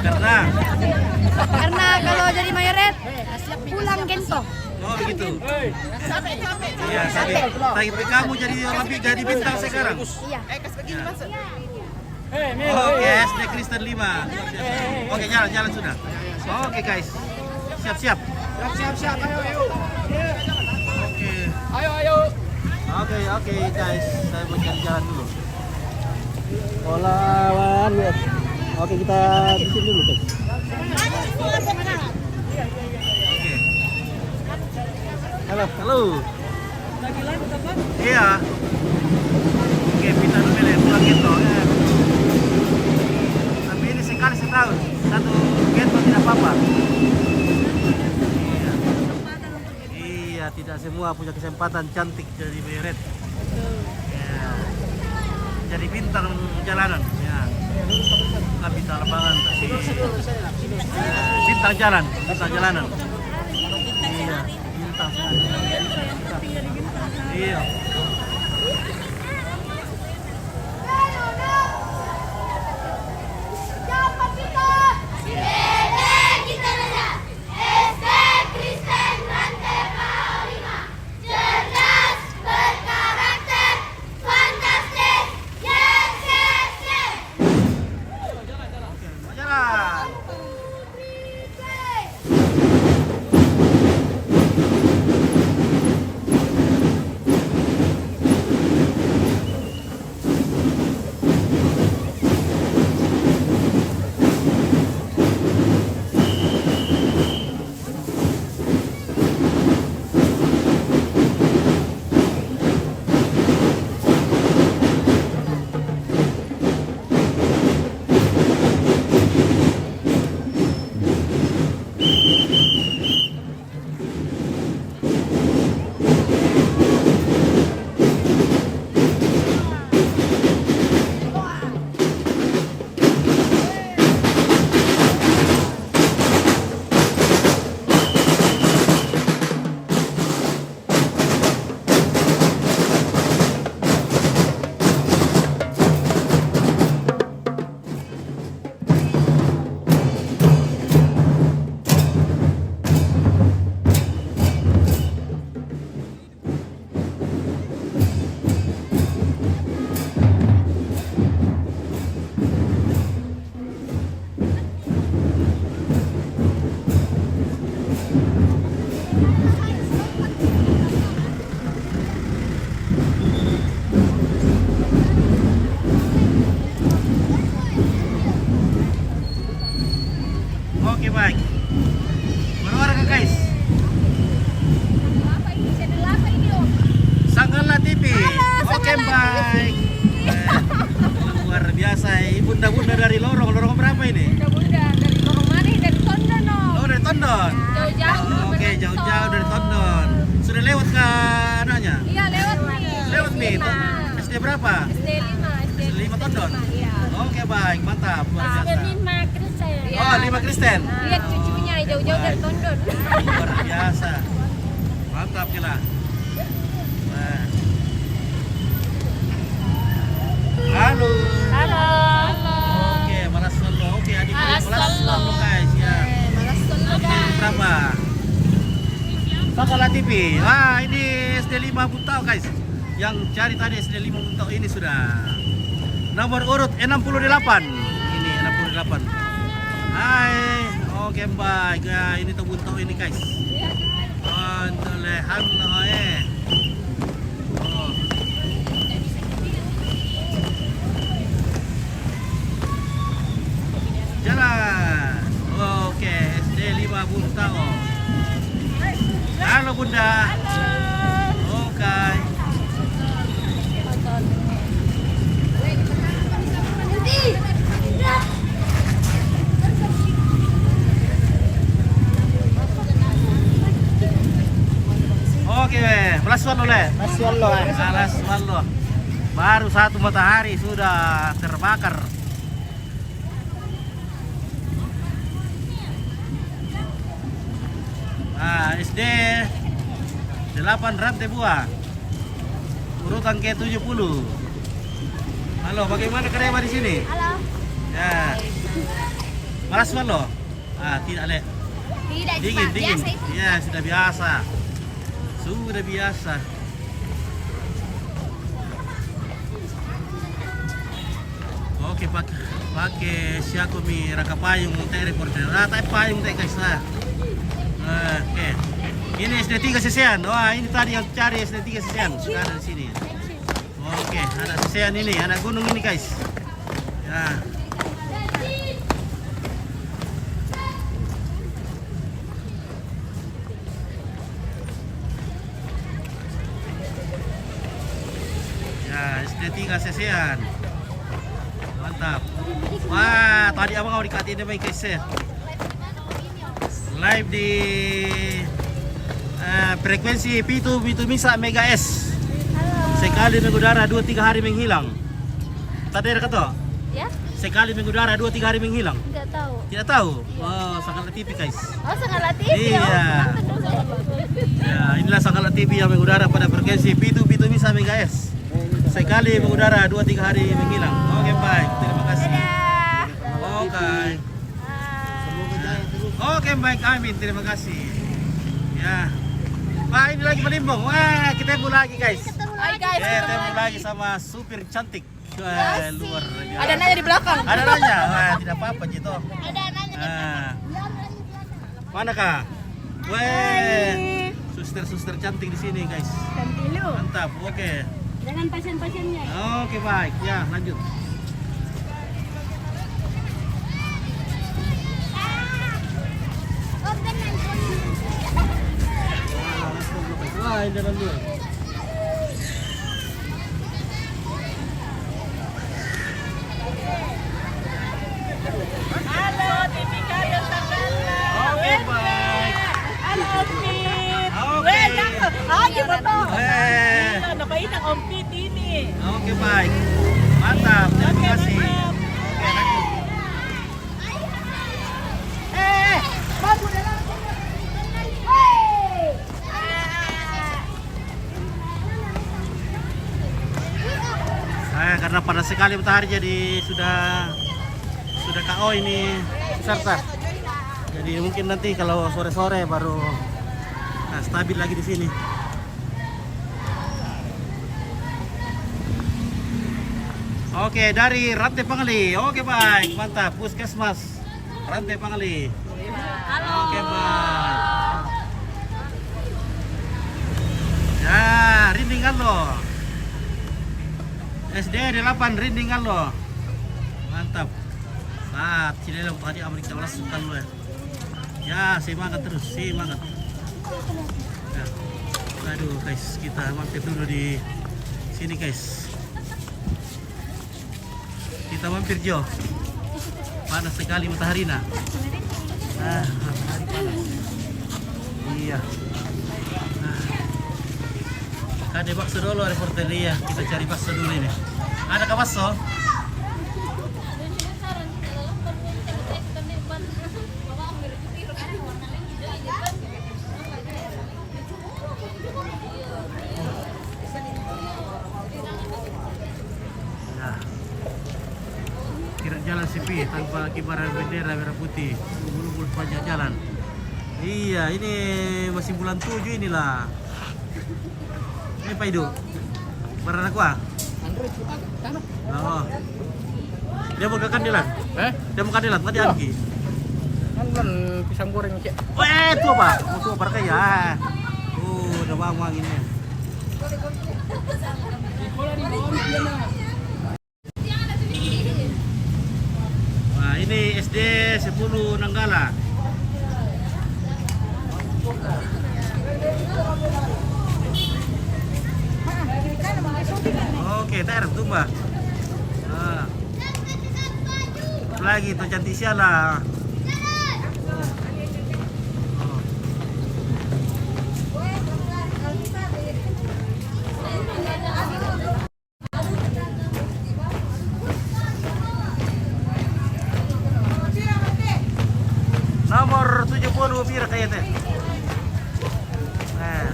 Karena Karena kalau jadi mayoret, pulang gento. oh begitu. Iya, tapi kamu jadi bintang sekarang. Iya. Oke, SD Kristen 5. Oke, jalan sudah. Oke, guys. Siap. Siap. Ayo. Oke. Ayo. Oke, guys. Saya mau jalan dulu. Olawan. Oke, kita di sini dulu, guys. Halo, halo. Iya. Oke, kita pilih pulang gitu. Ya. Tapi ini sekali setahun, satu gitu tidak apa-apa. Iya. Iya, tidak semua punya kesempatan cantik jadi beret. Ya. Jadi bintang jalanan. Ya. Bukan bintang lapangan, tapi bintang jalan, bintang jalanan. Iya, bintang. Iya. Siapa kita? Kita Raja. SD Kristen Rantai Paulima. Cerdas, berkarakter, fantastis, yes, yes, yes. Jalan. Oke, baik. Berwarga guys. Sanggala TV. Oke, baik. Luar biasa. Bunda-bunda dari lorong berapa ini? Bunda dari Lorong Manis, dari Tondon. Oh, dari Tondon. Jauh-jauh. Oke, jauh-jauh dari Tondon. Sudah lewat ke anaknya? Iya, lewat nih. Lewat nih. SD berapa? SD 5, SD 5 Tondon. Iya. Oke, baik. Mantap. Luar biasa. 5 Kristen. Oh, 5 Kristen. Lihat cucunya jauh-jauh dari Tondon. Luar biasa. Mantap gila. Nah. Halo. Halo. Oke, malas solo. Oke, adik malas solo guys ya. Malas Tondon. Berapa? Sanggala TV. Ah, ini SD 5 Buntau guys. Yang cari tadi SD 5 Buntau ini sudah nomor urut 68. Ini 68. Hai. Oke, baik. Ya, ini tuh Buntau ini guys. Lehan Oh. Jalan. Oke, SD 5 Buntau. Halo Bunda. Oke. Oke, Laswan oleh. Laswan lo. Baru satu matahari sudah terbakar. Nah, SD 8 Rantai Buah. Urutan ke-70. Halo, bagaimana kerja di sini? Halo. Ya. Laswan lo. Ah, tidak le. Tidak Dingin. biasa itu. Ya, sudah biasa. Sudah biasa. Oke, pakai Xiaomi raka payung teh reporter. Rata payung teh guys lah. Oke. Ini SD 3 Sesean. Wah, ini tadi yang cari SD 3 Sesean. Sudah ada di sini. Oke, anak Sesean ini, anak gunung ini guys. Ya. SD3 Sesean. Mantap. Wah, tadi abang mau dikatiin deh guys ya. Live di frekuensi Pitu Misa Mega S. Sekali mengudara 2-3 hari menghilang. Tadi ada kata? Ya? Sekali mengudara 2-3 hari menghilang. Enggak tahu. Tidak tahu? Oh, Sangkala TV guys. Oh, Sangkala TV. Iya. Ya, inilah Sangkala TV yang mengudara pada frekuensi Pitu Misa Mega S. Sekali mengudara 2-3 hari menghilang. Oke, baik. Terima kasih. Oke. Oke, baik. Amin. Terima kasih. Ya. Wah, ini lagi melimbong. Wah, kita mulai lagi guys. Hai guys. Kita mulai lagi sama supir cantik. Wah, luar biasa. Ada nanya di belakang. Ada nanya. Wah, tidak apa-apa Cito. Ada nanya di Mana kak? Weh, suster cantik di sini guys. Cantik lu. Mantap. Oke. Jangan pasien-pasiennya. Oke, baik. Ya, lanjut. Wah, ini dalam dulu. Halo, TV Karya Sangkala. Oke, baik. Halo, Ompit. Oke. Weh, jangan. Lagi foto. Weh. Napait ang Ompit ini. Oke, baik. Mantap. Terima kasih. mantap. Oke, lanjut. Babu dalam. Karena panas sekali matahari jadi sudah KO ini peserta. Jadi mungkin nanti kalau sore-sore baru stabil lagi di sini. Oke, dari Rantai Pangali. Oke, baik. Mantap. Puskesmas Rantai Pangali. Oke, baik. Ya, rindingan loh. SD 8 rindingan loh. Mantap. Saat Cilelau tadi Amerika Balas sukan lo ya. Ya, semangat terus, semangat. Ya. Aduh guys, kita mampir dulu di sini guys. Kita mampir Jo. Panas sekali matahari nah. Matahari panas. Iya. Ada bakso dulu reporteria. Kita cari bakso dulu ini. Ada kah bakso? Nah. Kira jalan sepi tanpa kibaran bendera merah putih. Bulu-bulu sepanjang jalan. Iya, ini masih bulan 7 inilah. Ini Pak Idu, barang aku ah? Oh. Dia mau ke kandilan? Dia mau kandilan, tadi Angki. Kan pisang goreng cek. Itu apa? Itu apa kaya? Udah bang ini. Nah, ini SD 10 Nanggala. Oke, ter tumba. Nah. Lagi tuh cantik siala. Nomor 70 Bira kayaknya. Nah.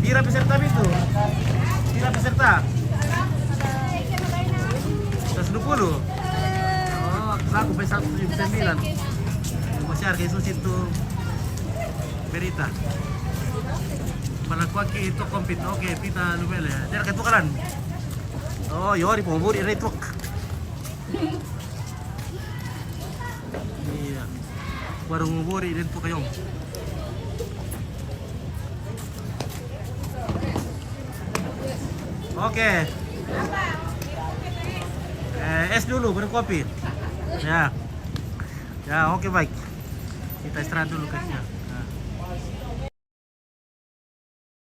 Bira peserta itu. Bira peserta. 120. Oh, aku sampai 179. Masih harga itu situ berita. Malakwaki itu komplit. Oke, pita lumele. Dia kayak tukaran. Oh, yo di pombo di network. Iya. Baru nguburi dan tuh kayong. Oke. Es dulu baru kopi. Ya. Ya, oke baik. Kita istirahat dulu guys ya.